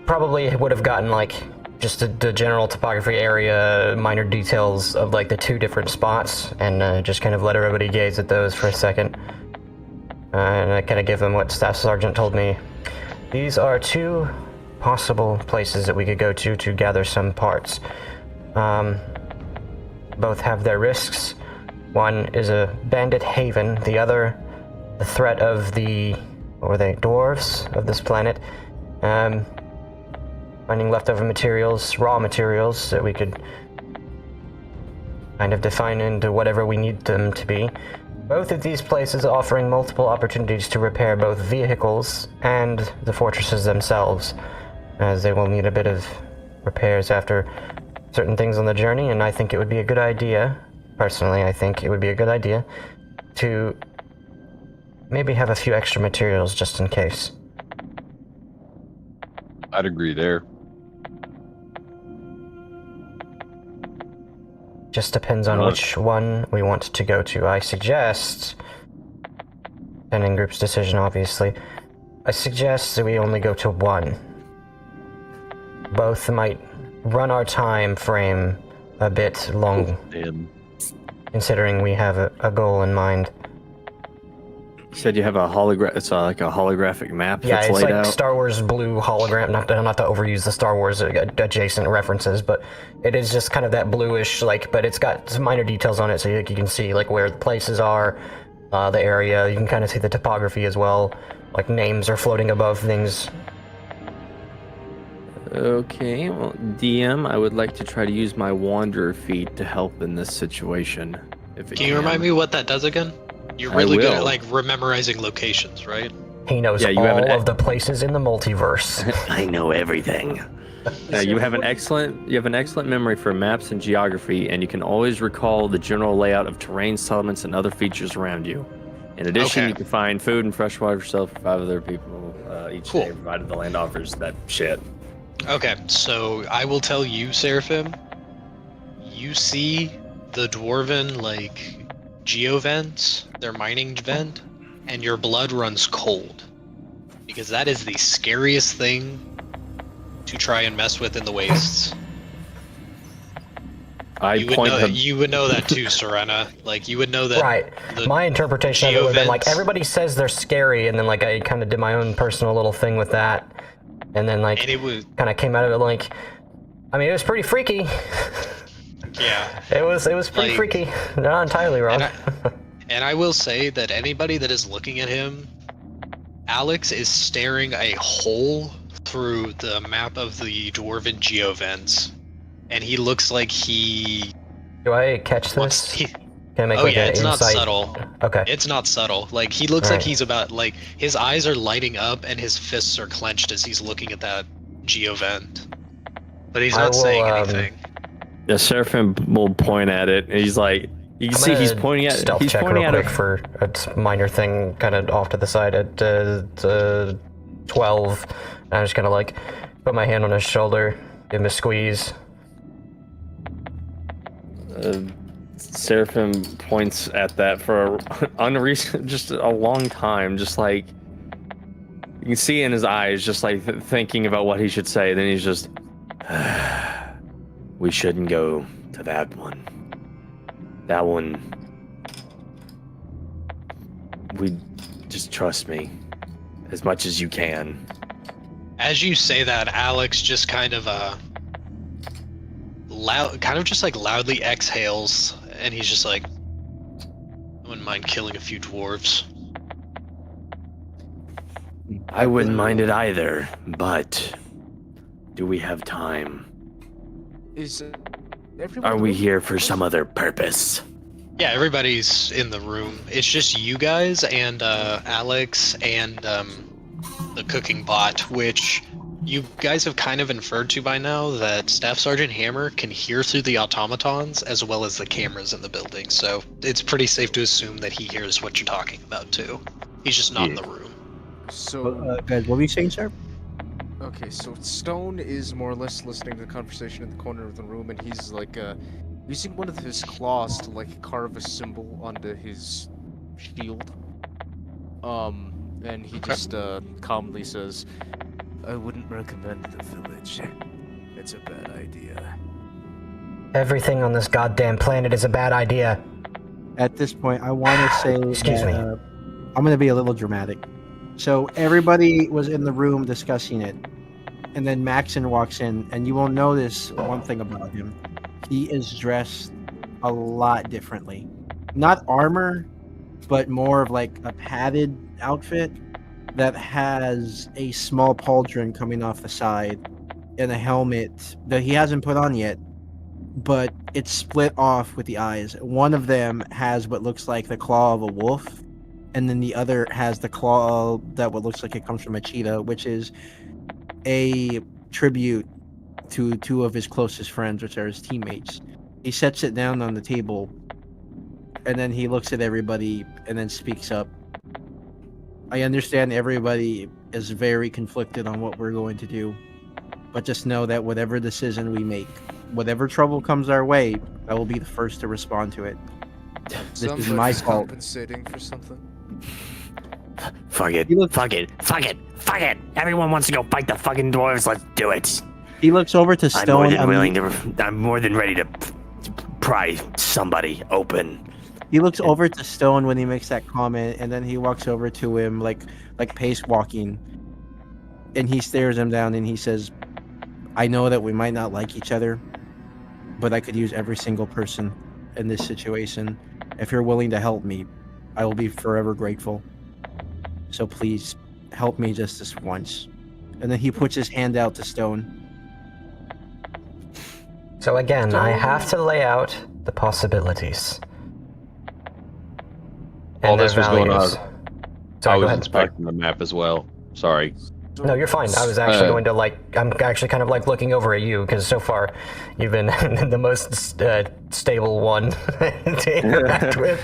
probably would have gotten like just the general topography area, minor details of like the 2 different spots, and just kind of let everybody gaze at those for a second. And I kind of give them what Staff Sergeant told me. These are 2 possible places that we could go to gather some parts. Both have their risks. One is a bandit haven, the other the threat of the what were they, dwarves of this planet, finding leftover materials, raw materials that we could kind of define into whatever we need them to be. Both of these places offering multiple opportunities to repair both vehicles and the fortresses themselves, as they will need a bit of repairs after certain things on the journey, and I think it would be a good idea, personally I think it would be a good idea, to maybe have a few extra materials just in case. I'd agree there. Just depends on which one we want to go to. I suggest, pending group's decision obviously, I suggest that we only go to one. Both might run our time frame a bit long, considering we have a goal in mind. You said you have a it's like a holographic map Yeah, that's it's laid like out. Star Wars blue hologram. Not to overuse the Star Wars adjacent references, but it is just kind of that bluish, like, but it's got some minor details on it, so you can see like where the places are, the area. You can kind of see the topography as well. Like names are floating above things. Okay, well, DM, I would like to try to use my Wanderer feat to help in this situation. If it Can you remind me what that does again? You're I really good at will. like memorizing locations, right? He knows Yeah, you have all an- of the places in the multiverse. I know everything. You have an excellent memory for maps and geography, and you can always recall the general layout of terrain, settlements, and other features around you. In addition, Okay. you can find food and fresh water for yourself for 5 other people each Cool. day, provided the land offers that shit. Okay, so I will tell you, Seraphim, you see the dwarven, like, geovents, their mining vent, and your blood runs cold. Because that is the scariest thing to try and mess with in the wastes. You would know that too, Serena. Like, you would know that. Right. the My interpretation of it would have been like, geovents- everybody says they're scary, and then like I kind of did my own personal little thing with that, and then like And it was, kind of came out of it like, I mean, it was pretty freaky. yeah. It was pretty Like- freaky. Not entirely wrong. And I will say that anybody that is looking at him, Alex is staring a hole through the map of the dwarven geovents, and he looks like he Do I catch wants. this? Can I make Oh like yeah, an it's not insight? subtle. Okay. It's not subtle. Like he looks like Alright. he's about like his eyes are lighting up and his fists are clenched as he's looking at that geovent, but he's I not will, saying anything. The Seraphim will point at it, and he's like, you can I'm see he's gonna pointing at stealth he's check pointing real at quick a for a minor thing, kind of off to the side at 12. I'm just gonna like put my hand on his shoulder, give him a squeeze. Seraphim points at that for just a long time, just like you can see in his eyes, just like thinking about what he should say. Then he's just, we shouldn't go to that one. That one, we just trust me as much as you can. As you say that, Alex just kind of loudly exhales, and he's just like, I wouldn't mind killing a few dwarves. I wouldn't mind it either, but do we have time? Is everyone? Are we here for some other purpose? Yeah, everybody's in the room. It's just you guys and Alex and the cooking bot, which you guys have kind of inferred to by now that Staff Sergeant Hammer can hear through the automatons as well as the cameras in the building. So it's pretty safe to assume that he hears what you're talking about too. He's just not in the room. So Guys, what were you saying, sir? okay, so Stone is more or less listening to the conversation in the corner of the room, and he's like using one of his claws to like carve a symbol onto his shield. And he just calmly says, "I wouldn't recommend the village. It's a bad idea." Everything on this goddamn planet is a bad idea. At this point, I want to say Excuse that, me. I'm going to be a little dramatic. So everybody was in the room discussing it, and then Maxon walks in, and you will notice one thing about him. He is dressed a lot differently. Not armor, but more of like a padded outfit. that has a small pauldron coming off the side and a helmet that he hasn't put on yet, but it's split off with the eyes. One of them has what looks like the claw of a wolf, and then the other has the claw that what looks like it comes from a cheetah, which is a tribute to two of his closest friends, which are his teammates. He sets it down on the table, and then he looks at everybody and then speaks up. I understand everybody is very conflicted on what we're going to do, but just know that whatever decision we make, whatever trouble comes our way, I will be the first to respond to it. This Sounds is like my he's fault. compensating for something. Fuck it. Fuck it. Fuck it. Fuck it. Everyone wants to go fight the fucking dwarves. Let's do it. He looks over to Stone. I'm more than ready to pry somebody open. He looks over to Stone when he makes that comment, and then he walks over to him like pace walking, and he stares him down and he says, I know that we might not like each other, but I could use every single person in this situation. If you're willing to help me, I will be forever grateful. So please help me just this once. And then he puts his hand out to Stone. So again, I have to lay out the possibilities. All And their this was going on. values. I Sorry, go was ahead. inspecting the map as well. Sorry. No, you're fine. I was actually going to I'm actually kind of like looking over at you because so far you've been the most stable one to interact with,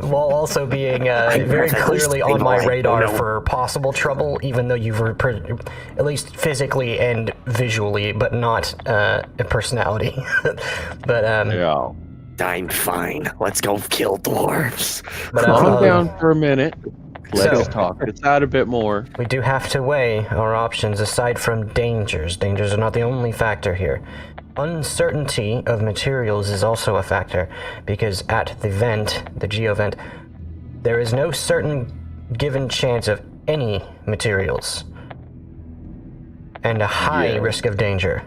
while also being very clearly on my radar for possible trouble, even though you've at least physically and visually, but not personality. But Yeah. I'm fine. Let's go kill dwarves. But Calm down for a minute. Let's So- talk this out a bit more. we do have to weigh our options aside from dangers. Dangers are not the only factor here. Uncertainty of materials is also a factor, because at the vent, the geovent, there is no certain given chance of any materials. And a high risk of danger.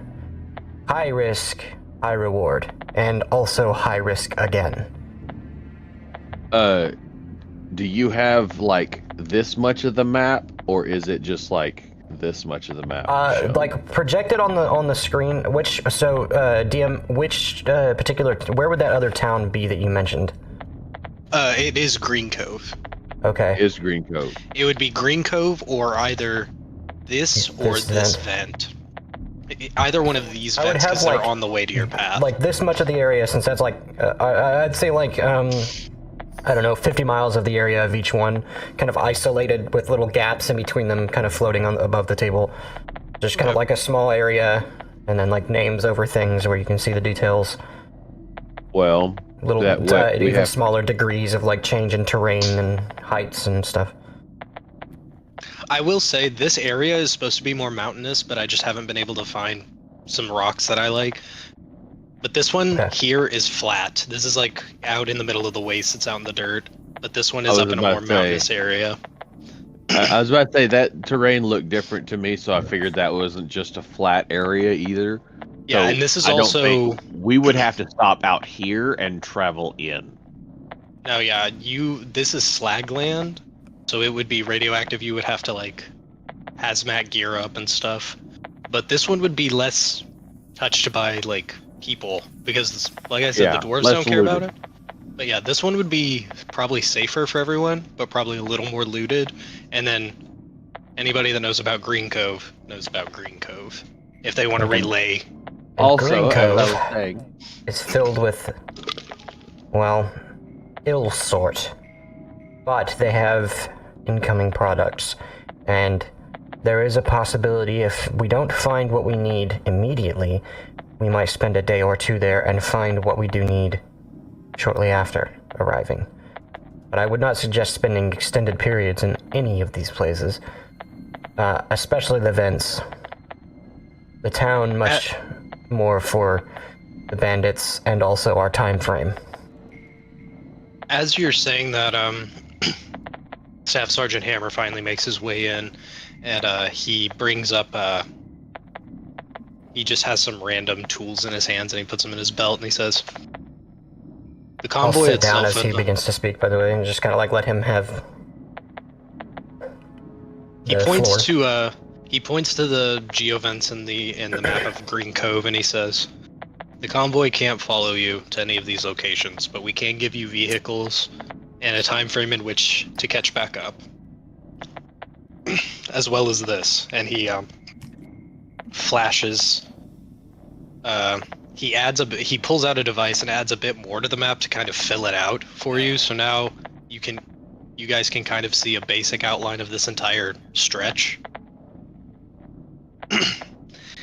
High risk, high reward. And also high risk again. Do you have like this much of the map, or is it just like this much of the map? shown? Like projected on the screen. DM, which particular? Where would that other town be that you mentioned? It is Green Cove. Okay. Is Green Cove. It would be Green Cove or either this or this vent. Either one of these I would vents, have, because they're like- on the way to your path. Like this much of the area, since that's like I'd say like I don't know, 50 miles of the area of each one, kind of isolated with little gaps in between them, kind of floating on above the table. Just kind of like a small area, and then like names over things where you can see the details. Well, Little that way we even have- smaller degrees of like change in terrain and heights and stuff. I will say this area is supposed to be more mountainous, but I just haven't been able to find some rocks that I like. But this one here is flat. This is like out in the middle of the waste. It's out in the dirt. But this one is was up in a about more to say- mountainous area. I was about to say that terrain looked different to me, so I figured that wasn't just a flat area either. Yeah, So and this is I don't also think we would have to stop out here and travel in. no, yeah. This is slag land, so it would be radioactive. You would have to like hazmat gear up and stuff. But this one would be less touched by like people because, like I said, Yeah, the dwarves less don't care about looted. it. But yeah, this one would be probably safer for everyone, but probably a little more looted. And then anybody that knows about Green Cove knows about Green Cove. If they want to relay. And Also, Green as Cove I was saying, is filled with, well, ill sort. But they have incoming products, and there is a possibility if we don't find what we need immediately, we might spend a day or two there and find what we do need shortly after arriving. But I would not suggest spending extended periods in any of these places, especially the vents. The town much more for the bandits and also our time frame. As you're saying that, Staff Sergeant Hammer finally makes his way in, and he brings up, he just has some random tools in his hands, and he puts them in his belt, and he says, "The I'll convoy sit down itself." as he begins to speak, by the way, and just kind of like let him have He the points floor. to the geovents in the map of Green Cove, and he says, "The convoy can't follow you to any of these locations, but we can give you vehicles and a time frame in which to catch back up, as well as this." And he flashes. He pulls out a device and adds a bit more to the map to kind of fill it out for you. So now you guys can kind of see a basic outline of this entire stretch.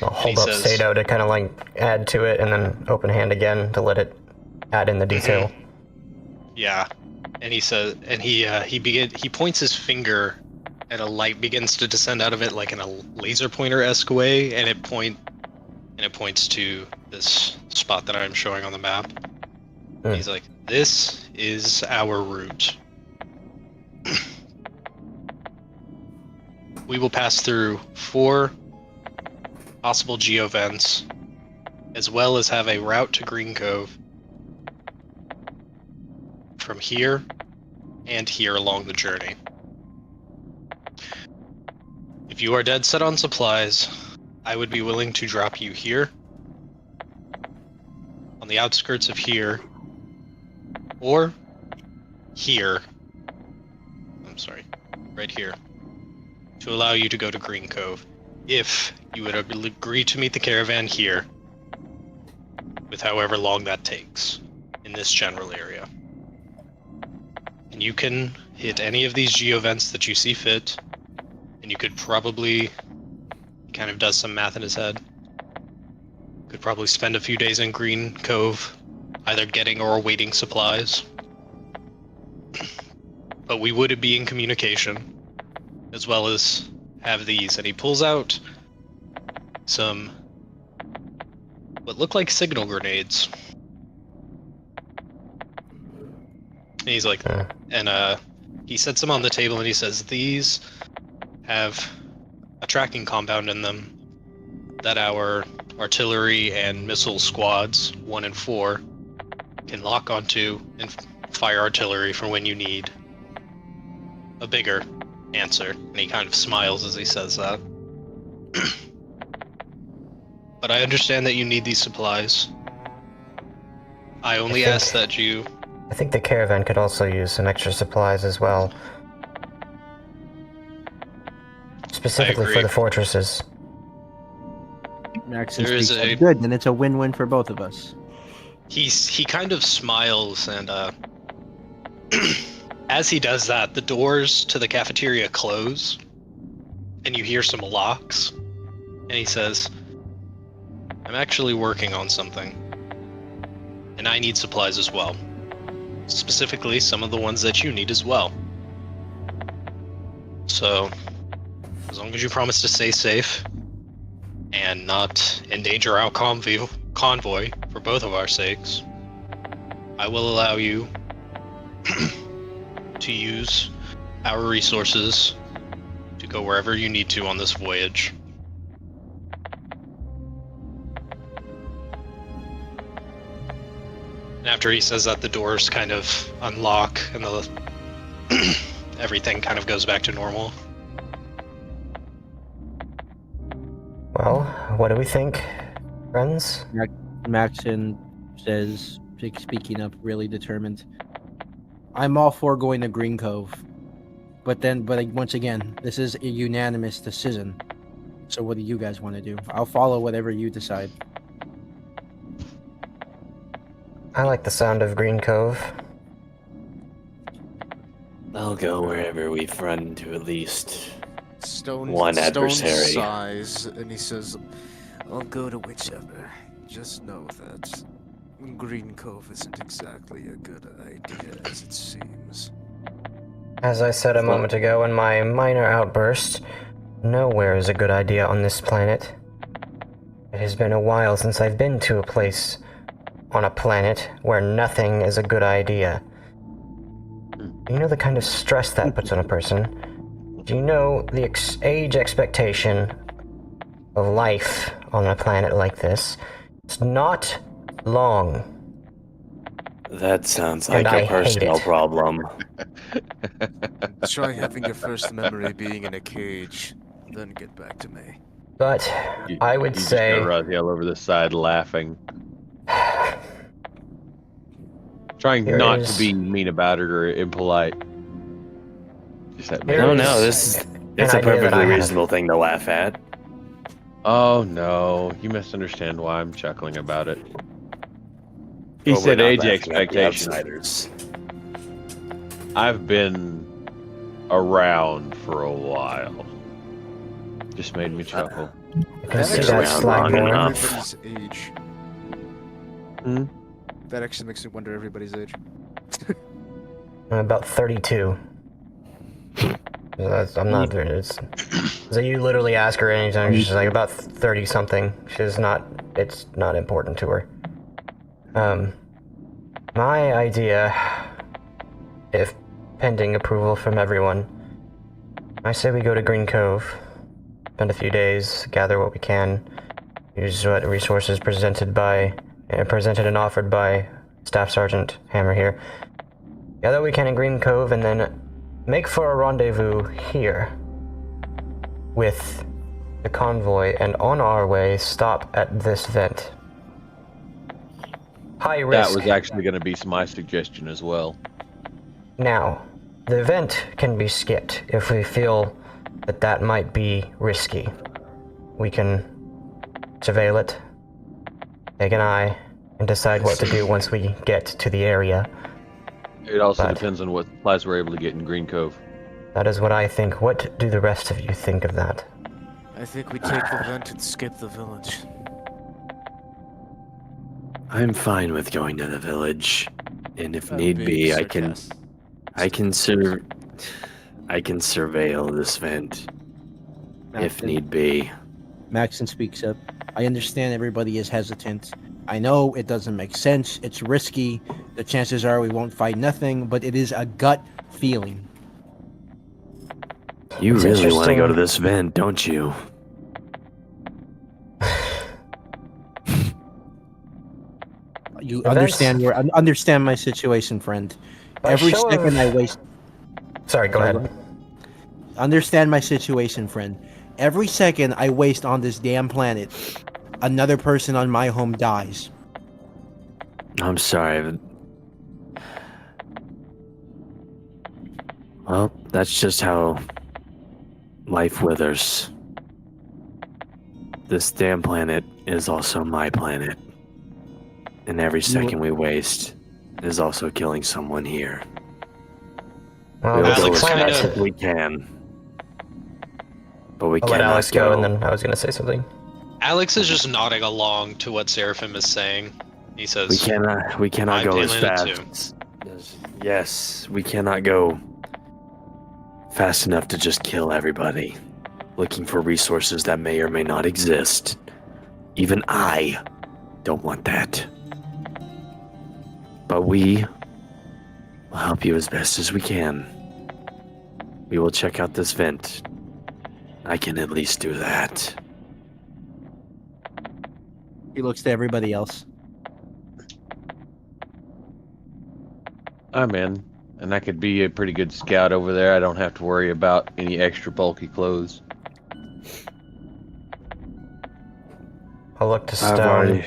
I'll hold up says- Sato to kind of like add to it, and then open hand again to let it add in the detail. Yeah, and he says, and he points his finger, and a light begins to descend out of it like in a laser pointer-esque way, and it points to this spot that I'm showing on the map. Hmm. He's like, "This is our route. We will pass through 4 possible geovents, as well as have a route to Green Cove from here and here along the journey. If you are dead set on supplies, I would be willing to drop you here, on the outskirts of here, or here. I'm sorry, right here, to allow you to go to Green Cove, if you would agree to meet the caravan here, with however long that takes, in this general area. And you can hit any of these geovents that you see fit, and you could probably," he kind of does some math in his head, "could probably spend a few days in Green Cove, either getting or awaiting supplies. But we would be in communication, as well as have these." And he pulls out some what look like signal grenades. And he's like, he sets them on the table and he says, "These have a tracking compound in them that our artillery and missile squads 1 and 4 can lock onto and fire artillery for when you need a bigger answer." And he kind of smiles as he says that. "But I understand that you need these supplies. I only ask that you..." I think the caravan could also use some extra supplies as well. Specifically for agree. the fortresses. Maxon There is speaks up. a- Good, then it's a win-win for both of us. He kind of smiles, and as he does that, the doors to the cafeteria close, and you hear some locks, and he says, "I'm actually working on something, and I need supplies as well. Specifically, some of the ones that you need as well. So, as long as you promise to stay safe, and not endanger our convoy for both of our sakes, I will allow you to use our resources to go wherever you need to on this voyage." And after he says that, the doors kind of unlock and everything kind of goes back to normal. Well, what do we think, friends? Maxon says, speaking up, really determined, "I'm all for going to Green Cove, but once again, this is a unanimous decision. So what do you guys want to do? I'll follow whatever you decide." I like the sound of Green Cove. I'll go wherever we've run into at least Stone one adversary. sighs, and he says, "I'll go to whichever. Just know that Green Cove isn't exactly a good idea as it seems." As I said a moment ago in my minor outburst, nowhere is a good idea on this planet. It has been a while since I've been to a place on a planet where nothing is a good idea. You know the kind of stress that puts on a person? Do you know the age expectation of life on a planet like this? It's not long. That sounds And like I a hate personal it. problem. Try having your first memory being in a cage, then get back to me. But I would You say just got Raziel over the side laughing, trying There not is- to be mean about it or impolite. Just that There No, is no, this is it's an a idea that I perfectly have. reasonable thing to laugh at. Oh no, you misunderstand why I'm chuckling about it. He But we're said not age laughing at the expectations. outsiders. I've been around for a while. Just made me chuckle. I can see Been that around slack long boy. enough. Everybody's age. Hmm? That actually makes me wonder everybody's age. I'm about 32. I'm not. So you literally ask her anytime, she's like about 30 something. She's not. It's not important to her. My idea, if pending approval from everyone, I say we go to Green Cove, spend a few days, gather what we can, use what resources presented and offered by Staff Sergeant Hammer here. Gather what we can in Green Cove, and then make for a rendezvous here with the convoy, and on our way, stop at this vent. High risk. That was actually going to be my suggestion as well. Now, the event can be skipped if we feel that that might be risky. We can surveil it, take an eye, and decide what to do once we get to the area. It also But- depends on what supplies we're able to get in Green Cove. That is what I think. What do the rest of you think of that? I think we take the vent and skip the village. I'm fine with going to the village, and if I'm need being be, sarcastic. I can surveil this vent if need be. Maxon speaks up. I understand everybody is hesitant. I know it doesn't make sense. It's risky. The chances are we won't find nothing, but it is a gut feeling. You It's really want to go to interesting. this vent, don't you? You Events- understand my situation, friend. By Every show of- second I waste. Sorry, go Sorry, ahead. Understand my situation, friend. Every second I waste on this damn planet, another person on my home dies. I'm sorry. But... Well, that's just how life withers. This damn planet is also my planet. And every second we waste is also killing someone here. Well, We'll that's go the Alex, as planet. fast as we can. But we I'll let cannot Alex go, and then I was gonna say something. Alex is just nodding along to what Seraphim is saying. He says, We cannot My go as opinion fast. Yes, we cannot go fast enough to just kill everybody. Looking for resources that may or may not exist. Even I don't want that. But we will help you as best as we can. We will check out this vent. I can at least do that. He looks to everybody else. I'm in, and I could be a pretty good scout over there. I don't have to worry about any extra bulky clothes. I'll look to I've Stone. already...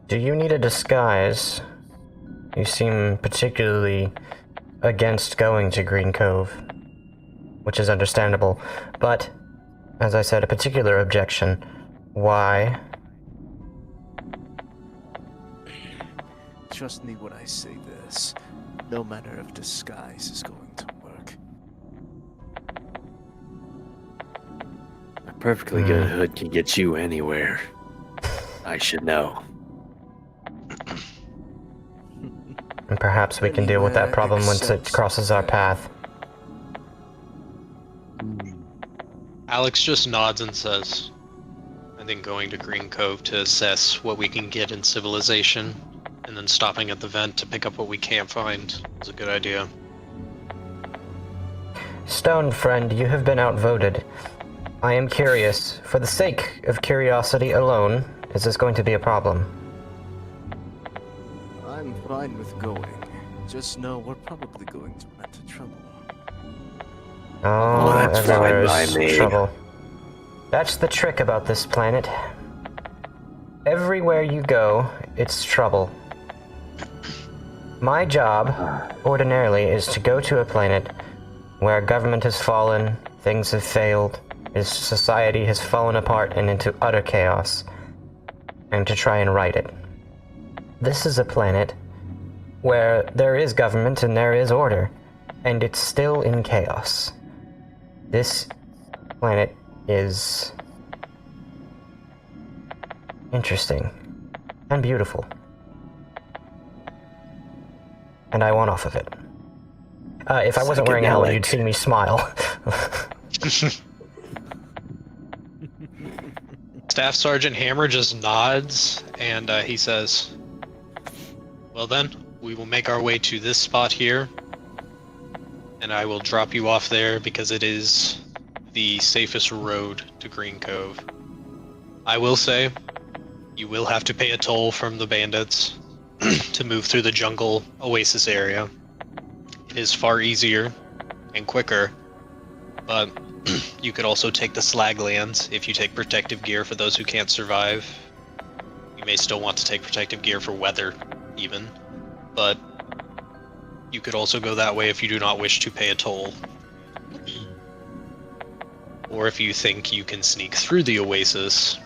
Do you need a disguise? You seem particularly against going to Green Cove, which is understandable. But, as I said, a particular objection. Why? Trust me when I say this. No manner of disguise is going to work. A perfectly good hood can get you anywhere. I should know. And perhaps we can deal with that Anywhere problem once it except crosses our path. Alex just nods and says, I think going to Green Cove to assess what we can get in civilization, and then stopping at the vent to pick up what we can't find is a good idea. Stone, friend, you have been outvoted. I am curious. For the sake of curiosity alone, is this going to be a problem? I'm I'm fine with going. Just know we're probably going to run into trouble. Oh, that's fine everywhere by is me. trouble. That's the trick about this planet. Everywhere you go, it's trouble. My job, ordinarily, is to go to a planet where government has fallen, things have failed, society has fallen apart and into utter chaos, and to try and right it. This is a planet where there is government and there is order, and it's still in chaos. This planet is interesting and beautiful. And I want off of it. If I wasn't wearing a helmet, you'd see me smile. Staff Sergeant Hammer just nods, and he says, well then, we will make our way to this spot here, and I will drop you off there because it is the safest road to Green Cove. I will say, you will have to pay a toll from the bandits to move through the jungle oasis area. It is far easier and quicker, but you could also take the slag lands if you take protective gear for those who can't survive. You may still want to take protective gear for weather, even, but you could also go that way if you do not wish to pay a toll. Or if you think you can sneak through the oasis.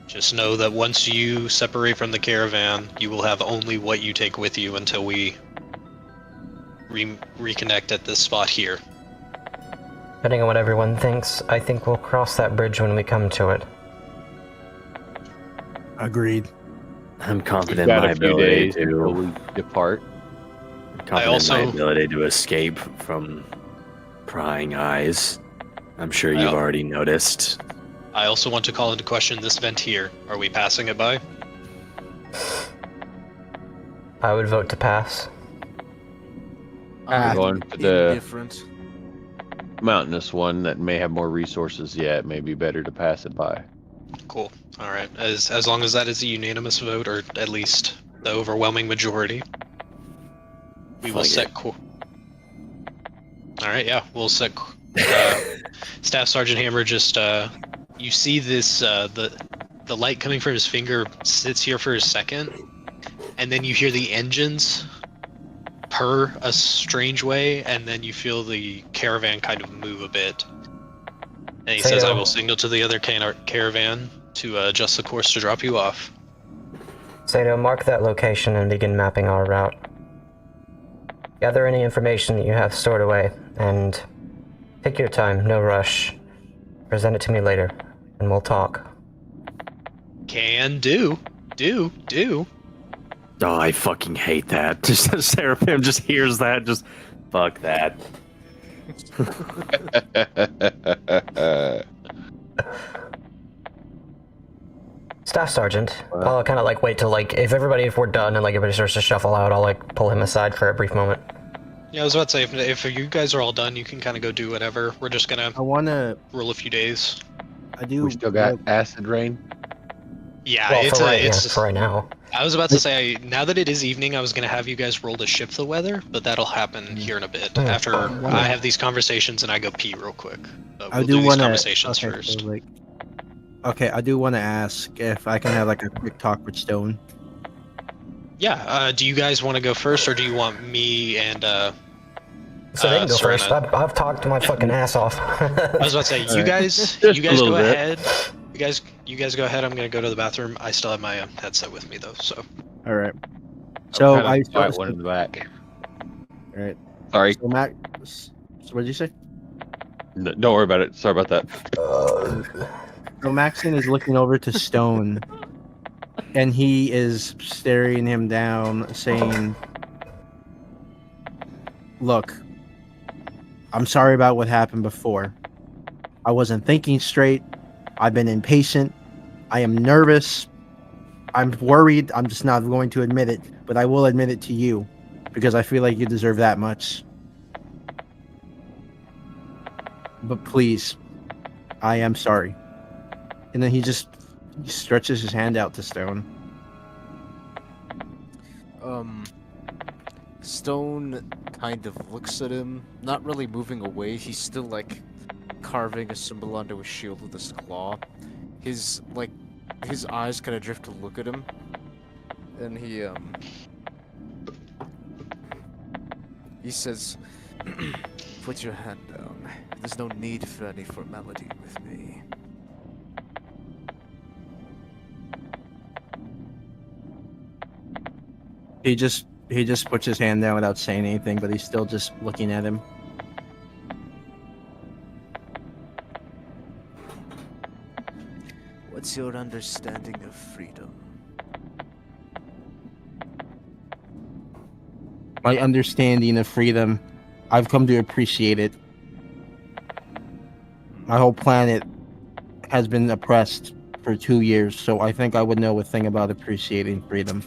Just know that once you separate from the caravan, you will have only what you take with you until we reconnect at this spot here. Depending on what everyone thinks, I think we'll cross that bridge when we come to it. Agreed. I'm confident We've got my a few ability days until we to depart. my ability to escape from prying eyes. I'm sure you've already noticed. I also want to call into question this vent here. Are we passing it by? I would vote to pass. We're going to the Indifferent. mountainous one that may have more resources yet. May be better to pass it by. Cool. All right. As long as that is a unanimous vote, or at least the overwhelming majority, we will set. All right. Yeah, we'll set. Staff Sergeant Hammer just. You see this. The light coming from his finger sits here for a second, and then you hear the engines purr a strange way, and then you feel the caravan kind of move a bit. And he says, I will signal to the other caravan to adjust the course to drop you off. Sato, mark that location and begin mapping our route. Gather any information that you have stored away, and take your time, no rush. Present it to me later, and we'll talk. Can do. Do. Oh, I fucking hate that. Just Seraphim just hears that, just fuck that. Staff Sergeant, I'll kind of wait till if we're done and everybody starts to shuffle out, I'll pull him aside for a brief moment. Yeah, I was about to say, if you guys are all done, you can kind of go do whatever. We're just gonna roll a few days. We still got acid rain. Yeah, well, for right now. I was about to say, now that it is evening, I was gonna have you guys roll to shift the weather, but that'll happen here in a bit after I have these conversations and I go pee real quick. I We'll do these want conversations first. So, okay, I do want to ask if I can have a quick talk with Stone. Yeah. Do you guys want to go first, or do you want me and So they can go Serena? first. I've talked my fucking ass off. I was about to say, you guys Just go a little bit. ahead. You guys go ahead. I'm gonna go to the bathroom. I still have my headset with me though, so. All right. So I I got one in the back. All right. Sorry, So Max, what did you say? don't worry about it. Sorry about that. So Maxon is looking over to Stone, and he is staring him down, saying, "Look, I'm sorry about what happened before. I wasn't thinking straight. I've been impatient. I am nervous. I'm worried. I'm just not going to admit it, but I will admit it to you because I feel like you deserve that much. But please, I am sorry." And then he stretches his hand out to Stone. Stone kind of looks at him, not really moving away. He's still like carving a symbol onto his shield with his claw. His eyes kind of drift to look at him, and he says, "Put your hand down. There's no need for any formality with me." He just puts his hand down without saying anything, but he's still just looking at him. What's your understanding of freedom? My understanding of freedom, I've come to appreciate it. My whole planet has been oppressed for 2 years, so I think I would know a thing about appreciating freedom.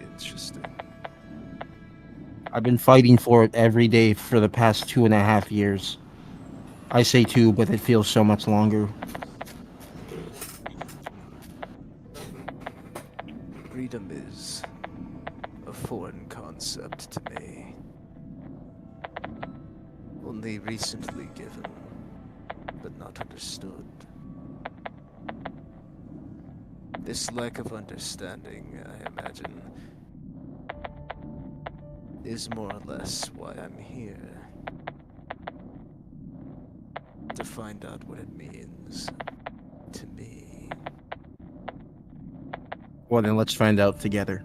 Interesting. I've been fighting for it every day for the past 2.5 years. I say 2, but it feels so much longer. Freedom is a foreign concept to me. Only recently given, but not understood. This lack of understanding, I imagine, is more or less why I'm here. To find out what it means to me. Well, then let's find out together.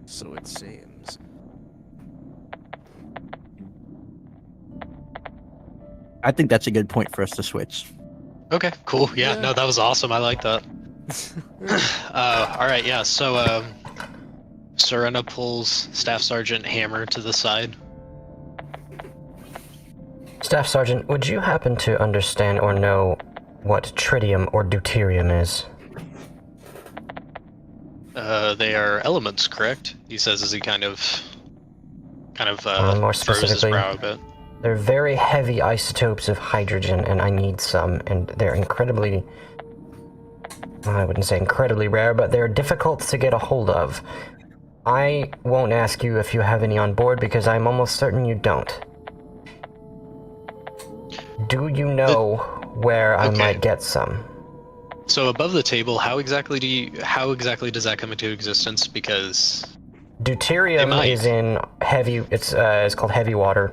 So it seems. I think that's a good point for us to switch. Okay, cool. Yeah, Yeah. no, that was awesome. I like that. All right, yeah. So, Serena pulls Staff Sergeant Hammer to the side. Staff Sergeant, would you happen to understand or know what tritium or deuterium is? They are elements, correct? He says as he kind of More furrows his specifically, brow a bit. they're very heavy isotopes of hydrogen, and I need some, and they're incredibly... I wouldn't say incredibly rare, but they're difficult to get a hold of. I won't ask you if you have any on board, because I'm almost certain you don't. Do you know where I Okay. might get some? So above the table, how exactly does that come into existence? Because Deuterium might. is in heavy. It's called heavy water.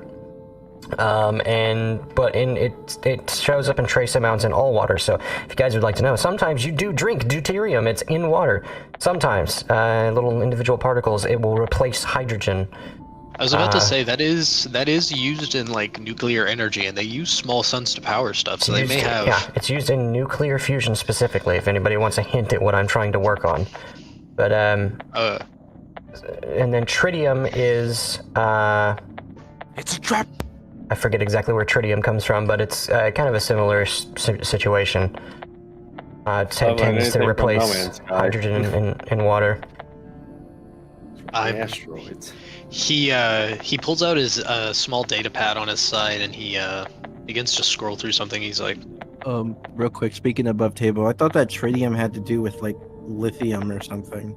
It shows up in trace amounts in all water. So if you guys would like to know, sometimes you do drink deuterium. It's in water. Sometimes little individual particles. It will replace hydrogen. I was about to say that is used in like nuclear energy, and they use small suns to power stuff. So they may have. Yeah, it's used in nuclear fusion specifically. If anybody wants a hint at what I'm trying to work on, but and then tritium is It's a trap! I forget exactly where tritium comes from, but it's kind of a similar situation. It tends anything to from replace No Man's Sky. hydrogen in water. Asteroids. He pulls out his small data pad on his side, and he begins to scroll through something. He's like, Real quick, speaking above table, I thought that tritium had to do with like lithium or something.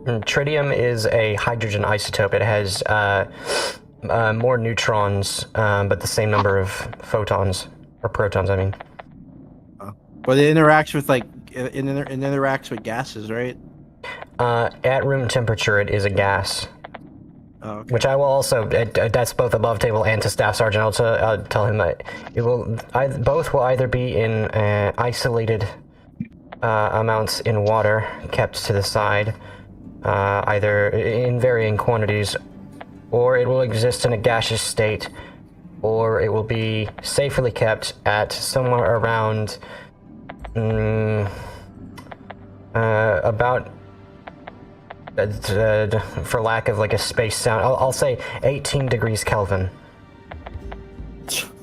Tritium is a hydrogen isotope. It has more neutrons, but the same number of photons, or protons, I mean. But it interacts with it interacts with gases, right? At room temperature, it is a gas. Oh, okay. Which I will also, that's both above table and to Staff Sergeant. I'll tell him that both will either be in isolated amounts in water kept to the side, either in varying quantities, or it will exist in a gaseous state, or it will be safely kept at somewhere around about for lack of like a space sound, I'll say 18 degrees Kelvin.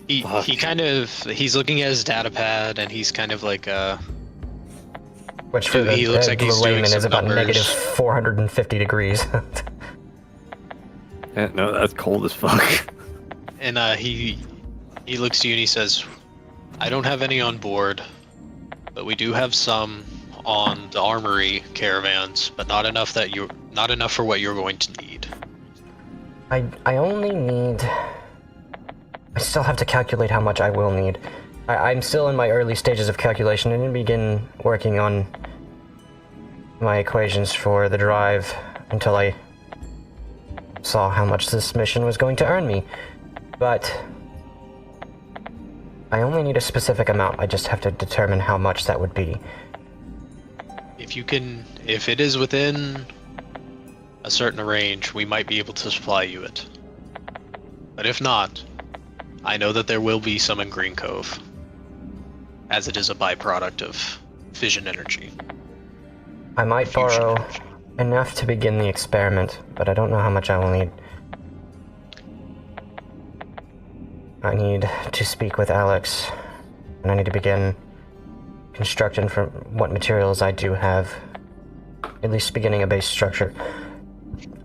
he's looking at his data pad, and he's kind of like Which for He looks like the he's doing layman is some about numbers. negative 450 degrees. Yeah, no, that's cold as fuck. and he He looks to you and he says, I don't have any on board, but we do have some on the armory caravans, but not enough for what you're going to need. I only need... I still have to calculate how much I will need. I'm still in my early stages of calculation. I didn't begin working on my equations for the drive until I saw how much this mission was going to earn me. But I only need a specific amount. I just have to determine how much that would be. If it is within a certain range, we might be able to supply you it. But if not, I know that there will be some in Green Cove, as it is a byproduct of fission energy. I might Fusion borrow energy. enough to begin the experiment, but I don't know how much I will need. I need to speak with Alex, and I need to begin constructing from what materials I do have, at least beginning a base structure.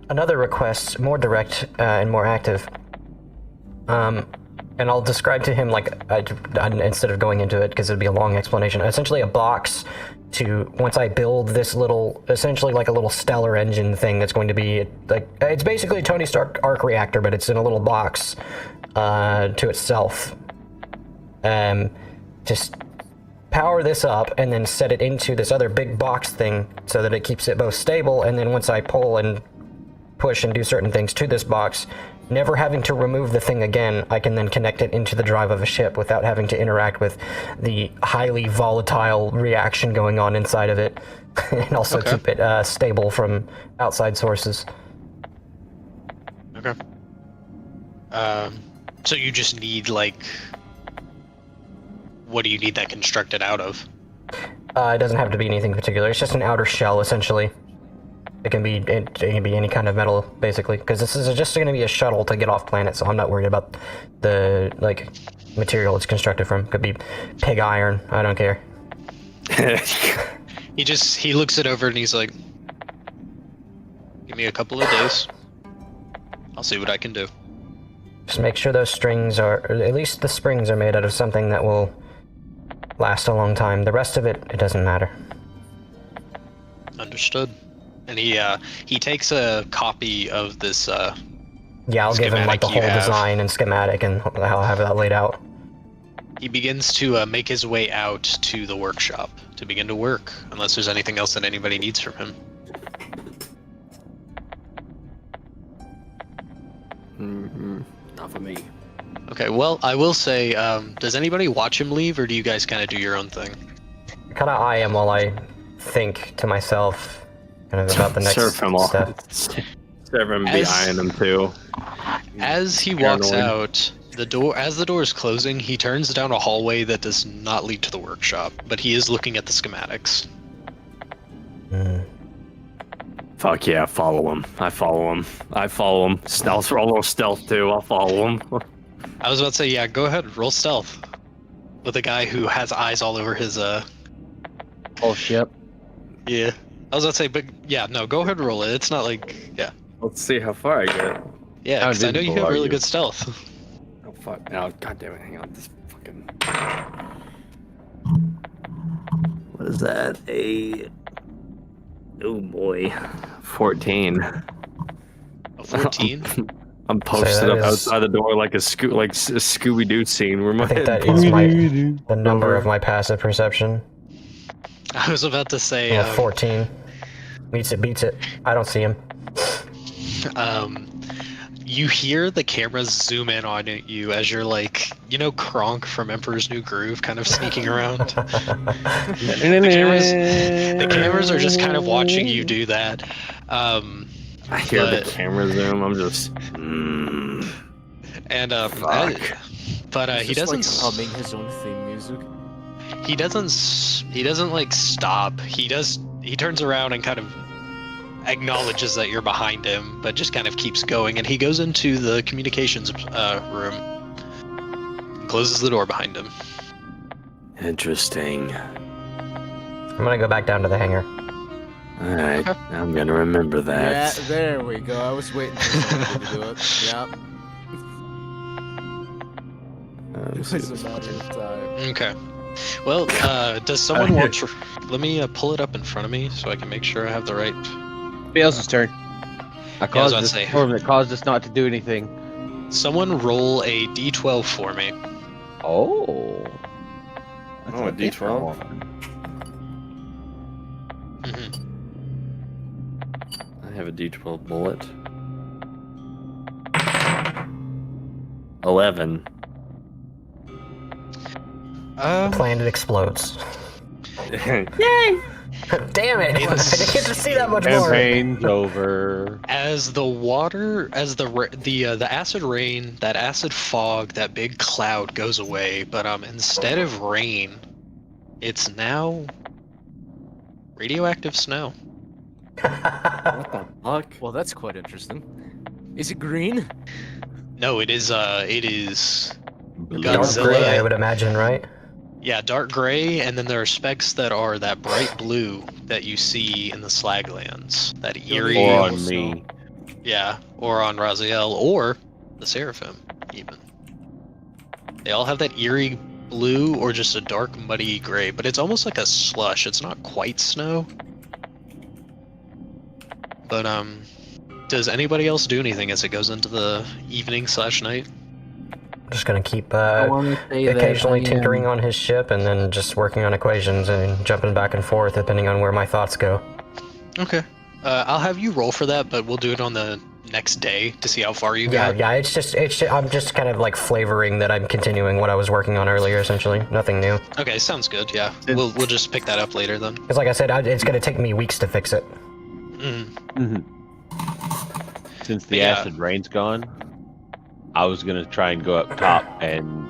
Another request, more direct and more active, and I'll describe to him, like, instead of going into it, because it'd be a long explanation, essentially a box to, once I build this little, essentially like a little stellar engine thing that's going to be, like, it's basically a Tony Stark arc reactor, but it's in a little box to itself. Just power this up and then set it into this other big box thing so that it keeps it both stable, and then once I pull and push and do certain things to this box, never having to remove the thing again, I can then connect it into the drive of a ship without having to interact with the highly volatile reaction going on inside of it, and also keep it stable from outside sources. Okay. So you just need, like, what do you need that constructed out of? It doesn't have to be anything particular. It's just an outer shell, essentially. It can be any kind of metal, basically, because this is just going to be a shuttle to get off planet, so I'm not worried about the, like, material it's constructed from. Could be pig iron. I don't care. He looks it over and he's like, give me a couple of days. I'll see what I can do. Just make sure those strings are, or at least the springs are made out of something that will last a long time. The rest of it doesn't matter. Understood. And he takes a copy of this Yeah, I'll give him, like, the whole design and schematic, and I'll have that laid out. He begins to make his way out to the workshop to begin to work, unless there's anything else that anybody needs from him. Not for me. Okay, well, I will say, does anybody watch him leave, or do you guys kind of do your own thing? Kind of eye him while I think to myself kind of about the next Serve him all. step. Serve him, be eyeing him too. As he walks out, the door is closing, he turns down a hallway that does not lead to the workshop, but he is looking at the schematics. Fuck yeah, follow him. I follow him. Stealth, roll a little stealth too. I'll follow him. I was about to say, yeah, go ahead, roll stealth. With a guy who has eyes all over his, Oh shit. Yeah. I was about to say, but yeah, no, go ahead and roll it. It's not like, yeah. Let's see how far I get. Yeah, How because I know you visible have are really you? good stealth. Oh fuck! Now, god damn it! Hang on, this fucking. What is that? Oh boy, 14. A 14? I'm posted up is- outside the door like a Scooby Doo scene where my I think head. that is the number of my passive perception. I was about to say, 14. Beats it. I don't see him. you hear the cameras zoom in on you as you're like, you know, Kronk from Emperor's New Groove kind of sneaking around. The cameras are just kind of watching you do that. I hear the camera zoom. I'm just. And Fuck. he Just, doesn't. like, humming his own theme music. He doesn't like stop. He turns around and kind of acknowledges that you're behind him, but just kind of keeps going, and he goes into the communications room and closes the door behind him. Interesting. I'm gonna go back down to the hangar. Alright, I'm gonna remember that. Yeah, there we go. I was waiting for somebody to do it. Yeah. It was a matter of time. Okay. Well, does someone want to... Let me pull it up in front of me so I can make sure I have the right... Somebody else's turn. I caused about to this say. storm that caused us not to do anything. Someone roll a d12 for me. Oh. That's Oh, a D12? Mhm. I have a D12 bullet. 11. The planet explodes. Damn it! I didn't get to see that much more. Campaign's over. As the water, as the acid rain, that acid fog, that big cloud goes away, but instead of rain, it's now radioactive snow. What the fuck? Well, that's quite interesting. Is it green? No, it is Dark Godzilla. gray, I would imagine, right? Yeah, dark gray, and then there are specks that are that bright blue that you see in the Slaglands. That eerie, Or on me. yeah, or on Raziel, or the Seraphim, even. They all have that eerie blue or just a dark muddy gray, but it's almost like a slush. It's not quite snow. But does anybody else do anything as it goes into the evening/night? Just gonna keep I want to say that occasionally I am- tinkering on his ship and then just working on equations and jumping back and forth depending on where my thoughts go. Okay. I'll have you roll for that, but we'll do it on the next day to see how far you got. Yeah, it's just I'm just kind of like flavoring that I'm continuing what I was working on earlier, essentially. Nothing new. Okay, sounds good. Yeah, we'll just pick that up later then. Because like I said, it's gonna take me weeks to fix it. Mm. Since the Yeah. acid rain's gone, I was gonna try and go up top and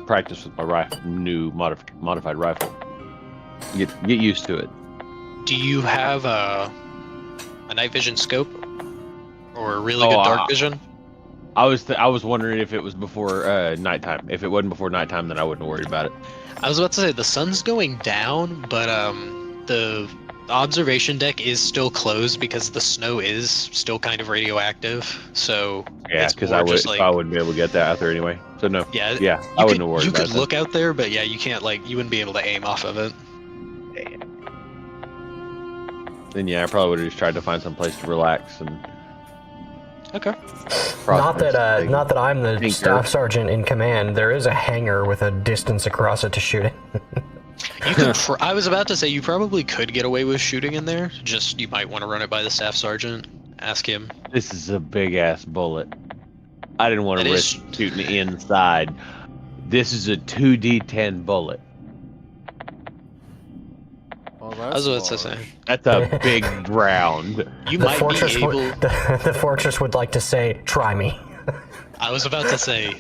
practice with my new modified rifle. Get used to it. Do you have a night vision scope or a really good dark vision? I was wondering if it was before nighttime. If it wasn't before nighttime, then I wouldn't worry about it. I was about to say the sun's going down, but the observation deck is still closed because the snow is still kind of radioactive. So Yeah, it's because more I would just like, I wouldn't be able to get that out there anyway. So no. yeah, Yeah, you I wouldn't could, worry you about could that. look out there, but yeah, you can't you wouldn't be able to aim off of it. Then yeah, I probably would have just tried to find some place to relax and. Okay. Not that I'm the Tinker. staff sergeant in command. There is a hangar with a distance across it to shoot it. You could. I was about to say you probably could get away with shooting in there. Just you might want to run it by the staff sergeant. Ask him. This is a big ass bullet. I didn't want to That risk is- shooting inside. This is a 2d10 bullet. Well, I was about to that's say. large. That's a big round. You The might fortress, be able. the fortress would like to say, "Try me." I was about to say.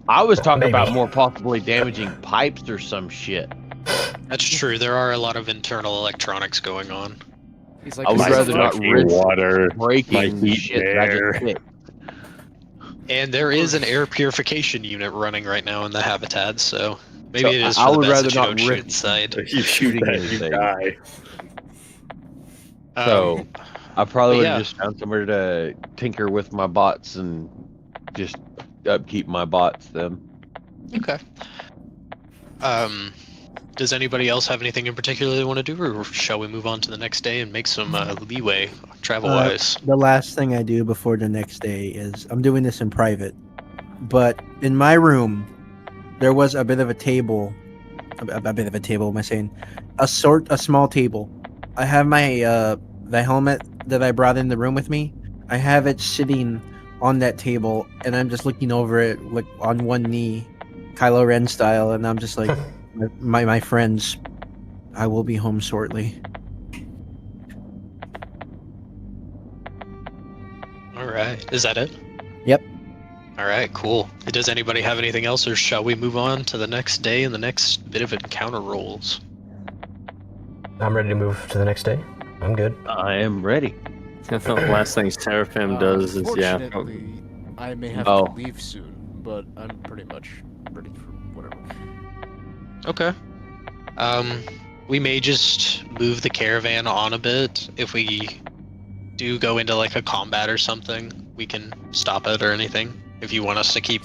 I was talking Maybe. about more possibly damaging pipes or some shit. That's true. There are a lot of internal electronics going on. He's like, I would "This is rather not fucking risk water. breaking heat shit that I bear. just hit. And there is an air purification unit running right now in the habitat, so maybe So it is I for the would best rather that you not don't shoot risk- inside. You Shooting that, anything. you die. So I probably but would have yeah. just found somewhere to tinker with my bots and just upkeep my bots then. Okay. Does anybody else have anything in particular they want to do, or shall we move on to the next day and make some leeway travel-wise? The last thing I do before the next day is I'm doing this in private, but in my room there was a bit of a table. A bit of a table. Am I saying a small table? I have my the helmet that I brought in the room with me. I have it sitting on that table, and I'm just looking over it like on one knee, Kylo Ren style, and I'm just like, my friends, I will be home shortly. All right. Is that it? Yep. All right, cool. Does anybody have anything else, or shall we move on to the next day and the next bit of encounter rolls? I'm ready to move to the next day. I'm good. I am ready. I thought the last thing Seraphim does is Unfortunately, I may have Oh. to leave soon, but I'm pretty much ready for whatever. Okay. We may just move the caravan on a bit. If we do go into like a combat or something, we can stop it or anything. If you want us to keep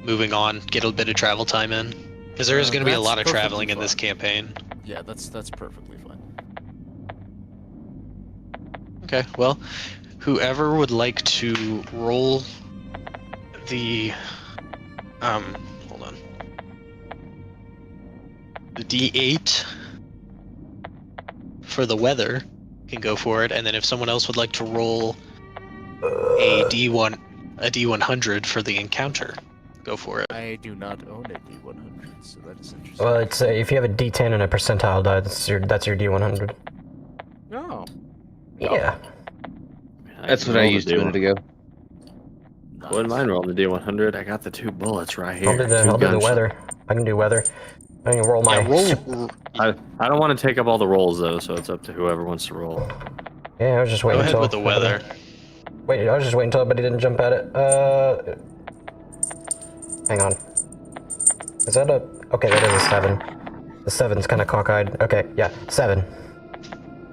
moving on, get a bit of travel time in, because there is going to be a That's lot of perfectly traveling in this fine. campaign. Yeah, that's perfectly fine. Okay, well, whoever would like to roll the hold on, the D8 for the weather can go for it, and then if someone else would like to roll a D100 for the encounter, go for it. I do not own a D100, so that is interesting. Well, it's if you have a D10 and a percentile die, that's your D100. Oh. Yeah. That's what I used a minute ago. I wouldn't mind rolling the D100. I got the 2 bullets right here. I'll do the Two weather. I can do weather. I can roll my. Yeah, roll. I don't want to take up all the rolls though, so it's up to whoever wants to roll. Yeah, I was just Go waiting ahead until. with the weather. Wait, I was just waiting until everybody didn't jump at it. Hang on. Is that a? Okay, that is a 7. The 7's kind of cockeyed. Okay, yeah, 7.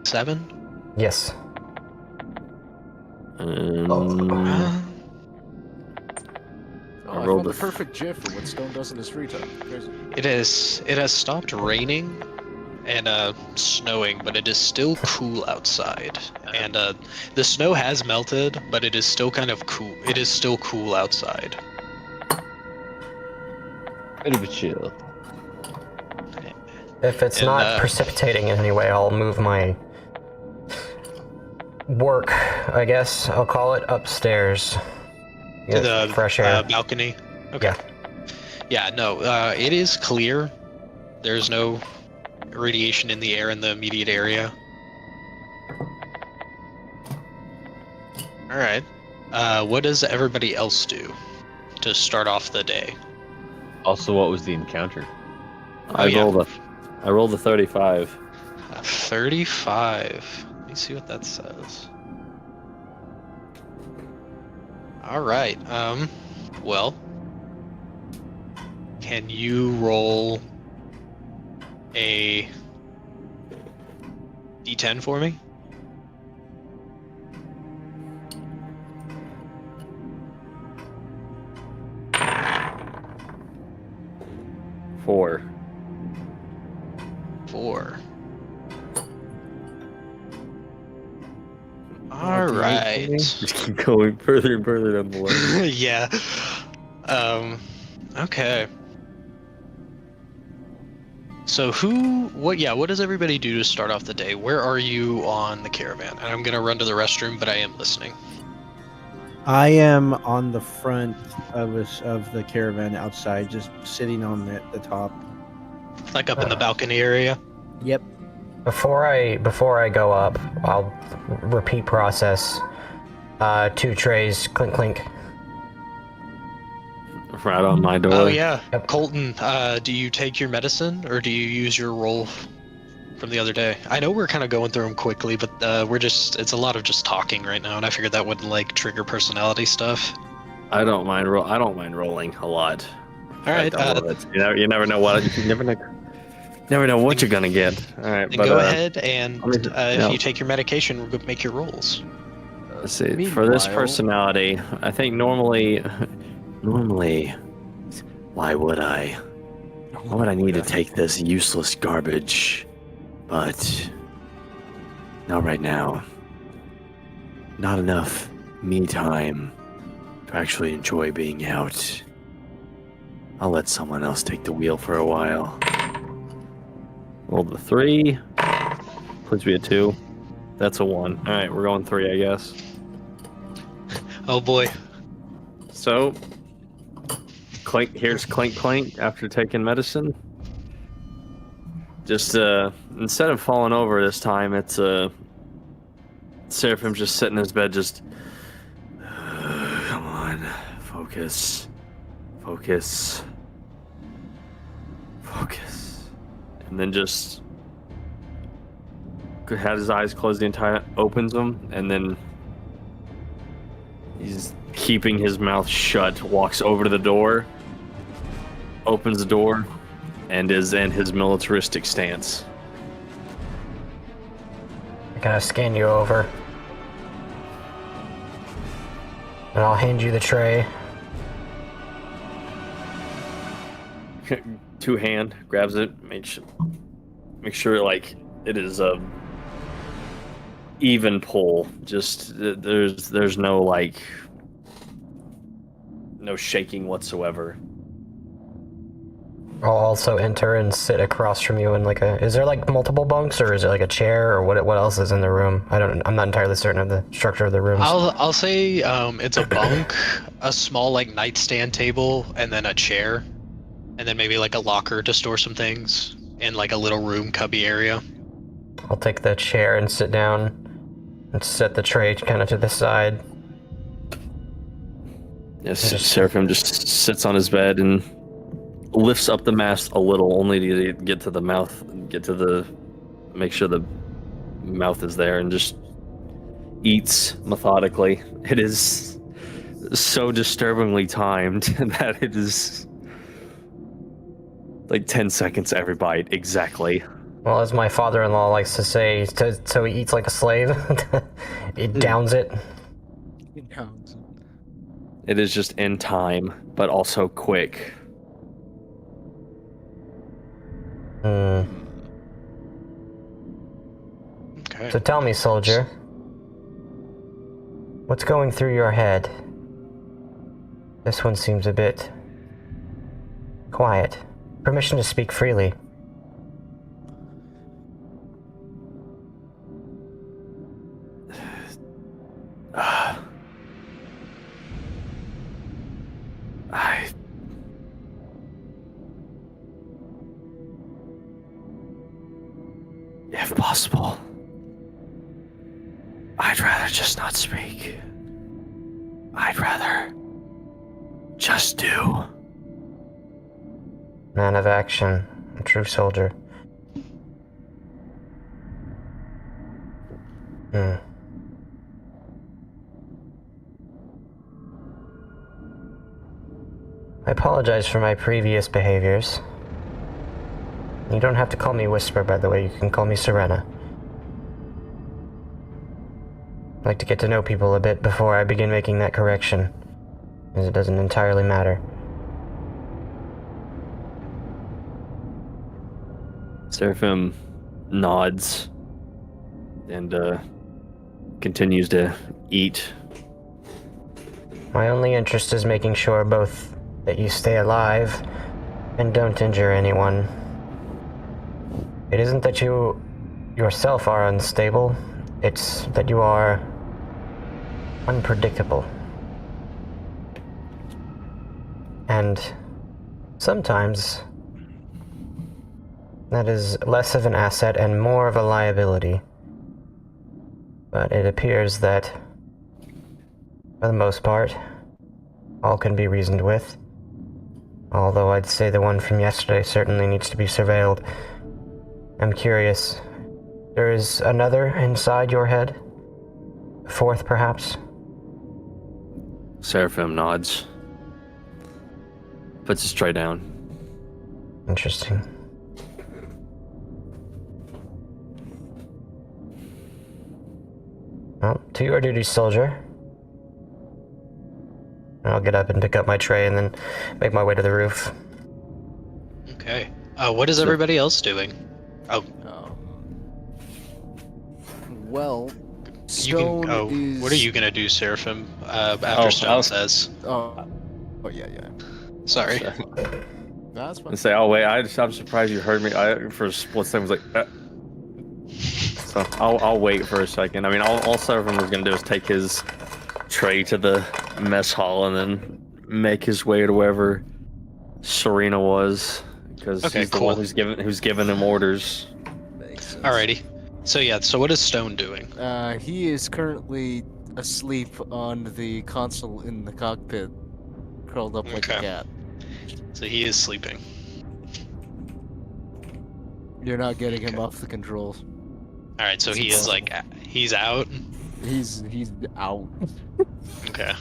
7? Yes. Oh, I rolled found the a perfect GIF for what Stone does in his free time. Crazy. It has stopped raining and snowing, but it is still cool outside. And the snow has melted, but it is still kind of cool. It is still cool outside. Bit of a chill. If it's And, not precipitating in any way, I'll move my work, I guess. I'll call it upstairs. To Get the fresh air. balcony. Okay. Yeah, no, it is clear. There's no radiation in the air in the immediate area. All right. What does everybody else do to start off the day? Also, what was the encounter? I rolled a 35. 35. Let me see what that says. All right. Well, can you roll a D10 for me? Four. 4. All right. Just keep going further and further down the line. Yeah. Okay. So what does everybody do to start off the day? Where are you on the caravan? And I'm gonna run to the restroom, but I am listening. I am on the front of the caravan outside, just sitting on the top. Like up in the balcony area? Yep. Before I go up, I'll repeat process. 2 trays, clink clink. Right on my door. Oh yeah. Yep. Colton, do you take your medicine or do you use your roll from the other day? I know we're kind of going through them quickly, but it's a lot of just talking right now, and I figured that wouldn't like trigger personality stuff. I don't mind rolling a lot. All right. I love it. You never know what never know what you're gonna get. All right, Then but go ahead and yeah. if you take your medication, we'll go make your rolls. Let's see. For this Meanwhile- personality, I think normally, why would I need to take this useless garbage? But not right now. Not enough me time to actually enjoy being out. I'll let someone else take the wheel for a while. Roll the 3. Please be a 2. That's a 1. All right, we're going 3, I guess. Oh boy. So, here's clink clink after taking medicine. Just instead of falling over this time, it's Seraphim just sitting in his bed, just come on, focus, and then just had his eyes closed the entire, opens them, and then he's keeping his mouth shut, walks over to the door, opens the door, and is in his militaristic stance. I'm gonna scan you over. And I'll hand you the tray. two-hand grabs it, make sure like it is a even pull. Just there's no like no shaking whatsoever. I'll also enter and sit across from you in like a. Is there like multiple bunks, or is it like a chair, or what else is in the room? I'm not entirely certain of the structure of the rooms. I'll say it's a bunk, a small like nightstand table, and then a chair, and then maybe like a locker to store some things, and like a little room cubby area. I'll take the chair and sit down, and set the tray kind of to the side. Yes, Seraphim just sits on his bed and lifts up the mast a little, only to get to the mouth, make sure the mouth is there, and just eats methodically. It is so disturbingly timed that it is like 10 seconds every bite, exactly. Well, as my father-in-law likes to say, so he eats like a slave. It downs it. It is just in time, but also quick. Okay. So tell me, soldier, what's going through your head? This one seems a bit quiet. Permission to speak freely. If possible, I'd rather just not speak. I'd rather just do. Man of action, a true soldier. I apologize for my previous behaviors. You don't have to call me Whisper, by the way. You can call me Serena. I like to get to know people a bit before I begin making that correction, as it doesn't entirely matter. Seraphim nods and continues to eat. My only interest is making sure both that you stay alive and don't injure anyone. It isn't that you yourself are unstable, it's that you are unpredictable. And sometimes that is less of an asset and more of a liability. But it appears that, for the most part, all can be reasoned with. Although I'd say the one from yesterday certainly needs to be surveilled. I'm curious, there is another inside your head? A fourth, perhaps? Seraphim nods. Puts his tray down. Interesting. Well, to your duty, soldier. I'll get up and pick up my tray and then make my way to the roof. Okay. What is everybody else doing? Oh, Well, you Stone can. is... What are you gonna do, Seraphim? After Stone says. Oh, yeah. Sorry. That's fine. And say, "Oh wait, I'm surprised you heard me." For a split second, was like, So I'll wait for a second. I mean, all Seraphim was gonna do is take his tray to the mess hall and then make his way to wherever Serena was, because he's the one who's given him orders. Alrighty. So yeah, so what is Stone doing? He is currently asleep on the console in the cockpit, curled up like a cat. So he is sleeping. You're not getting him off the controls. Alright, so he is like, he's out? He's out. Okay.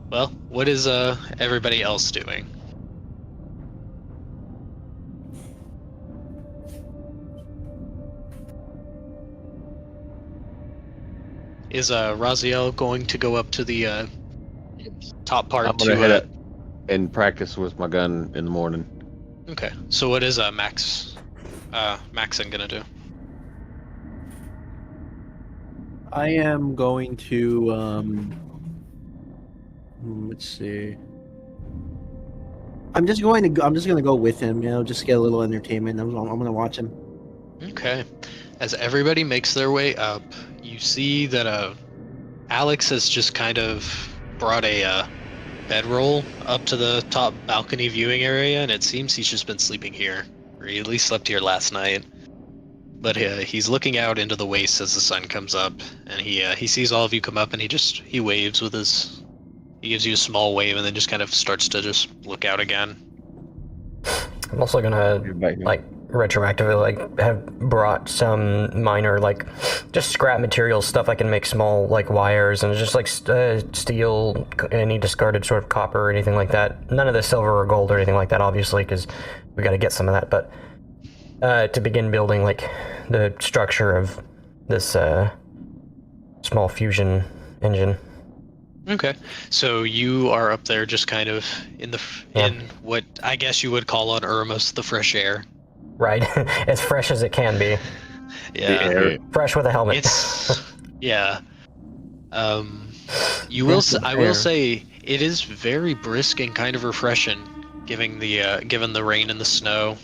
Well, what is everybody else doing? Is Raziel going to go up to the top part I'm gonna hit it and practice with my gun in the morning. Okay. So what is Maxon gonna do? I am going to let's see. I'm just going to go with him, just get a little entertainment. I'm going to watch him. Okay. As everybody makes their way up, you see that Alex has just kind of brought a bedroll up to the top balcony viewing area, and it seems he's just been sleeping here, or he at least slept here last night. But he's looking out into the waste as the sun comes up, and he sees all of you come up, and he waves with his. He gives you a small wave, and then just kind of starts to just look out again. I'm also gonna like retroactively like have brought some minor like just scrap materials, stuff I can make small like wires, and just like steel, any discarded sort of copper or anything like that. None of the silver or gold or anything like that, obviously, because we got to get some of that. But to begin building like the structure of this small fusion engine. Okay, so you are up there just kind of in what I guess you would call on Irmus the fresh air. Right, as fresh as it can be. Yeah, fresh with a helmet. It's yeah. You will. I will say it is very brisk and kind of refreshing, given the rain and the snow.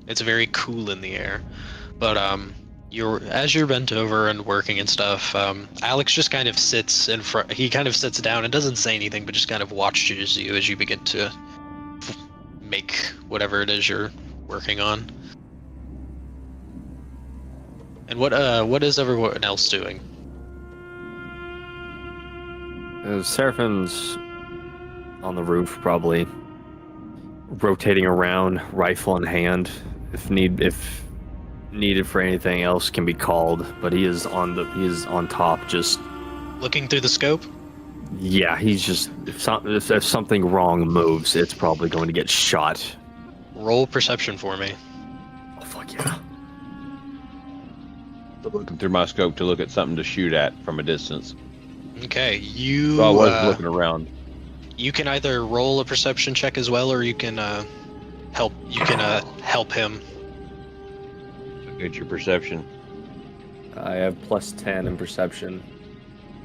It's very cool in the air, but as you're bent over and working and stuff, Alex just kind of sits in front. He kind of sits down and doesn't say anything, but just kind of watches you as you begin to make whatever it is you're working on. And what is everyone else doing? Seraphim's on the roof, probably rotating around, rifle in hand. If needed for anything else, can be called. But he is on top, just looking through the scope. Yeah, he's just if something wrong moves, it's probably going to get shot. Roll perception for me. Oh fuck yeah! Looking through my scope to look at something to shoot at from a distance. Okay, you. So I was looking around. You can either roll a perception check as well, or you can help. You can help him. Get your perception. I have +10 in perception.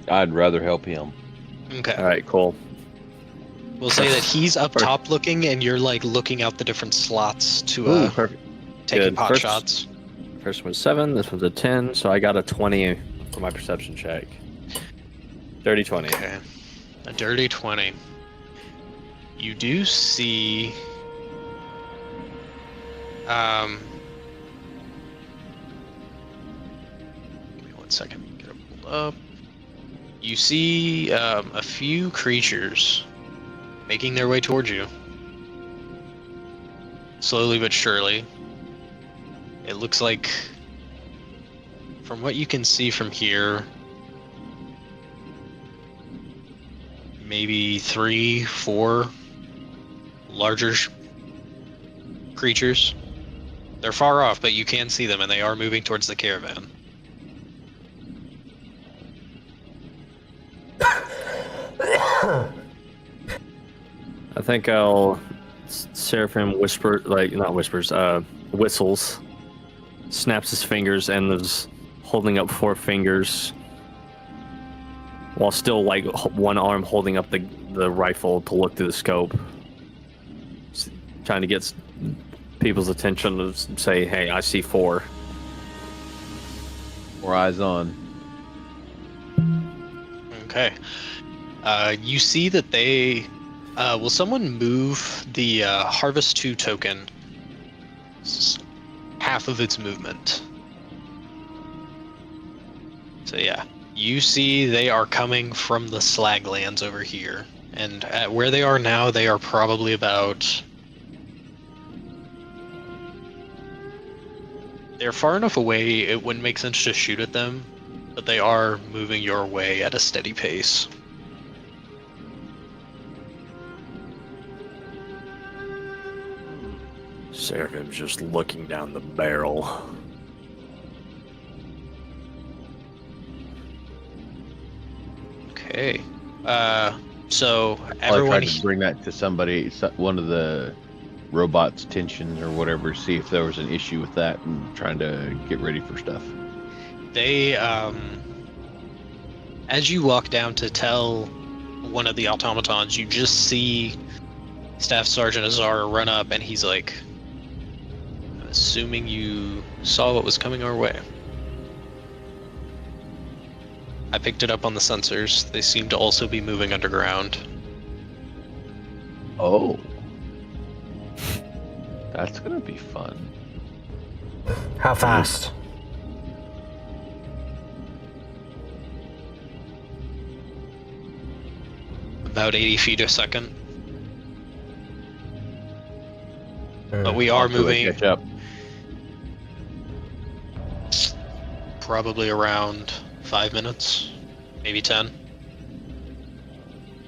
I'd rather help him. Okay. All right, cool. We'll say that he's up top looking, and you're like looking out the different slots to perfect. taking Good. pot shots. First one's 7. This one's a 10. So I got a 20 for my perception check. Dirty 20. Okay. A dirty 20. You do see. Give me 1 second. Get it pulled up. You see a few creatures making their way towards you. Slowly but surely. It looks like, from what you can see from here, maybe 3, 4 larger creatures. They're far off, but you can see them, and they are moving towards the caravan. I think I'll Seraphim whisper, like not whispers, whistles, snaps his fingers, and is holding up 4 fingers, while still like one arm holding up the rifle to look through the scope, trying to get people's attention to say, "Hey, I see 4." 4 eyes on. Okay. You see that they. Will someone move the Harvest 2 token? Half of its movement. So yeah, you see they are coming from the Slaglands over here, and at where they are now, they are probably about. They're far enough away it wouldn't make sense to shoot at them, but they are moving your way at a steady pace. Seraphim's just looking down the barrel. Okay. So I everyone. tried to bring that to somebody, one of the robots' tensions or whatever, see if there was an issue with that, and trying to get ready for stuff. They, as you walk down to tell one of the automatons, you just see Staff Sergeant Azar run up, and he's like, "I'm assuming you saw what was coming our way. I picked it up on the sensors. They seem to also be moving underground." Oh. That's gonna be fun. How fast? About 80 feet a second. Mm. But we are Until they moving catch up. probably around 5 minutes, maybe 10.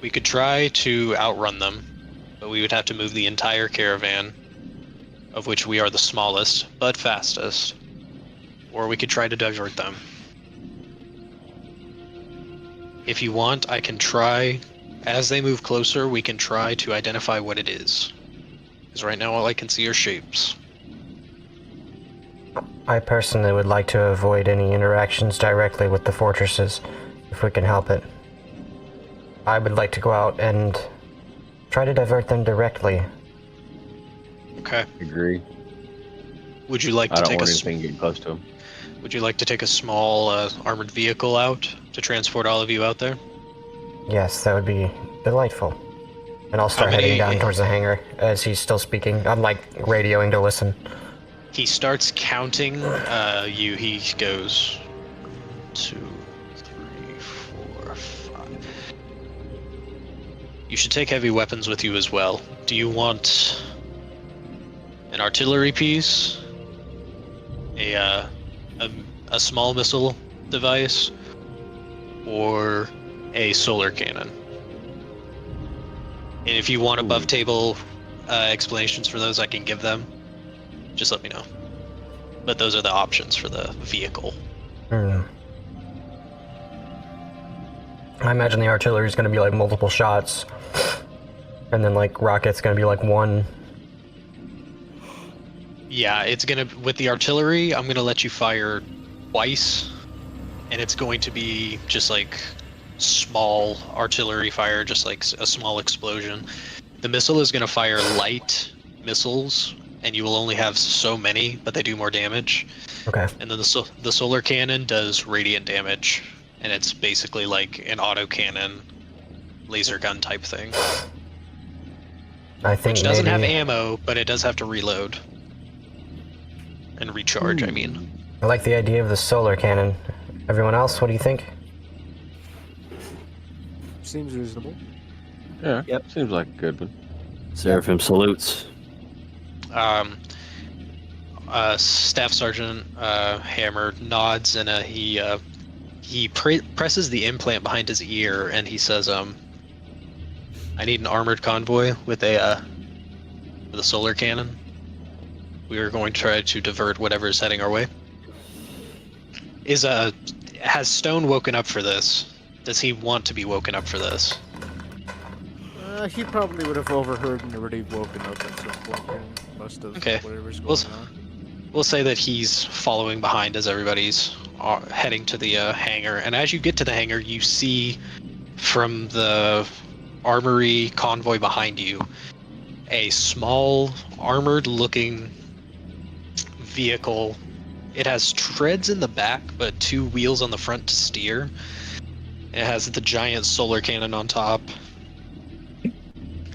We could try to outrun them, but we would have to move the entire caravan, of which we are the smallest, but fastest. Or we could try to divert them. If you want, I can try, as they move closer, we can try to identify what it is. Because right now all I can see are shapes. I personally would like to avoid any interactions directly with the fortresses, if we can help it. I would like to go out and try to divert them directly. Okay. Agree. Would you like I to don't take want a anything getting close to him. Would you like to take a small armored vehicle out to transport all of you out there? Yes, that would be delightful. And I'll start How many- heading down towards the hangar as he's still speaking. I'm like radioing to listen. He starts counting you. He goes 2, 3, 4, 5. You should take heavy weapons with you as well. Do you want an artillery piece, a small missile device, or a solar cannon? And if you want above table explanations for those, I can give them. Just let me know. But those are the options for the vehicle. I imagine the artillery is going to be like multiple shots, and then like rockets going to be like one. Yeah, it's gonna, with the artillery, I'm gonna let you fire twice, and it's going to be just like small artillery fire, just like a small explosion. The missile is gonna fire light missiles, and you will only have so many, but they do more damage. Okay. And then the solar cannon does radiant damage, and it's basically like an autocannon laser gun type thing, I think which doesn't have maybe- ammo, but it does have to reload and recharge. I mean, I like the idea of the solar cannon. Everyone else, what do you think? Seems reasonable. Yeah. Yep. Seems like a good one. Seraphim salutes. Staff Sergeant Hammer nods, and he presses the implant behind his ear, and he says, "I need an armored convoy with a solar cannon. We are going to try to divert whatever is heading our way." Has Stone woken up for this? Does he want to be woken up for this? He probably would have overheard and already woken up at some point. And must have Okay. whatever's We'll going on. We'll say that he's following behind as everybody's heading to the hangar. And as you get to the hangar, you see from the armory convoy behind you a small armored-looking vehicle. It has treads in the back, but 2 wheels on the front to steer. It has the giant solar cannon on top.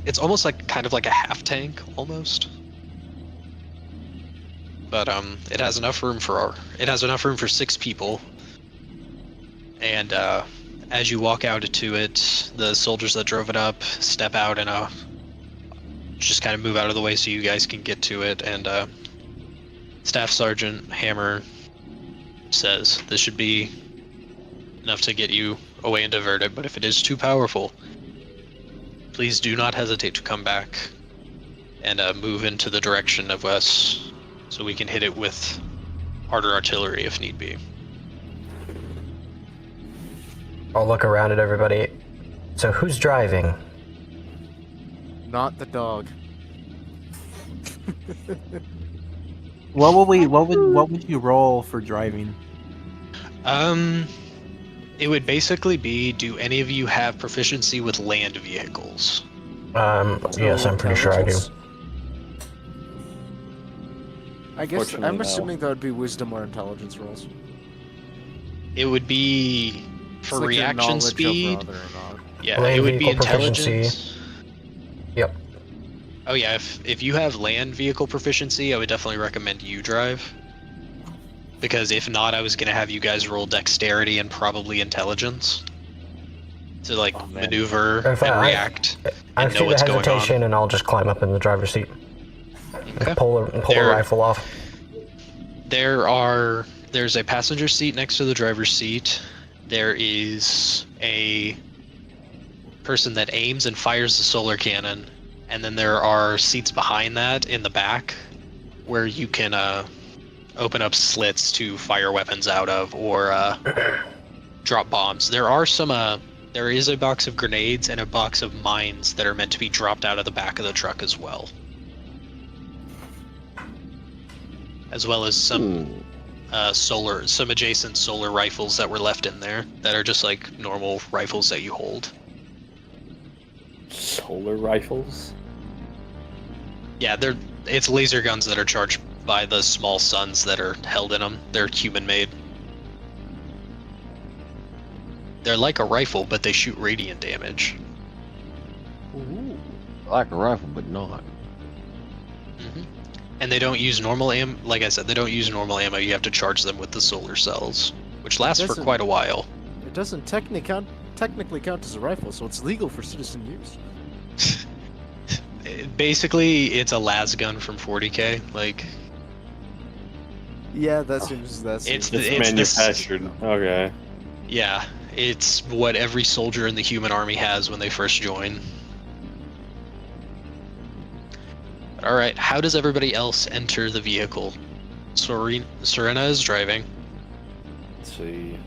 It's almost like kind of like a half tank, almost. But it has enough room for 6 people. And as you walk out to it, the soldiers that drove it up step out and just kind of move out of the way so you guys can get to it. And Staff Sergeant Hammer says this should be enough to get you away and diverted, but if it is too powerful, please do not hesitate to come back and move into the direction of us so we can hit it with harder artillery if need be. I'll look around at everybody. So who's driving? Not the dog. What would you roll for driving? It would basically be, do any of you have proficiency with land vehicles? Yes, I'm pretty sure I do. I guess Fortunately, I'm no. assuming that would be wisdom or intelligence rolls. It would be for It's like your reaction knowledge of speed. other or not. Yeah, Land it would be vehicle proficiency. intelligence. Yep. Oh yeah, if you have land vehicle proficiency, I would definitely recommend you drive. Because if not, I was gonna have you guys roll dexterity and probably intelligence to like maneuver In fact, and react I and see know the what's going hesitation, on. and I'll just climb up in the driver's seat. Okay. Pull the There- rifle off. There's a passenger seat next to the driver's seat. There is a person that aims and fires the solar cannon, and then there are seats behind that in the back where you can open up slits to fire weapons out of or drop bombs. There is a box of grenades and a box of mines that are meant to be dropped out of the back of the truck as well. As well as some adjacent solar rifles that were left in there that are just like normal rifles that you hold. Solar rifles? Yeah, it's laser guns that are charged by the small suns that are held in them. They're human-made. They're like a rifle, but they shoot radiant damage. Ooh, like a rifle, but not. And they don't use normal ammo. Like I said, they don't use normal ammo. You have to charge them with the solar cells, which lasts for Doesn't- quite a while. It doesn't technically count as a rifle, so it's legal for citizen use. Basically, it's a las gun from 40K. Like, Yeah, that seems that's. It's It's this- manufactured. Okay. yeah, it's what every soldier in the human army has when they first join. All right, how does everybody else enter the vehicle? Serena is driving. Let's see.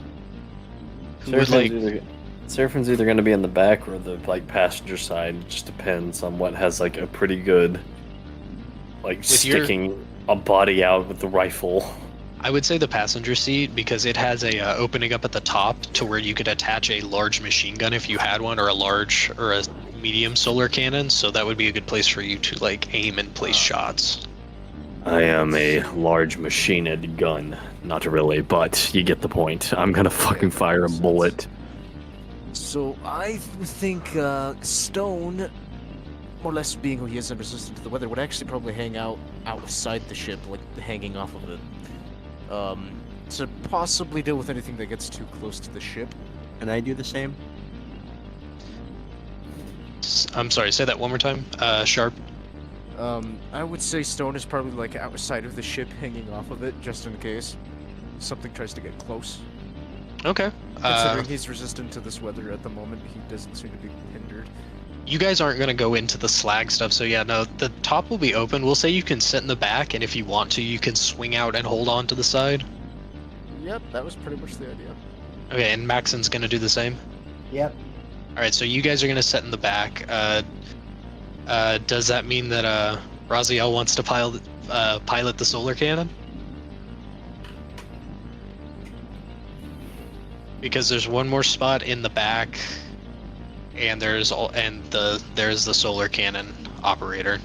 Who would Seraphim's either going to be in the back or the passenger side. It just depends on what has like a pretty good sticking a body out with the rifle. I would say the passenger seat because it has a opening up at the top to where you could attach a large machine gun if you had one, or a medium solar cannon. So that would be a good place for you to like aim and place shots. I am a large machined gun. Not really, but you get the point. I'm gonna fucking fire a bullet. So I think Stone, more or less being who he is and resistant to the weather, would actually probably hang out outside the ship, like hanging off of it, to possibly deal with anything that gets too close to the ship. Can I do the same? I'm sorry, say that one more time. Sharp. I would say Stone is probably like outside of the ship, hanging off of it, just in case something tries to get close. Okay. Considering he's resistant to this weather at the moment, he doesn't seem to be hindered. You guys aren't going to go into the slag stuff, so yeah, no, the top will be open. We'll say you can sit in the back, and if you want to, you can swing out and hold on to the side. Yep, that was pretty much the idea. Okay, and Maxon's going to do the same? Yep. Alright, so you guys are going to sit in the back. Does that mean that Raziel wants to pilot the solar cannon? Because there's one more spot in the back, and there's the solar cannon operator.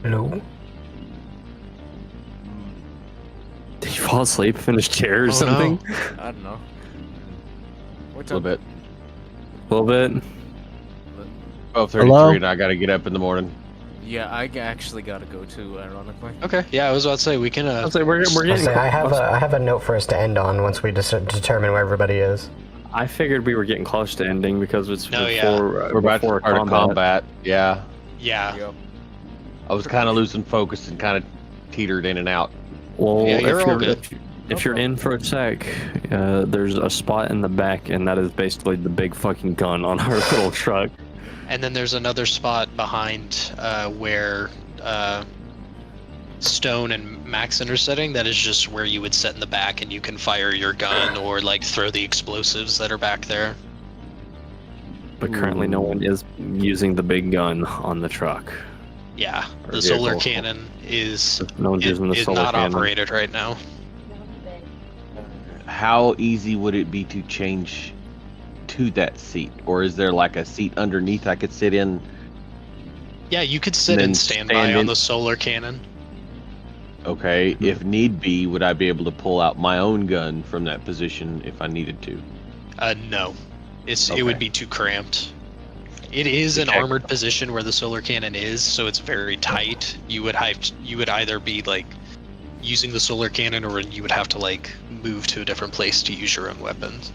Hello? Did you fall asleep in his chair or Oh, something? no. I don't know. A little bit. A little bit. 12:33, and I got to get up in the morning. Yeah, I actually gotta go too, ironically. Okay, yeah, I was about to say we can. I'll say we're I getting. I have a note for us to end on once we determine where everybody is. I figured we were getting close to ending because it's No, before, yeah. We're about to before start a combat. Yeah. Yeah. Yep. I was kind of losing focus and kind of teetered in and out. Well, Yeah, you're all if you're, good. if you're in for a sec, there's a spot in the back, and that is basically the big fucking gun on our little truck. And then there's another spot behind where Stone and Maxon are sitting. That is just where you would sit in the back, and you can fire your gun or like throw the explosives that are back there. But currently, no one is using the big gun on the truck. Yeah, Or the solar vehicle. cannon is No one's using the is solar not cannon. operated right now. How easy would it be to change to that seat? Or is there like a seat underneath I could sit in? Yeah, you could sit And then in standby stand on in- the solar cannon. Okay, if need be, would I be able to pull out my own gun from that position if I needed to? No, it Okay. would be too cramped. It is an Okay. armored position where the solar cannon is, so it's very tight. You would either be like using the solar cannon, or you would have to like move to a different place to use your own weapons.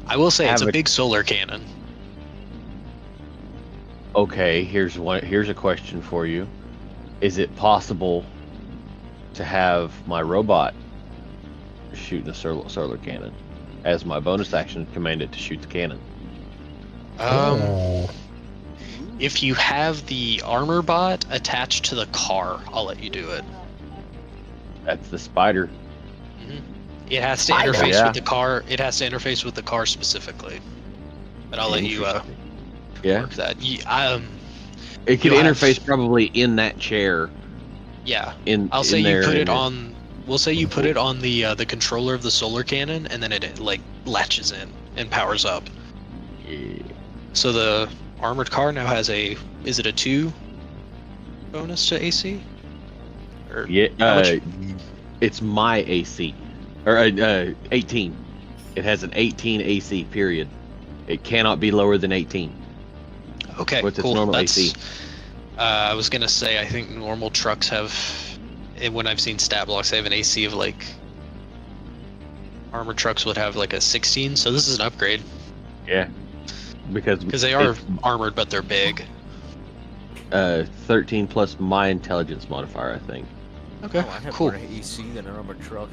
I will say it's a big solar cannon. Okay, here's a question for you. Is it possible to have my robot shoot the solar cannon as my bonus action, command it to shoot the cannon? If you have the armor bot attached to the car, I'll let you do it. That's the spider. It has to Spider. interface Yeah. with the car. It has to interface with the car specifically. But I'll let you Yeah. work that. It could you'll have- interface probably in that chair. Yeah. I'll I'll say you put it on. We'll say you put it on the controller of the solar cannon, and then it like latches in and powers up. So the armored car now has is it a 2 bonus to AC? Or Yeah, how much- it's my AC, or 18. It has an 18 AC period. It cannot be lower than 18. Okay, What's its cool. normal That's, AC? I was gonna say I think normal trucks have, and when I've seen stat blocks, they have an AC of like. Armored trucks would have like a 16, so this is an upgrade Yeah, because they are it's, armored, but they're big. 13 plus my intelligence modifier, I think. Okay, Oh, I have cool. more AC than an armored truck.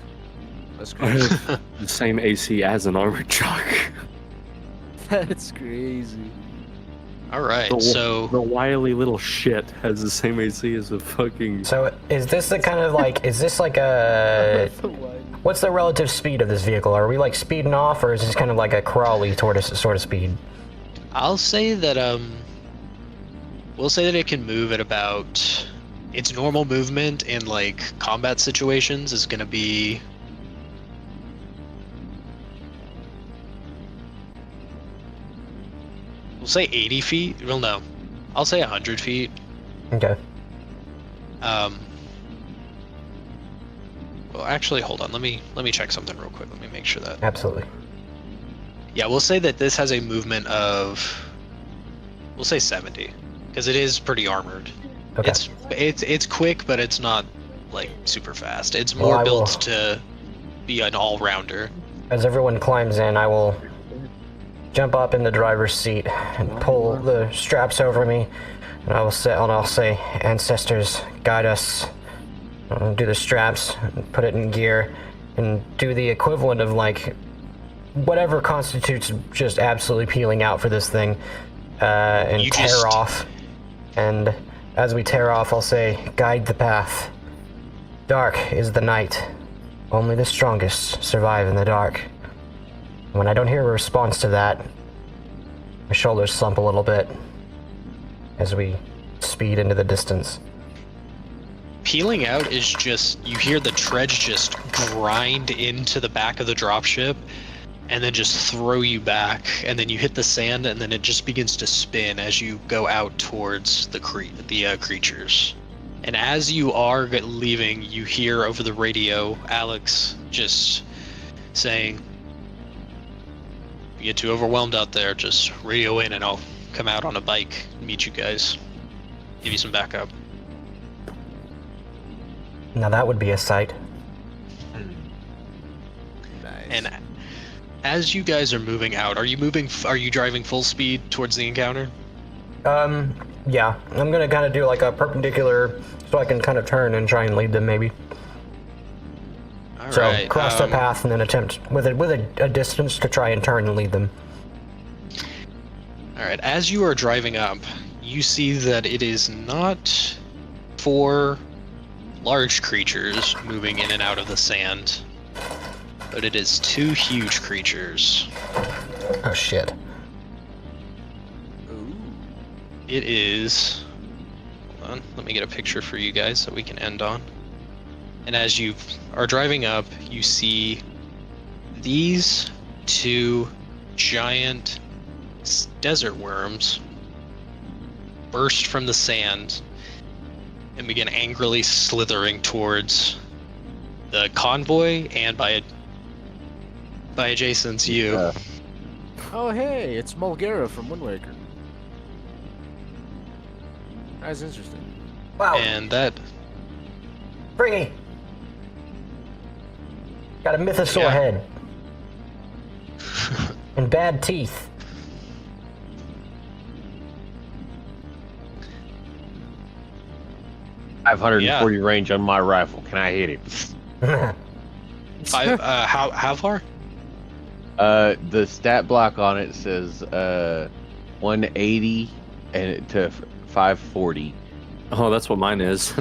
That's I crazy. have the same AC as an armored truck. That's crazy. All right, The so wily little shit has the same AC as a fucking. So is this the kind of like, is this like a, what's the relative speed of this vehicle? Are we like speeding off, or is this kind of like a crawly sort of speed? I'll say that we'll say that it can move at about its normal movement in like combat situations is gonna be. We'll say 80 feet. Well, no, I'll say 100 feet. Okay. Well, actually, hold on. Let me check something real quick. Let me make sure that. Absolutely. Yeah, we'll say that this has a movement of. We'll say 70, because it is pretty armored. Okay. It's quick, but it's not like super fast. It's Well, more I built will- to be an all-rounder. As everyone climbs in, I will jump up in the driver's seat and pull the straps over me, and I'll say, "Ancestors, guide us." I'll do the straps, and put it in gear, and do the equivalent of like whatever constitutes just absolutely peeling out for this thing, and You tear just- off. And as we tear off, I'll say, "Guide the path. Dark is the night. Only the strongest survive in the dark." When I don't hear a response to that, my shoulders slump a little bit as we speed into the distance. Peeling out is just you hear the treads just grind into the back of the dropship, and then just throw you back, and then you hit the sand, and then it just begins to spin as you go out towards the creatures. And as you are leaving, you hear over the radio Alex just saying, "If you get too overwhelmed out there, just radio in, and I'll come out on a bike and meet you guys, give you some backup." Now that would be a sight. Nice. And as you guys are moving out, are you driving full speed towards the encounter? Yeah, I'm gonna kind of do like a perpendicular, so I can kind of turn and try and lead them maybe. All So right, cross the path and then attempt with a distance to try and turn and lead them. All right, as you are driving up, you see that it is not 4 large creatures moving in and out of the sand, but it is 2 huge creatures. Oh shit. It is. Hold on, let me get a picture for you guys that we can end on. And as you are driving up, you see these two giant desert worms burst from the sand and begin angrily slithering towards the convoy and by adjacent you. Oh hey, it's Mulgara from Wind Waker. That's interesting. Wow. And that Springy. Got a mythosaur Yeah. head. And bad teeth. I have 140 range on my rifle. Can I hit it? how far? The stat block on it says 180 and to 540. Oh, that's what mine is.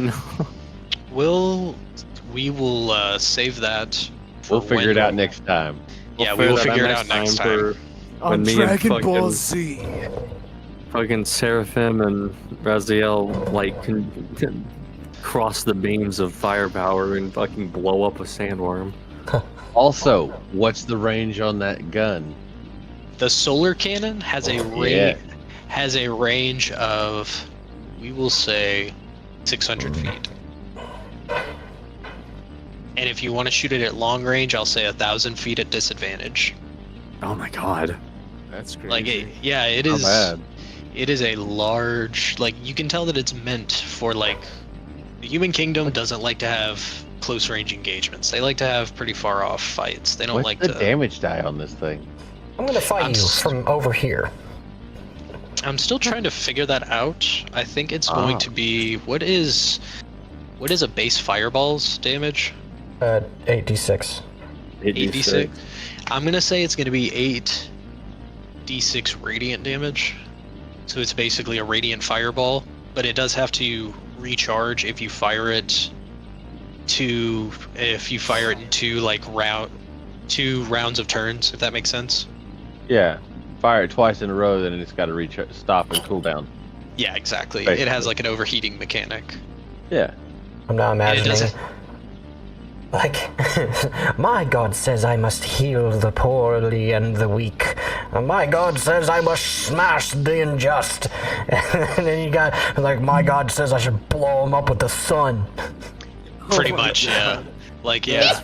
We will save that. For We'll figure it when- out next time. Yeah, we will figure it out next time. When me and fucking Seraphim and Raziel like can cross the beams of firepower and fucking blow up a sandworm. Also, what's the range on that gun? The solar cannon has a range of, we will say, 600 feet. And if you want to shoot it at long range, I'll say 1,000 feet at disadvantage. Oh my god. That's crazy. Like, it Not is. bad. It is a large. Like, you can tell that it's meant for like. The human kingdom doesn't like to have close range engagements. They like to have pretty far off fights. They don't What's like the to. damage die on this thing? I'm gonna fight I'm you from over here. I'm still trying to figure that out. I think it's going to be what is a base fireball's damage? 8d6. 8d6. I'm gonna say it's gonna be 8d6 radiant damage. So it's basically a radiant fireball, but it does have to recharge if you fire it in two rounds of turns, if that makes sense. Yeah. Fire it twice in a row, then it's got to stop and cool down. Yeah, exactly. Basically. It has like an overheating mechanic. Yeah. I'm now And it imagining. doesn't. Like, my god says I must heal the poorly and the weak. My god says I must smash the unjust. And then you got, like, my god says I should blow him up with the sun. Pretty much, yeah. Like, yeah.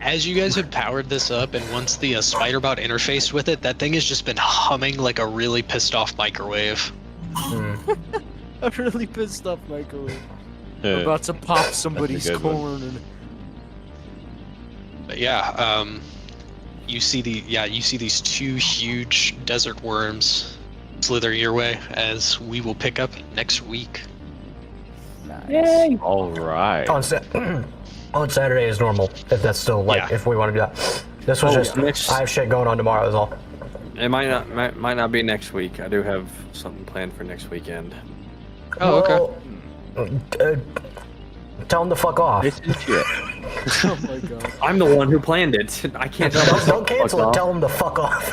As you guys have powered this up, and once the Spiderbot interfaced with it, that thing has just been humming like a really pissed off microwave. A really pissed off microwave. I'm about to pop somebody's good one. corn and But yeah, you see these two huge desert worms slither your way as we will pick up next week. All right. On Saturday is normal, if that's still, like, Yeah. if we want to do that. This was just, next- I have shit going on tomorrow is all. It might not be next week. I do have something planned for next weekend. Oh, okay. Well, tell him to fuck off. This is shit. oh my god. I'm the one who planned it. I can't tell myself Don't to cancel fuck it, off. tell him to fuck off.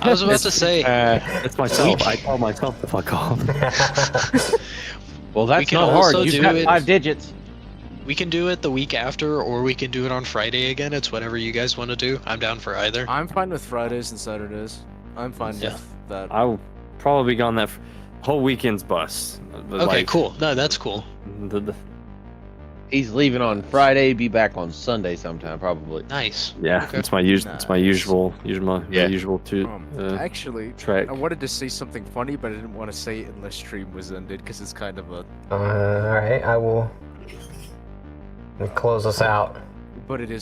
I was about to say, It's myself. I tell myself to fuck off. Well, that's can not hard. also You've do got it- 5 digits. we can do it the week after, or we can do it on Friday again. It's whatever you guys want to do. I'm down for either. I'm fine with Fridays and Saturdays. I'm fine Yeah. with that. I will probably be gone that whole weekend's bus. But, Okay, like, cool. No, that's cool. the- He's leaving on Friday, be back on Sunday sometime, probably. Nice. yeah, Okay. it's my usual. It's my Nice. usual Yeah. Actually, track. I wanted to say something funny, but I didn't want to say it unless stream was ended because it's kind of a. Alright, I will close us out. But it is